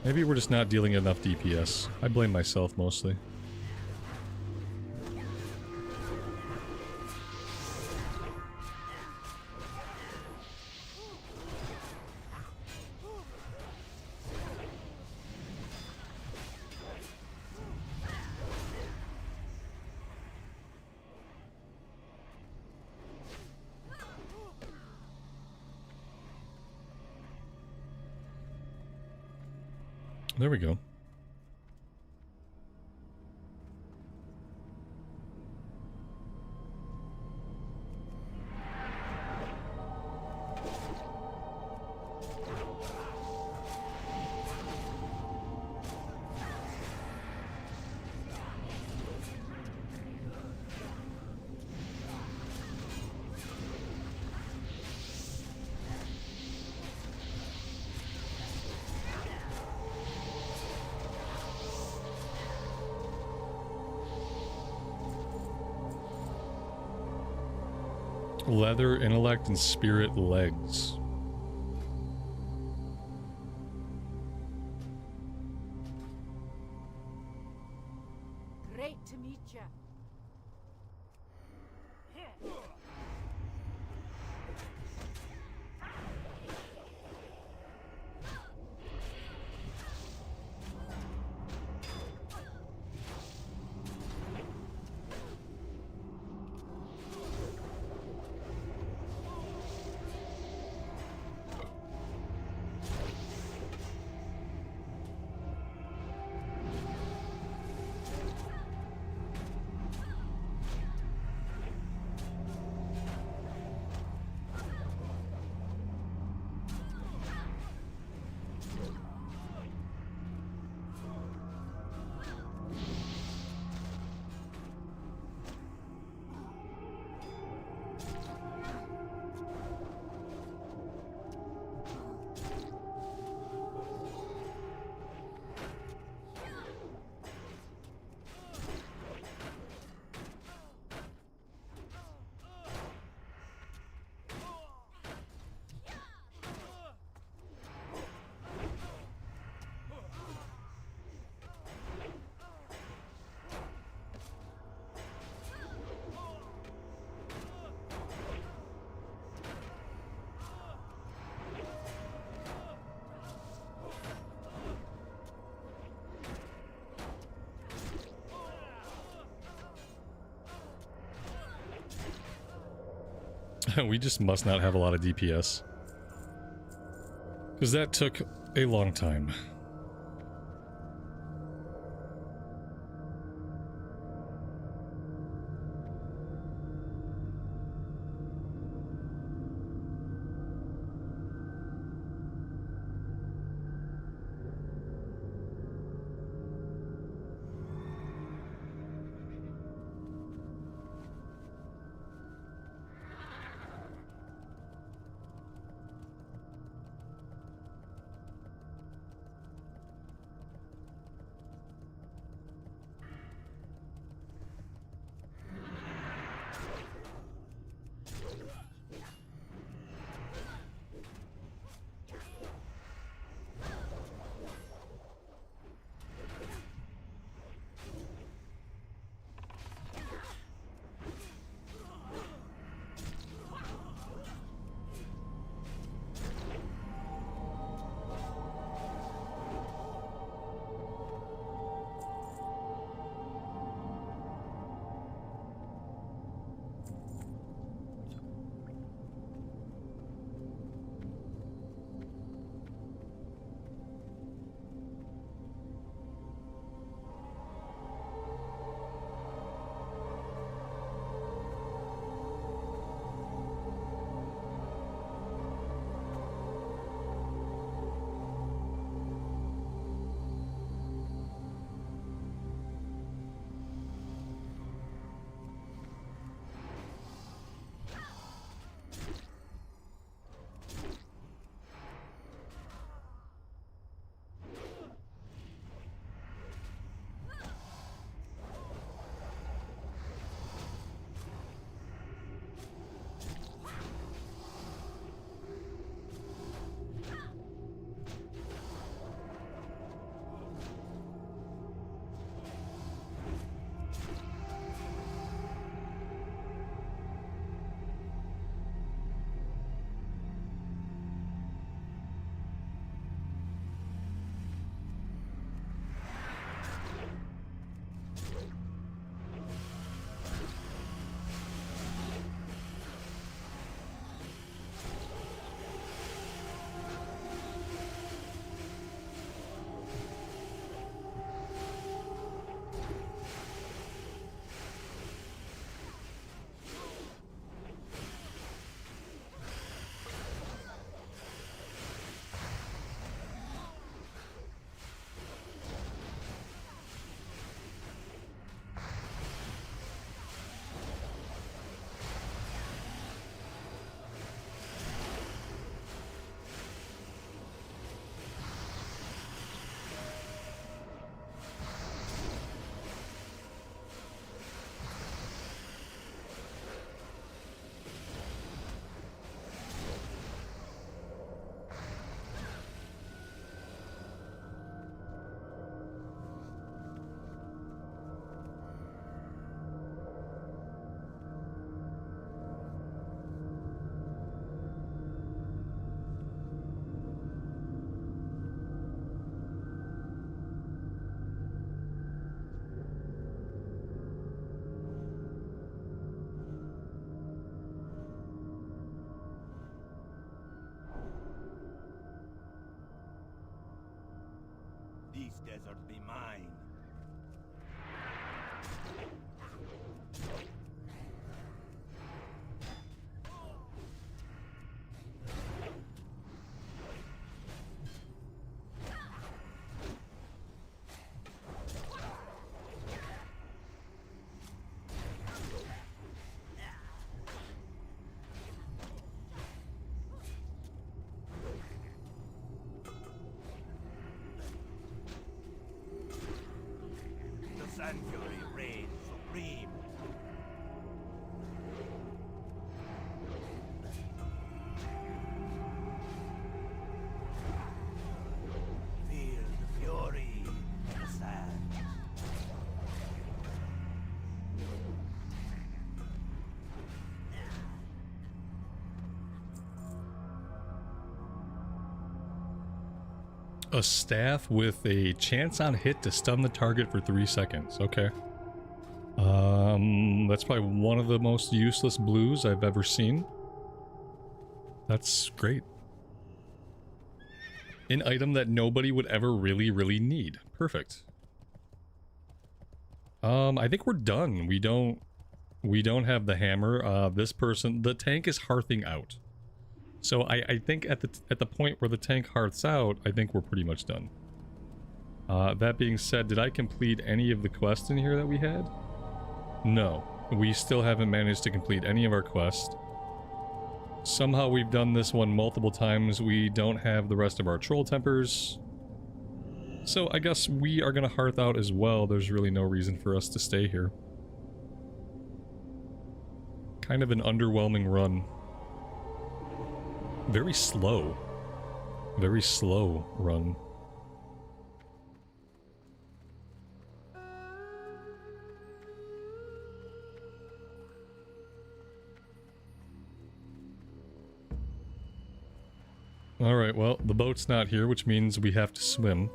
Maybe we're just not dealing enough DPS. I blame myself mostly. There we go. Leather, intellect, and spirit legs. Great to meet you. We just must not have a lot of DPS. Because that took a long time. This desert be mine. Sun Fury reigns supreme. Feel the fury in the sand. A staff with a chance on hit to stun the target for 3 seconds. Okay. That's probably one of the most useless blues I've ever seen. That's great. An item that nobody would ever really need. Perfect. I think we're done. We don't have the hammer. This person, the tank is hearthing out. So I think at the point where the tank hearths out, I think we're pretty much done. That being said, did I complete any of the quests in here that we had? No. We still haven't managed to complete any of our quests. Somehow we've done this one multiple times. We don't have the rest of our troll tempers. So I guess we are going to hearth out as well. There's really no reason for us to stay here. Kind of an underwhelming run. Very slow. Very slow run. Alright, well, the boat's not here, which means we have to swim.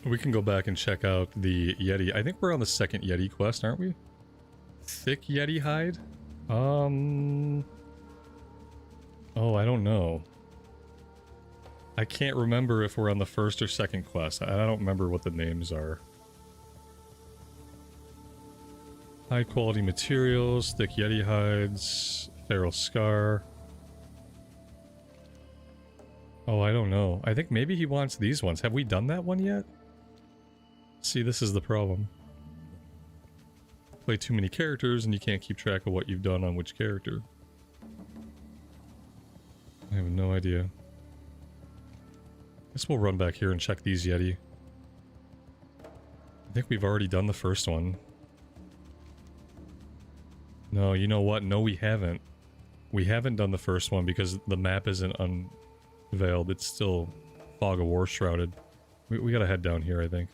We can go back and check out the Yeti. I think we're on the second Yeti quest, aren't we? Thick Yeti hide? Oh, I don't know. I can't remember if we're on the first or second quest. I don't remember what the names are. High quality materials, thick Yeti hides, feral scar. Oh, I don't know. I think maybe he wants these ones. Have we done that one yet? See, this is the problem. Play too many characters and you can't keep track of what you've done on which character. I have no idea. Guess we'll run back here and check these Yeti. I think we've already done the first one. No, you know what? No, we haven't. We haven't done the first one because the map isn't unveiled. It's still fog of war shrouded. We gotta head down here, I think.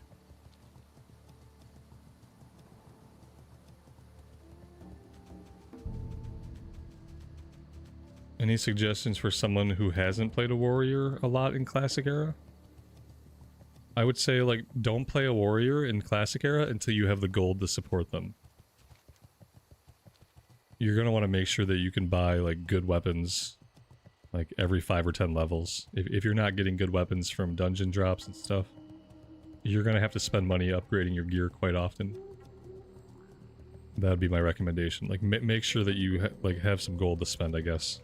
Any suggestions for someone who hasn't played a warrior a lot in Classic Era? I would say, like, don't play a warrior in Classic Era until you have the gold to support them. You're gonna want to make sure that you can buy, like, good weapons like every 5 or 10 levels. If you're not getting good weapons from dungeon drops and stuff, you're gonna have to spend money upgrading your gear quite often. That would be my recommendation. Like, make sure that you have some gold to spend, I guess.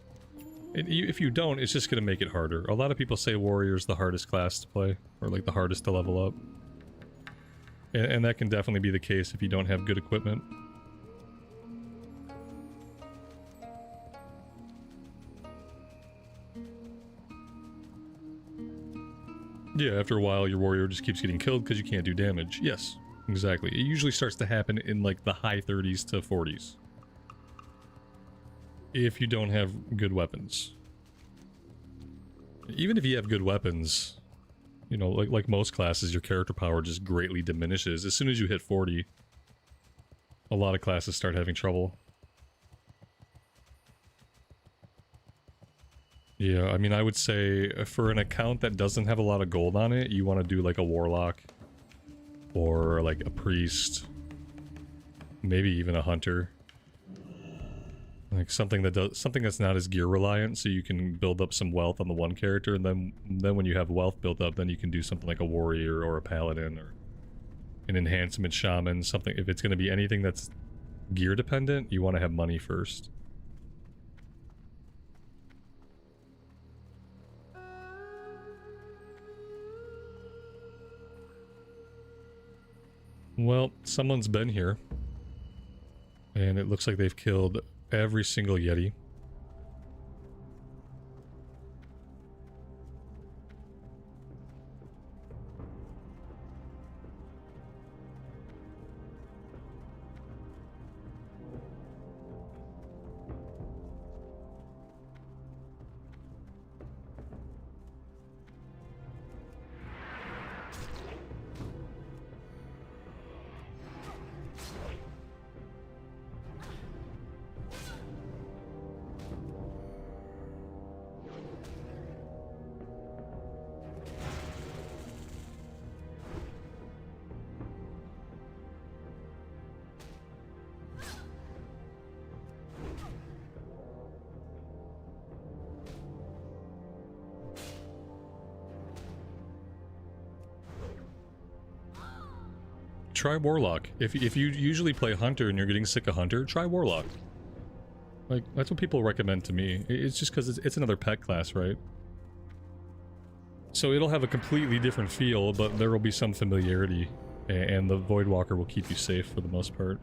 And if you don't, it's just gonna make it harder. A lot of people say warrior's the hardest class to play, or like the hardest to level up. And that can definitely be the case if you don't have good equipment. Yeah, after a while your warrior just keeps getting killed because you can't do damage. Yes, exactly. It usually starts to happen in like the high 30s to 40s. If you don't have good weapons. Even if you have good weapons, you know, like most classes, your character power just greatly diminishes. As soon as you hit 40, a lot of classes start having trouble. Yeah, I mean, I would say for an account that doesn't have a lot of gold on it, you want to do like a warlock or like a priest, maybe even a hunter. Like something that's not as gear reliant, so you can build up some wealth on the one character, and then when you have wealth built up, then you can do something like a warrior or a paladin or an enhancement shaman, something. If it's going to be anything that's gear dependent, you want to have money first. Well, someone's been here, and it looks like they've killed every single Yeti. Try Warlock. If you usually play Hunter and you're getting sick of Hunter, try Warlock. Like, that's what people recommend to me. It's just because it's another pet class, right? So it'll have a completely different feel, but there will be some familiarity, and the Voidwalker will keep you safe for the most part.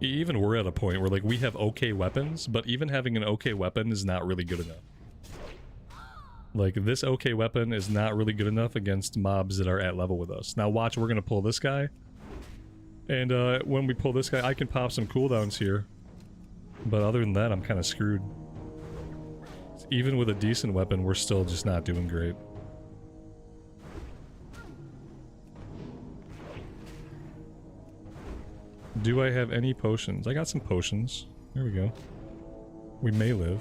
Even we're at a point where, like, we have okay weapons, but even having an okay weapon is not really good enough. Like, this okay weapon is not really good enough against mobs that are at level with us. Now watch, we're gonna pull this guy. And when we pull this guy, I can pop some cooldowns here. But other than that, I'm kind of screwed. Even with a decent weapon, we're still just not doing great. Do I have any potions? I got some potions. There we go. We may live.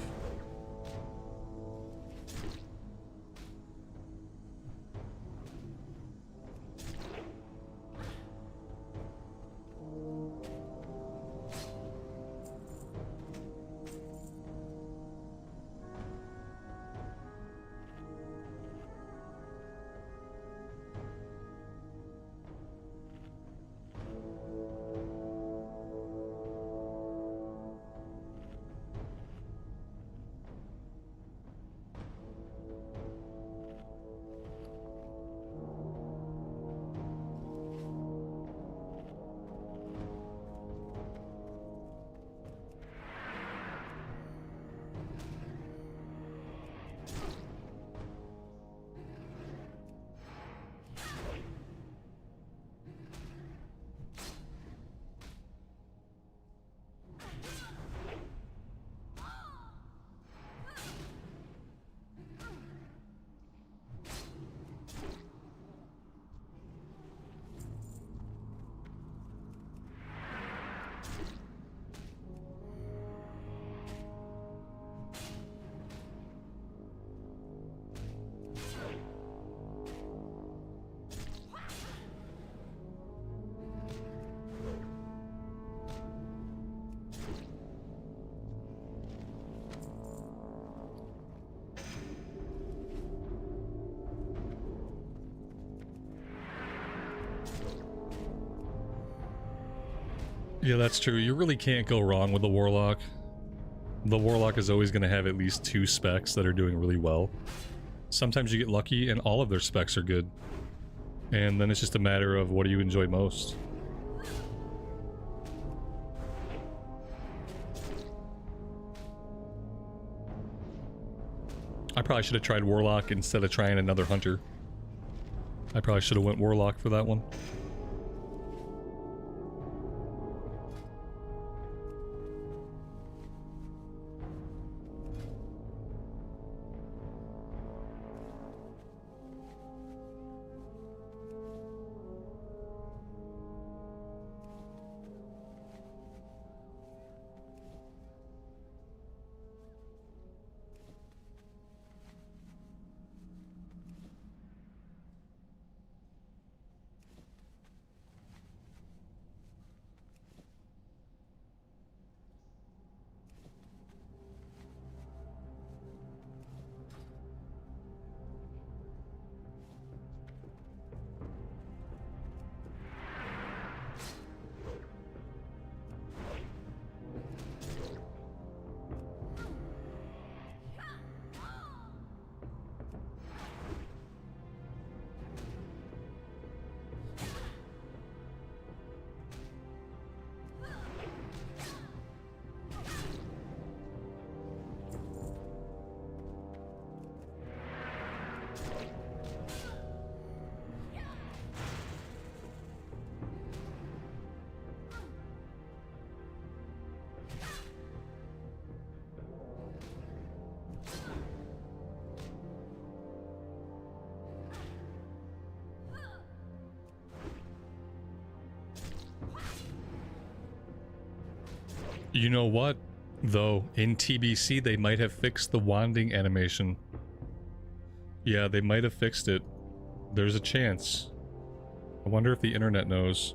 Yeah, that's true. You really can't go wrong with the Warlock. The Warlock is always going to have at least 2 specs that are doing really well. Sometimes you get lucky and all of their specs are good. And then it's just a matter of what do you enjoy most. I probably should have tried Warlock instead of trying another Hunter. I probably should have went Warlock for that one. You know what, though? In TBC, they might have fixed the wanding animation. Yeah, they might have fixed it. There's a chance. I wonder if the internet knows.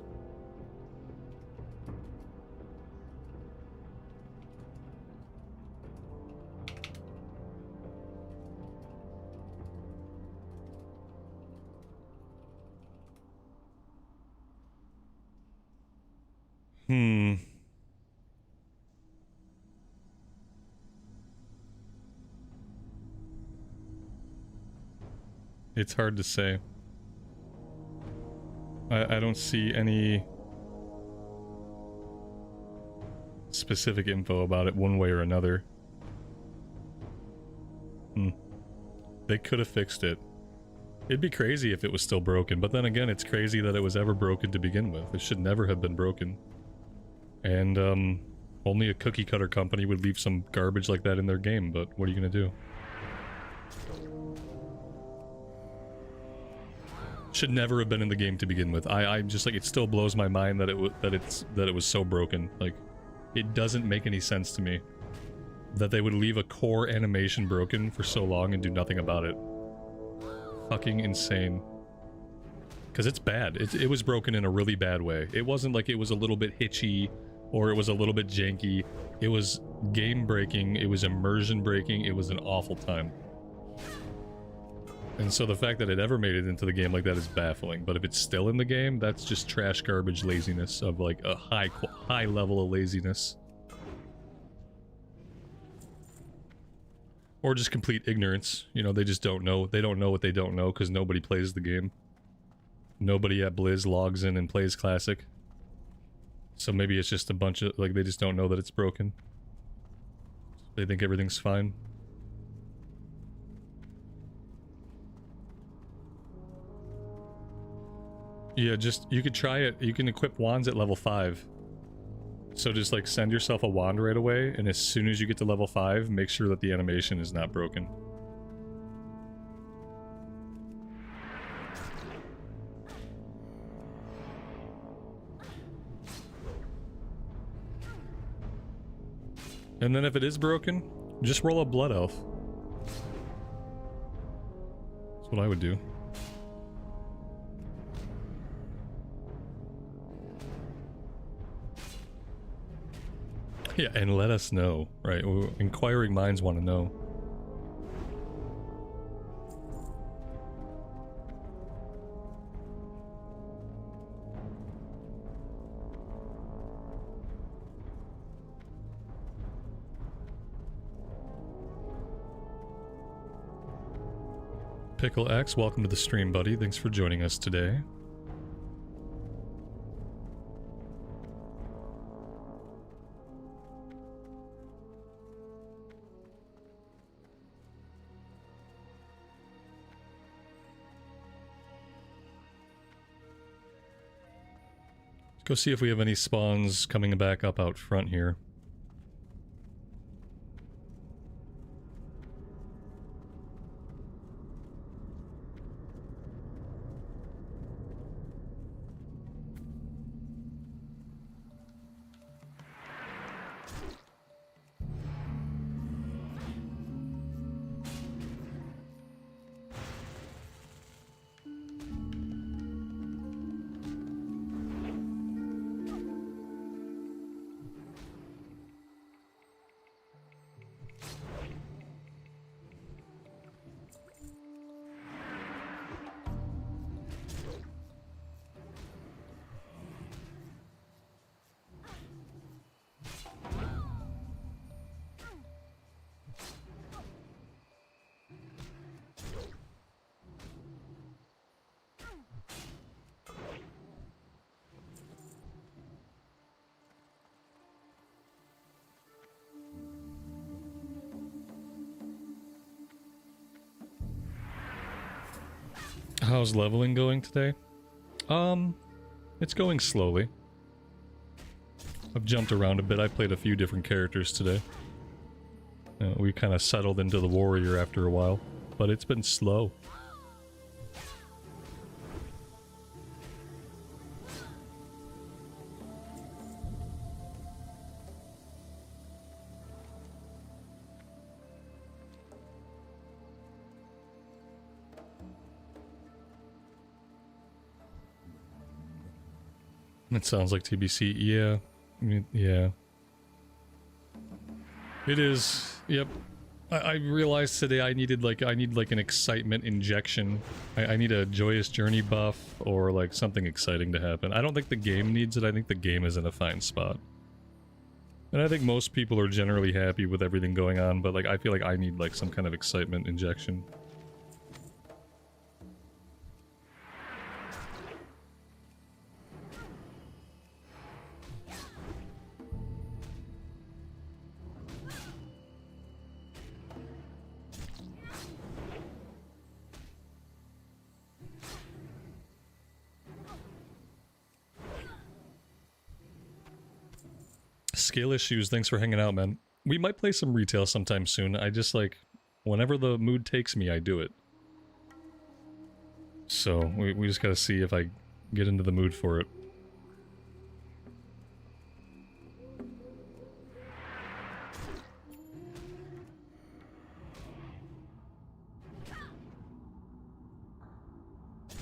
It's hard to say. I don't see any specific info about it one way or another. They could have fixed it. It'd be crazy if it was still broken, but then again, it's crazy that it was ever broken to begin with. It should never have been broken. And, only a cookie cutter company would leave some garbage like that in their game, but what are you gonna do? Should never have been in the game to begin with. I'm just like, it still blows my mind that it was so broken. Like, it doesn't make any sense to me that they would leave a core animation broken for so long and do nothing about it. Fucking insane. Because it's bad. It was broken in a really bad way. It wasn't like it was a little bit hitchy or it was a little bit janky. It was game breaking. It was immersion breaking. It was an awful time. And so the fact that it ever made it into the game like that is baffling. But if it's still in the game, that's just trash garbage laziness of like a high level of laziness. Or just complete ignorance. You know, they just don't know. They don't know what they don't know because nobody plays the game. Nobody at Blizz logs in and plays Classic. So maybe it's just a bunch of, like, they just don't know that it's broken. They think everything's fine. Yeah, just, you could try it. You can equip wands at level 5. So just, like, send yourself a wand right away, and as soon as you get to level 5, make sure that the animation is not broken. And then if it is broken, just roll a Blood Elf. That's what I would do. Yeah, and let us know, right? Inquiring minds want to know. Pickle X, welcome to the stream, buddy. Thanks for joining us today. Let's go see if we have any spawns coming back up out front here. How's leveling going today? It's going slowly. I've jumped around a bit. I played a few different characters today. We kind of settled into the warrior after a while, but it's been slow. It sounds like TBC. Yeah. Yeah. It is. Yep. I realized today I need like an excitement injection. I need a joyous journey buff or like something exciting to happen. I don't think the game needs it. I think the game is in a fine spot. And I think most people are generally happy with everything going on, but like I feel like I need like some kind of excitement injection. Scale issues, thanks for hanging out, man. We might play some retail sometime soon. I just like, whenever the mood takes me, I do it. So, we just gotta see if I get into the mood for it.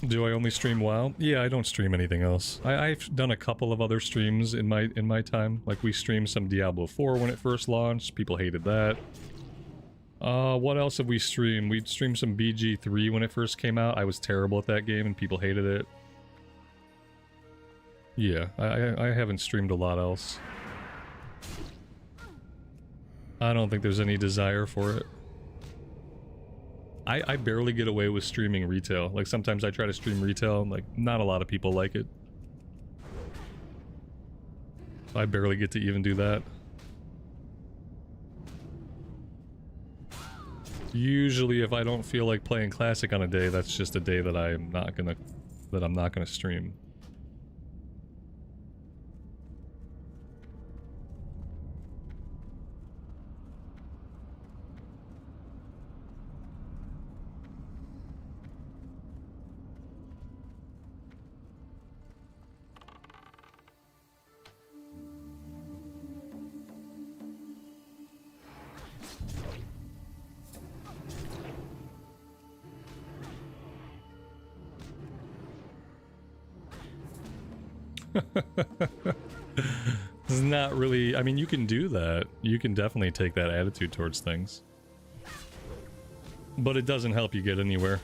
Do I only stream WoW? Yeah, I don't stream anything else. I've done a couple of other streams in my time. Like we streamed some Diablo 4 when it first launched. People hated that. What else have we streamed? We streamed some BG3 when it first came out. I was terrible at that game and people hated it. Yeah, I haven't streamed a lot else. I don't think there's any desire for it. I barely get away with streaming retail. Like sometimes I try to stream retail and like not a lot of people like it. So I barely get to even do that. Usually if I don't feel like playing classic on a day, that's just a day that I'm not gonna stream. It's not really, I mean, you can do that. You can definitely take that attitude towards things. But it doesn't help you get anywhere.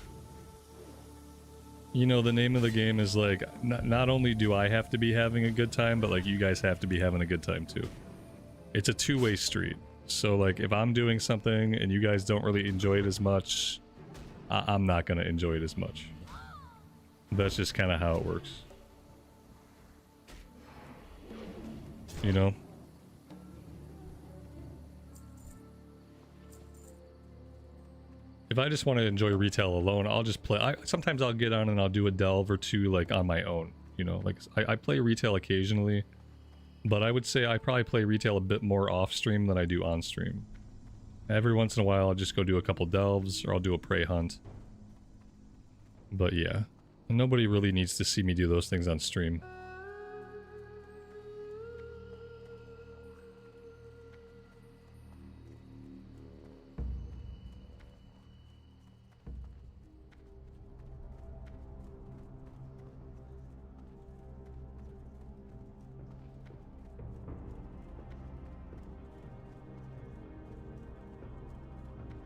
You know, the name of the game is like, not only do I have to be having a good time, but like you guys have to be having a good time too. It's a two-way street. So like if I'm doing something and you guys don't really enjoy it as much, I'm not going to enjoy it as much. That's just kind of how it works. You know? If I just want to enjoy retail alone, I'll just play. Sometimes I'll get on and I'll do a delve or two, like, on my own. You know, like, I play retail occasionally. But I would say I probably play retail a bit more off-stream than I do on-stream. Every once in a while, I'll just go do a couple delves, or I'll do a prey hunt. But yeah, nobody really needs to see me do those things on stream.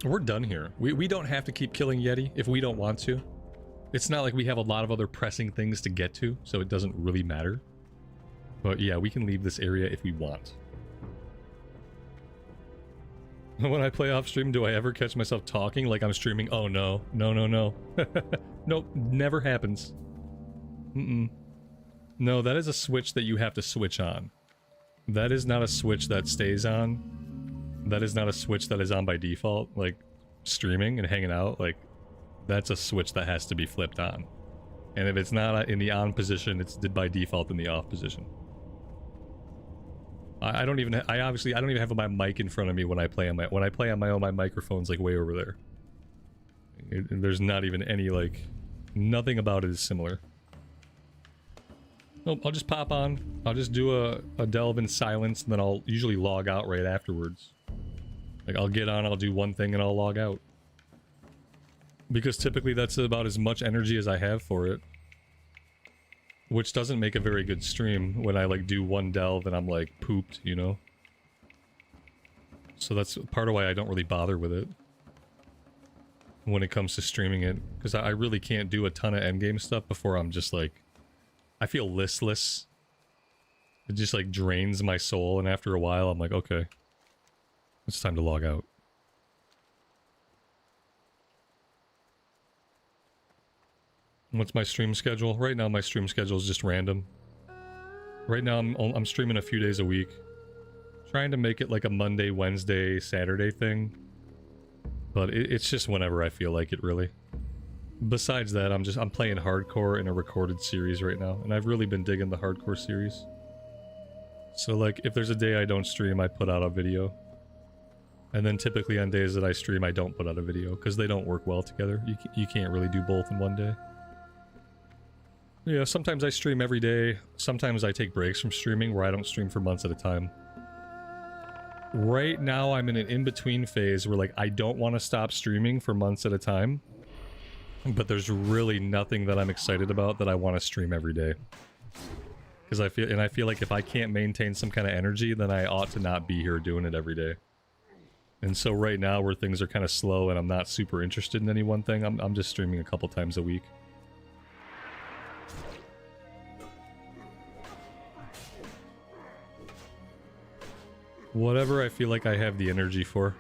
We're done here. We don't have to keep killing Yeti if we don't want to. It's not like we have a lot of other pressing things to get to, so it doesn't really matter. But yeah, we can leave this area if we want. When I play off stream, do I ever catch myself talking like I'm streaming? Oh no. No, no, no. Nope, never happens. No, that is a switch that you have to switch on. That is not a switch that stays on. That is not a switch that is on by default, like streaming and hanging out. Like, that's a switch that has to be flipped on. And if it's not in the on position, it's by default in the off position. I don't even have my mic in front of me when I play on my own, my microphone's like way over there. There's not even any, like, nothing about it is similar. Nope, I'll just pop on. I'll just do a delve in silence, and then I'll usually log out right afterwards. Like, I'll get on, I'll do one thing, and I'll log out. Because typically that's about as much energy as I have for it. Which doesn't make a very good stream when I, like, do one delve and I'm, like, pooped, you know? So that's part of why I don't really bother with it. When it comes to streaming it. Because I really can't do a ton of endgame stuff before I'm just, like... I feel listless. It just, like, drains my soul, and after a while I'm like, okay. It's time to log out. What's my stream schedule? Right now my stream schedule is just random. Right now I'm streaming a few days a week. Trying to make it like a Monday, Wednesday, Saturday thing. But it's just whenever I feel like it, really. Besides that, I'm playing hardcore in a recorded series right now, and I've really been digging the hardcore series. So, like, if there's a day I don't stream, I put out a video. And then typically on days that I stream, I don't put out a video, because they don't work well together. You can't really do both in one day. Yeah, sometimes I stream every day. Sometimes I take breaks from streaming where I don't stream for months at a time. Right now, I'm in an in-between phase where, like, I don't want to stop streaming for months at a time. But there's really nothing that I'm excited about that I want to stream every day. Because I feel like if I can't maintain some kind of energy, then I ought to not be here doing it every day. And so right now, where things are kind of slow and I'm not super interested in any one thing, I'm just streaming a couple times a week. Whatever I feel like I have the energy for.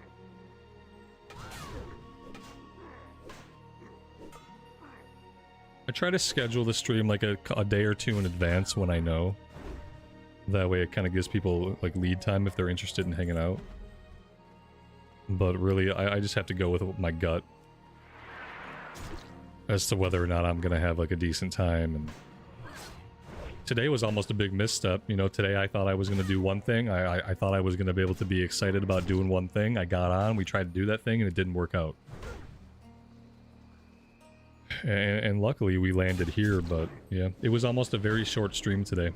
I try to schedule the stream like a day or two in advance when I know. That way it kind of gives people like lead time if they're interested in hanging out. But really, I just have to go with my gut. As to whether or not I'm gonna have like a decent time. And today was almost a big misstep. You know, today I thought I was gonna do one thing. I thought I was gonna be able to be excited about doing one thing. I got on, we tried to do that thing, and it didn't work out. And luckily we landed here, but yeah, it was almost a very short stream today.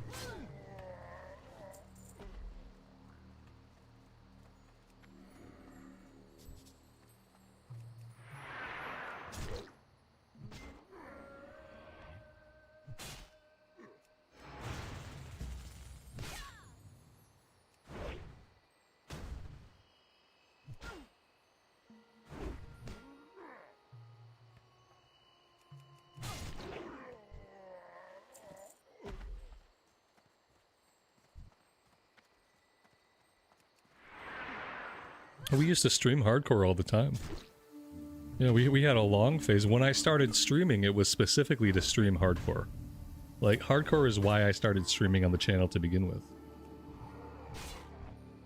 We used to stream hardcore all the time. Yeah, we had a long phase. When I started streaming, it was specifically to stream hardcore. Like, hardcore is why I started streaming on the channel to begin with.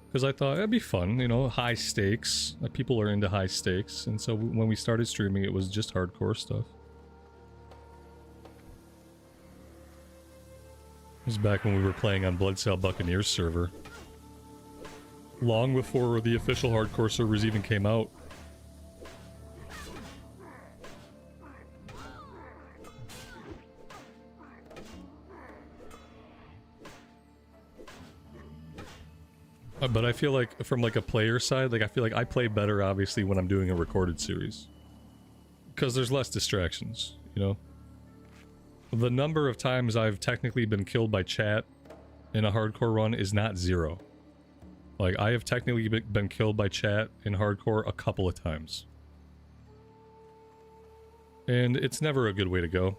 Because I thought it'd be fun, you know, high stakes. People are into high stakes. And so when we started streaming, it was just hardcore stuff. It was back when we were playing on Bloodsail Buccaneers server. Long before the official hardcore servers even came out. But I feel like from like a player side, like I feel like I play better obviously when I'm doing a recorded series. Because there's less distractions, you know? The number of times I've technically been killed by chat in a hardcore run is not 0. Like, I have technically been killed by chat in hardcore a couple of times. And it's never a good way to go.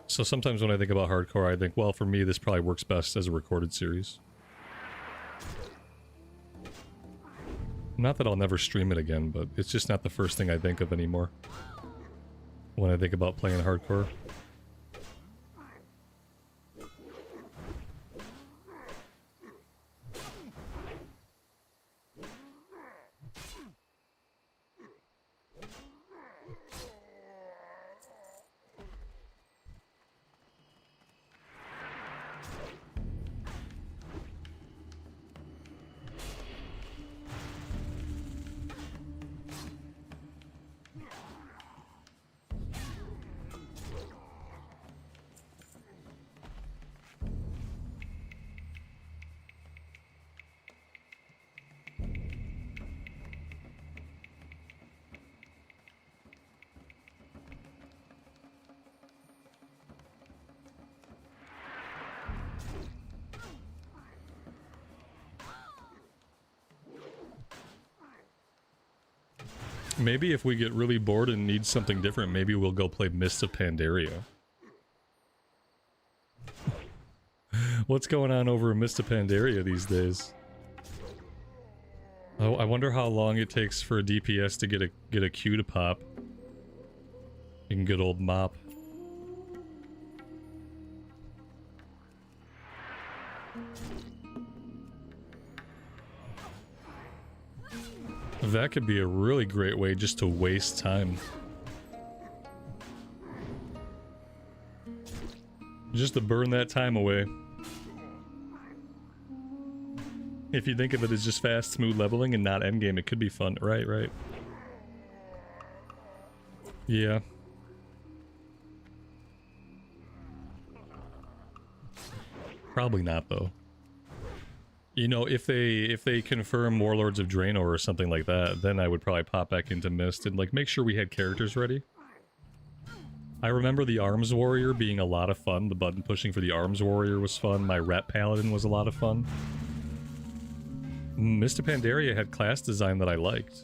So sometimes when I think about hardcore, I think, well, for me, this probably works best as a recorded series. Not that I'll never stream it again, but it's just not the first thing I think of anymore when I think about playing hardcore. Maybe if we get really bored and need something different, maybe we'll go play Mist of Pandaria. What's going on over in Mist of Pandaria these days? Oh, I wonder how long it takes for a DPS to get a Q to pop. You can good old mop. That could be a really great way just to waste time. Just to burn that time away. If you think of it as just fast, smooth leveling and not endgame, it could be fun. Right, right. Yeah. Probably not, though. You know, if they confirm Warlords of Draenor or something like that, then I would probably pop back into Mist and like make sure we had characters ready. I remember the Arms Warrior being a lot of fun. The button pushing for the Arms Warrior was fun. My Ret Paladin was a lot of fun. Mist of Pandaria had class design that I liked.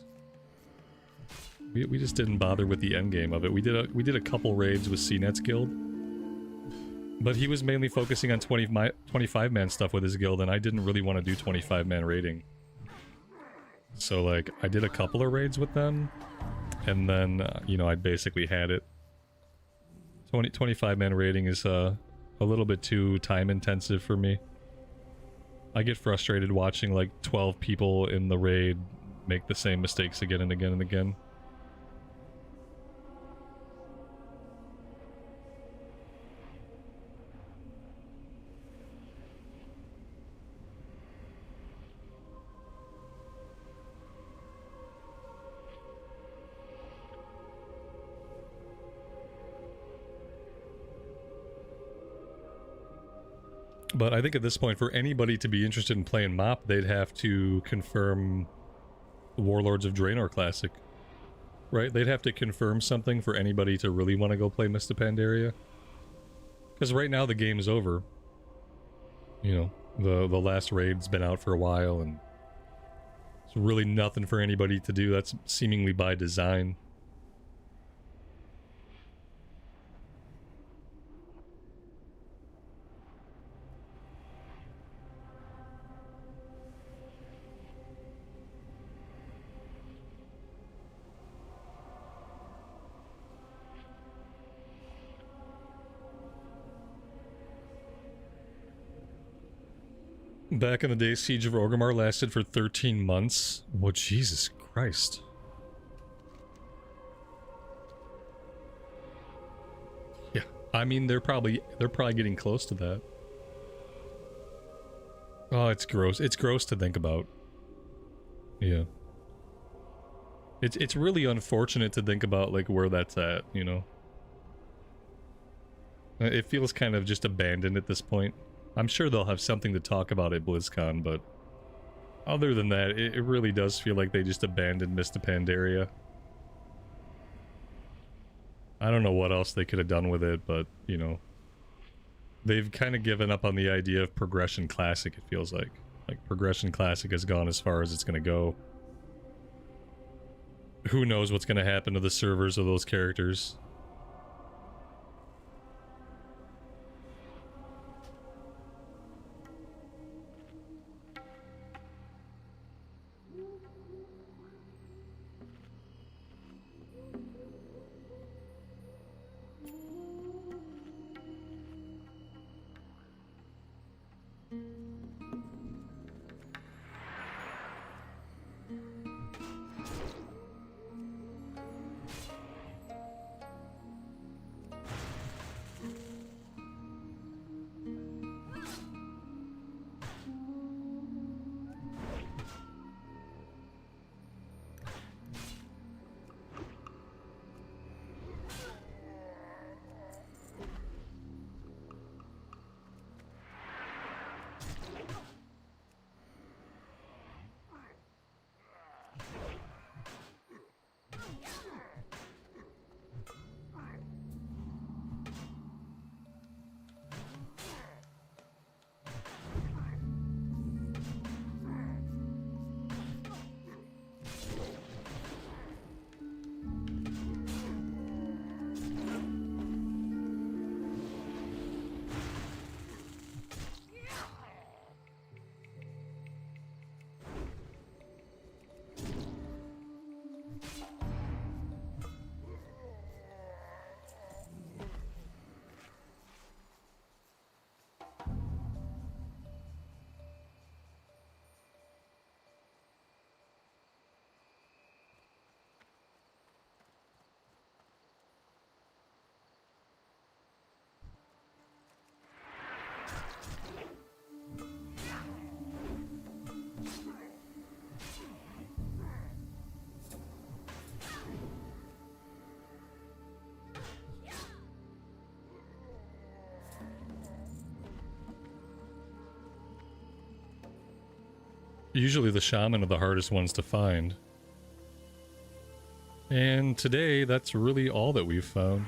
We just didn't bother with the endgame of it. We did a couple raids with CNET's guild. But he was mainly focusing on 25-man stuff with his guild, and I didn't really want to do 25-man raiding. So, like, I did a couple of raids with them, and then, you know, I basically had it. 25-man raiding is a little bit too time-intensive for me. I get frustrated watching, like, 12 people in the raid make the same mistakes again and again and again. But I think at this point, for anybody to be interested in playing MoP, they'd have to confirm Warlords of Draenor Classic. Right? They'd have to confirm something for anybody to really want to go play Mist of Pandaria. Because right now the game's over. You know, the last raid's been out for a while, and there's really nothing for anybody to do. That's seemingly by design. Back in the day, Siege of Orgrimmar lasted for 13 months. Well, Jesus Christ. Yeah, I mean they're probably getting close to that. Oh, it's gross. It's gross to think about. Yeah. It's really unfortunate to think about like where that's at, you know. It feels kind of just abandoned at this point. I'm sure they'll have something to talk about at BlizzCon, but other than that, it really does feel like they just abandoned Mista Pandaria. I don't know what else they could have done with it, but, you know, they've kind of given up on the idea of Progression Classic, it feels like. Like, Progression Classic has gone as far as it's going to go. Who knows what's going to happen to the servers of those characters. Usually the shaman are the hardest ones to find. And today, that's really all that we've found.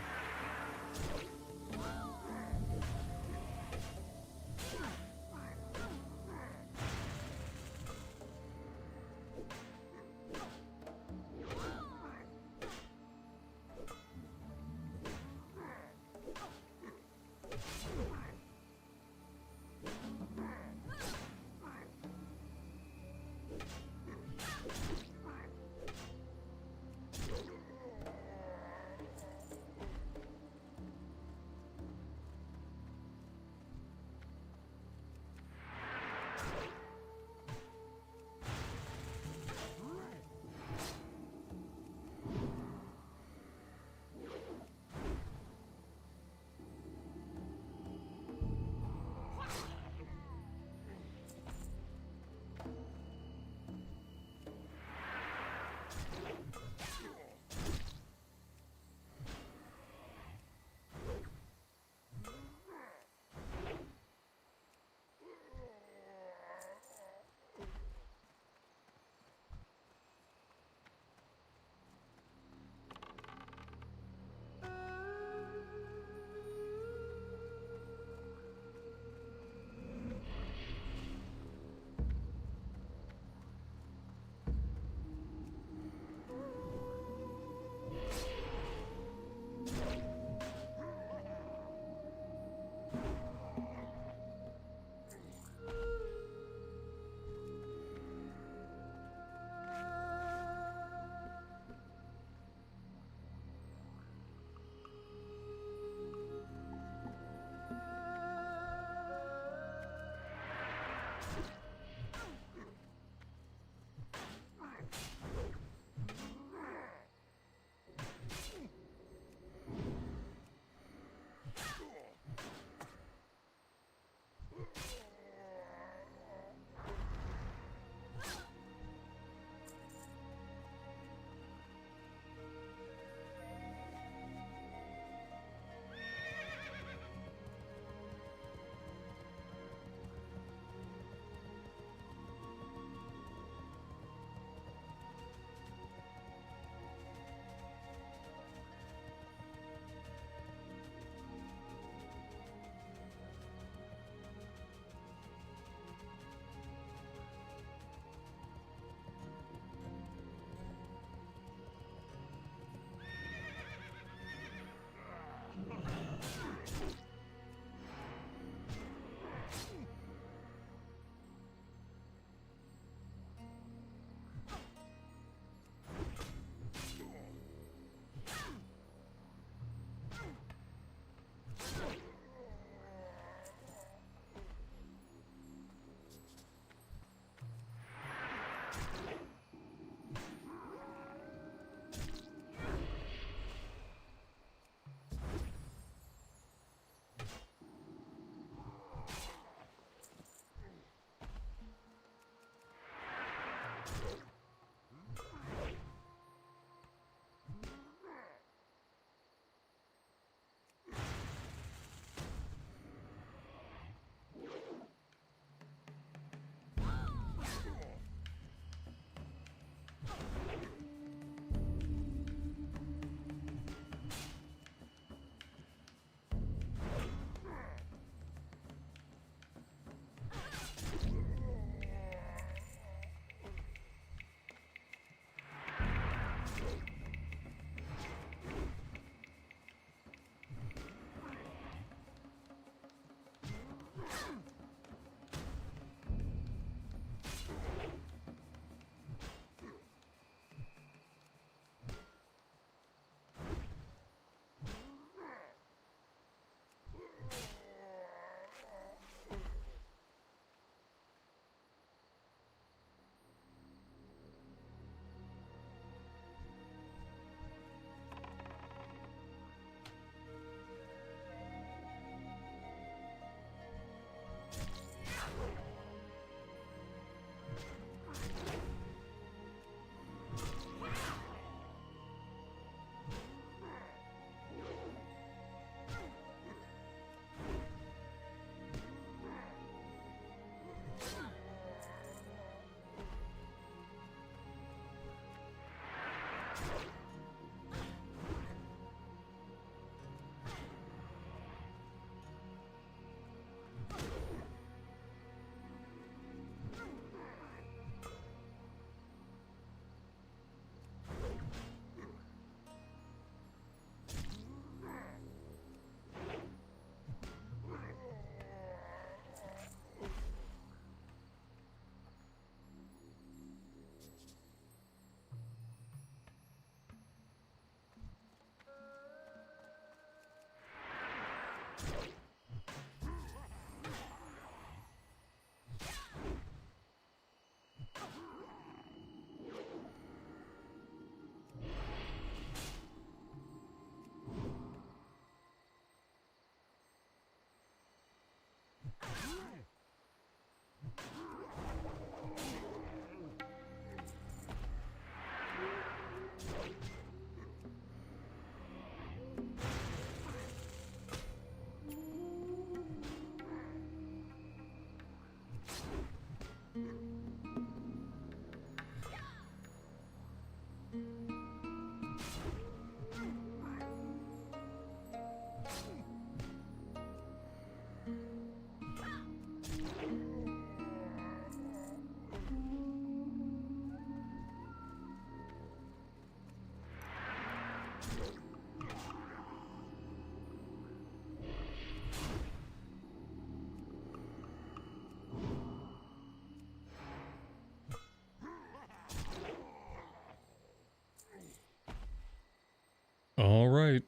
All right.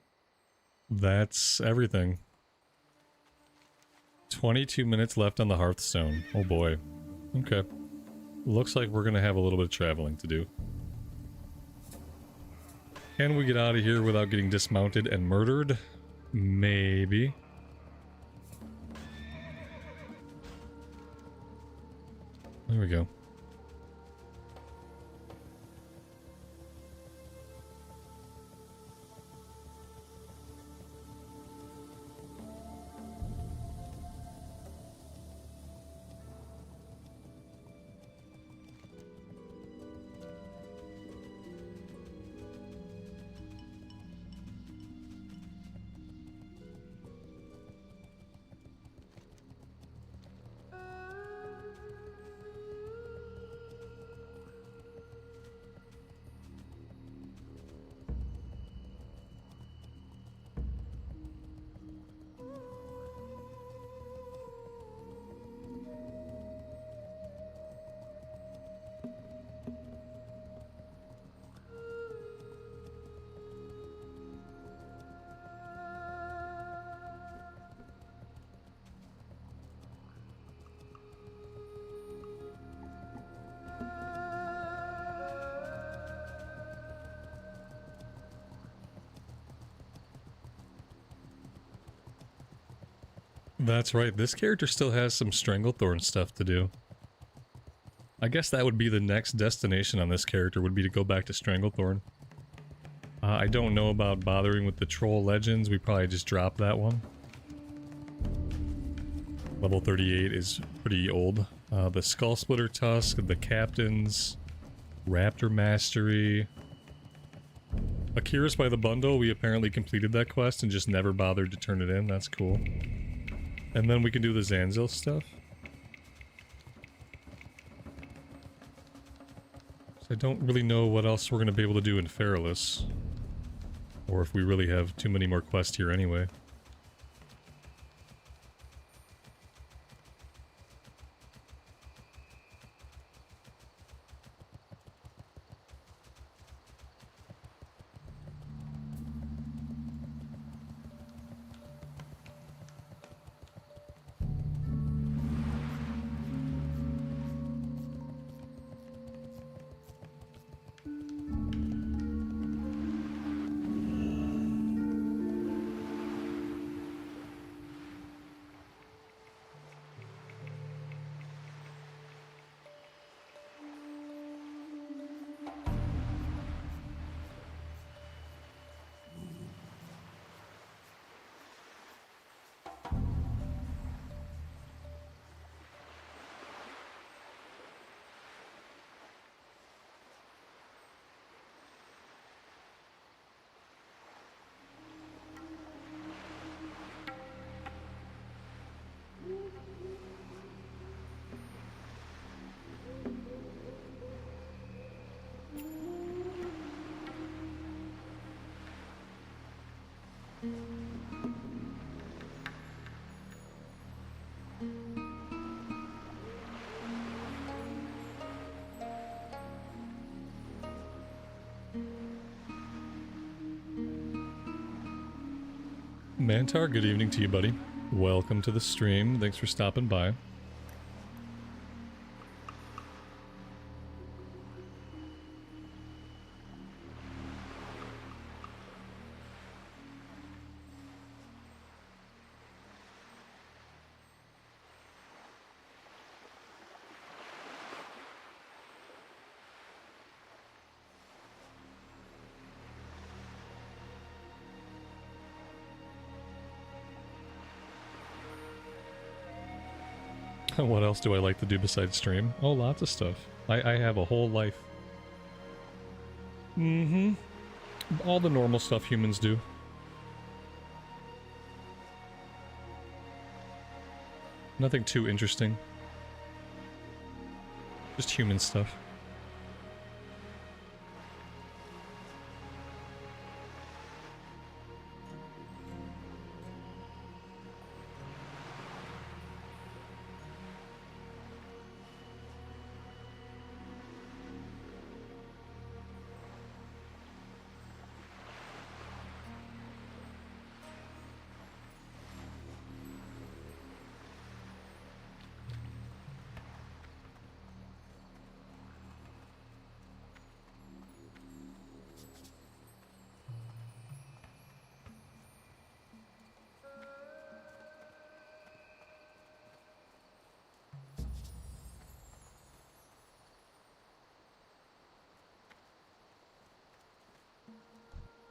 That's everything. 22 minutes left on the Hearthstone. Oh boy. Okay. Looks like we're gonna have a little bit of traveling to do. Can we get out of here without getting dismounted and murdered? Maybe. There we go. That's right, this character still has some Stranglethorn stuff to do. I guess that would be the next destination on this character, would be to go back to Stranglethorn. I don't know about bothering with the Troll Legends, we probably just drop that one. Level 38 is pretty old. The Skull Splitter Tusk, the Captains, Raptor Mastery... Akira's by the Bundle, we apparently completed that quest and just never bothered to turn it in, that's cool. And then we can do the Zanzil stuff. So I don't really know what else we're going to be able to do in Feralus. Or if we really have too many more quests here anyway. Mantar, good evening to you, buddy. Welcome to the stream. Thanks for stopping by. What else do I like to do besides stream? Oh, lots of stuff. I have a whole life. Mm-hmm. All the normal stuff humans do. Nothing too interesting. Just human stuff.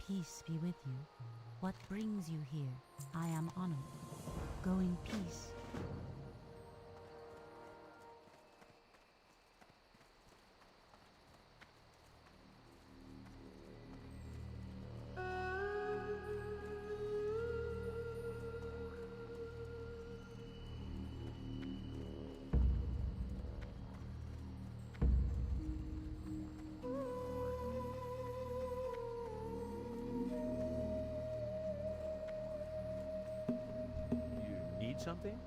Peace be with you. What brings you here? I am honored. Go in peace. Something?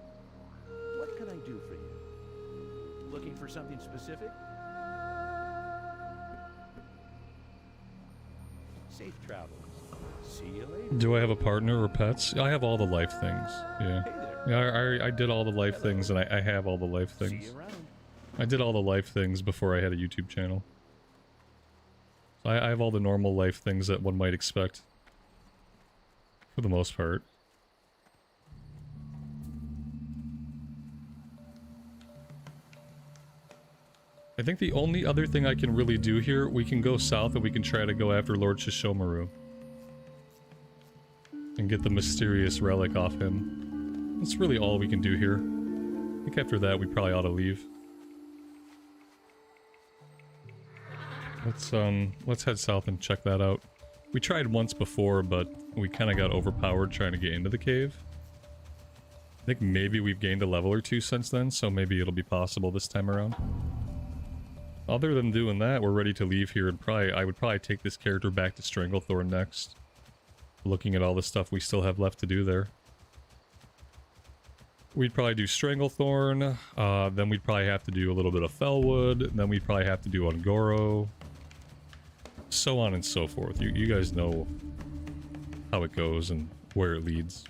What can I do for you? Looking for something specific? Safe travels. See you later. Do I have a partner or pets? I have all the life things. Yeah. Hey there. Yeah, I did all the life things, and I have all the life See things. you around. I did all the life things before I had a YouTube channel. So I have all the normal life things that one might expect. For the most part. I think the only other thing I can really do here, we can go south and we can try to go after Lord Shishomaru. And get the mysterious relic off him. That's really all we can do here. I think after that we probably ought to leave. Let's head south and check that out. We tried once before, but we kind of got overpowered trying to get into the cave. I think maybe we've gained a level or two since then, so maybe it'll be possible this time around. Other than doing that, we're ready to leave here, and I would probably take this character back to Stranglethorn next. Looking at all the stuff we still have left to do there. We'd probably do Stranglethorn, then we'd probably have to do a little bit of Fellwood, then we'd probably have to do Ungoro. So on and so forth. You guys know how it goes and where it leads.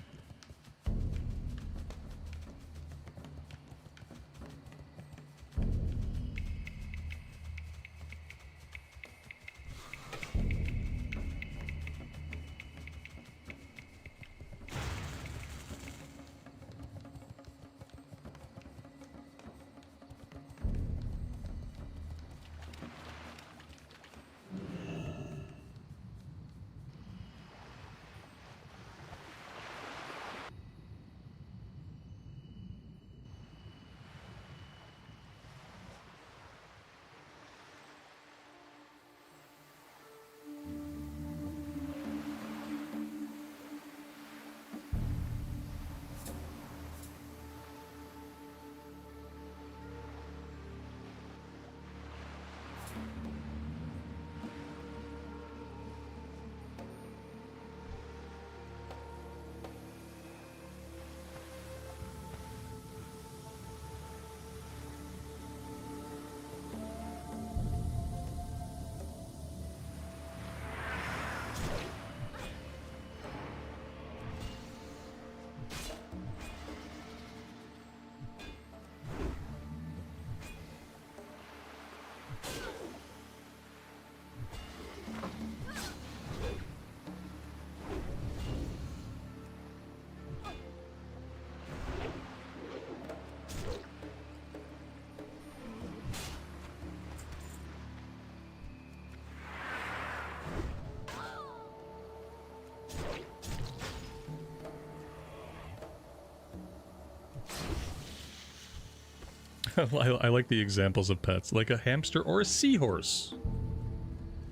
I like the examples of pets, like a hamster or a seahorse.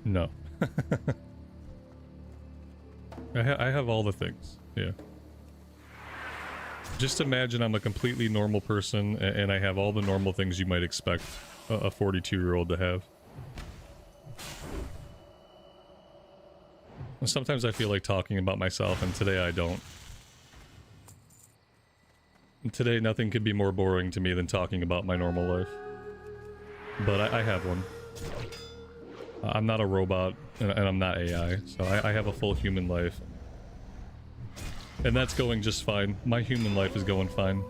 No. I have all the things, yeah. Just imagine I'm a completely normal person, and I have all the normal things you might expect a 42-year-old to have. Sometimes I feel like talking about myself, and today I don't. Today, nothing could be more boring to me than talking about my normal life. But I have one. I'm not a robot, and I'm not AI, so I have a full human life. And that's going just fine. My human life is going fine.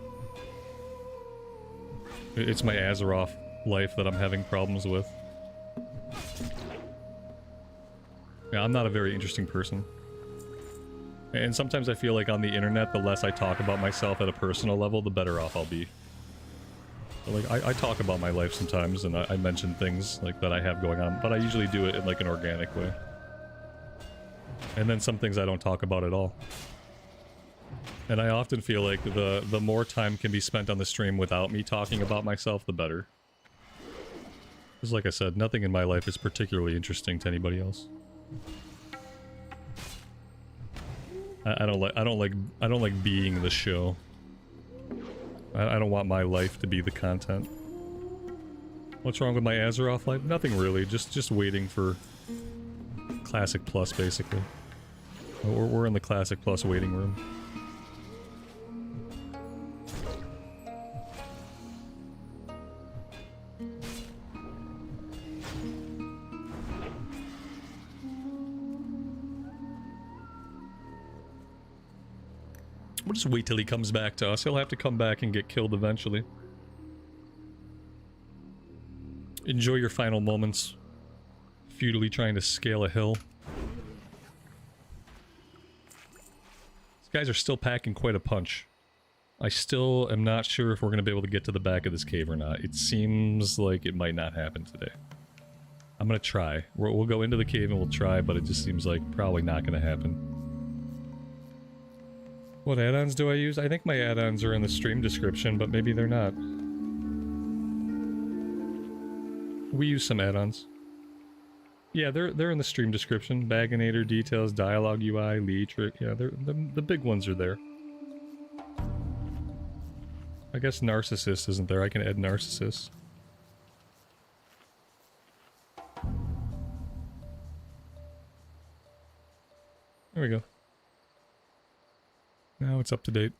It's my Azeroth life that I'm having problems with. Yeah, I'm not a very interesting person. And sometimes I feel like on the internet, the less I talk about myself at a personal level, the better off I'll be. Like, I talk about my life sometimes, and I mention things like that I have going on, but I usually do it in like an organic way. And then some things I don't talk about at all. And I often feel like the more time can be spent on the stream without me talking about myself, the better. Because like I said, nothing in my life is particularly interesting to anybody else. I don't like being the show. I don't want my life to be the content. What's wrong with my Azeroth life? Nothing really. Just waiting for Classic Plus, basically. We're in the Classic Plus waiting room. We'll just wait till he comes back to us. He'll have to come back and get killed eventually. Enjoy your final moments. Futilely trying to scale a hill. These guys are still packing quite a punch. I still am not sure if we're going to be able to get to the back of this cave or not. It seems like it might not happen today. I'm going to try. We'll go into the cave and we'll try, but it just seems like probably not going to happen. What add-ons do I use? I think my add-ons are in the stream description, but maybe they're not. We use some add-ons. Yeah, they're in the stream description. Baganator, details, dialogue UI, Leatrix. Yeah, the big ones are there. I guess Narcissus isn't there. I can add Narcissus. There we go. Now it's up to date.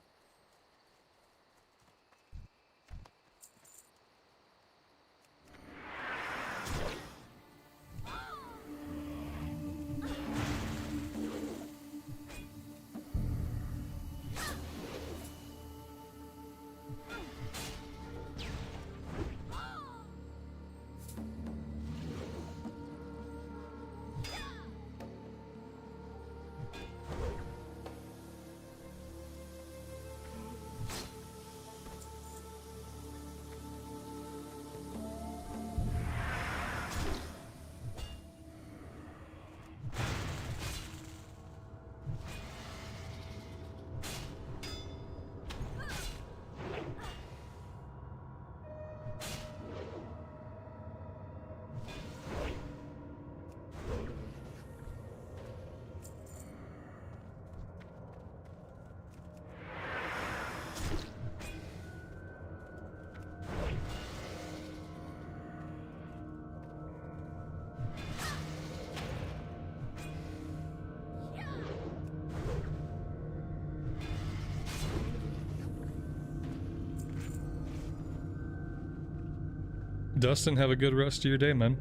Dustin, have a good rest of your day, man.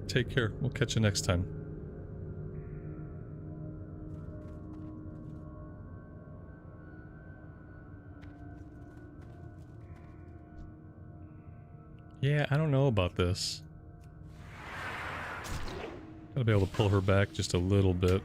Take care. We'll catch you next time. Yeah, I don't know about this. Gotta be able to pull her back just a little bit.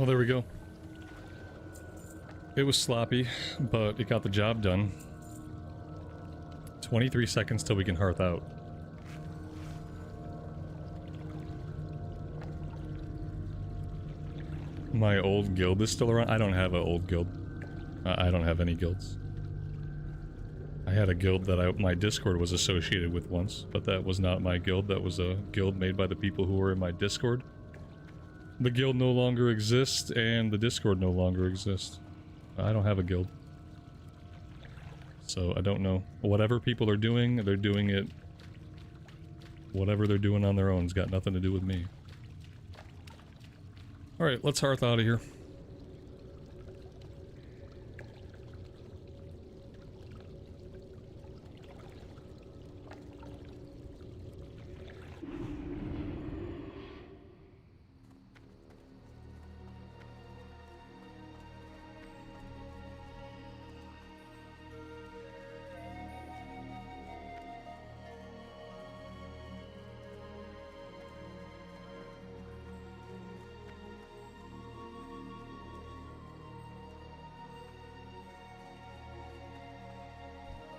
Well, there we go. It was sloppy, but it got the job done. 23 seconds till we can hearth out. My old guild is still around. I don't have an old guild. I don't have any guilds. I had a guild that my Discord was associated with once, but that was not my guild. That was a guild made by the people who were in my Discord. The guild no longer exists, and the Discord no longer exists. I don't have a guild. So I don't know. Whatever people are doing, they're doing it... Whatever they're doing on their own has got nothing to do with me. Alright, let's hearth out of here.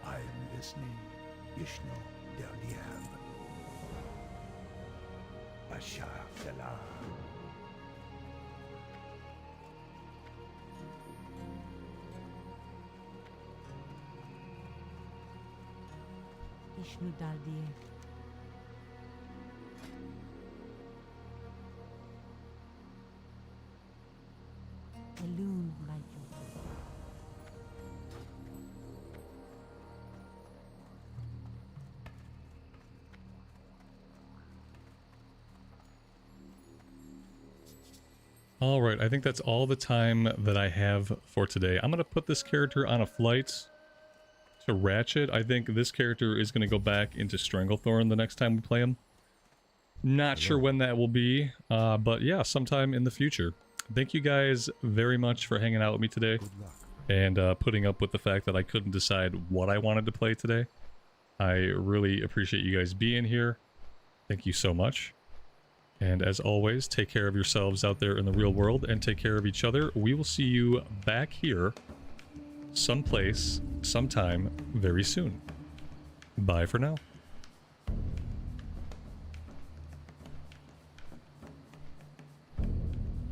I'm listening. Yishnu Del Diab. Bashar Salah. Ishnu Dardie. Elun Baitu. Alright, I think that's all the time that I have for today. I'm going to put this character on a flight to Ratchet. I think this character is going to go back into Stranglethorn the next time we play him. Not sure when that will be, but yeah, sometime in the future. Thank you guys very much for hanging out with me today and putting up with the fact that I couldn't decide what I wanted to play today. I really appreciate you guys being here. Thank you so much. And as always, take care of yourselves out there in the real world and take care of each other. We will see you back here someplace, sometime, very soon. Bye for now.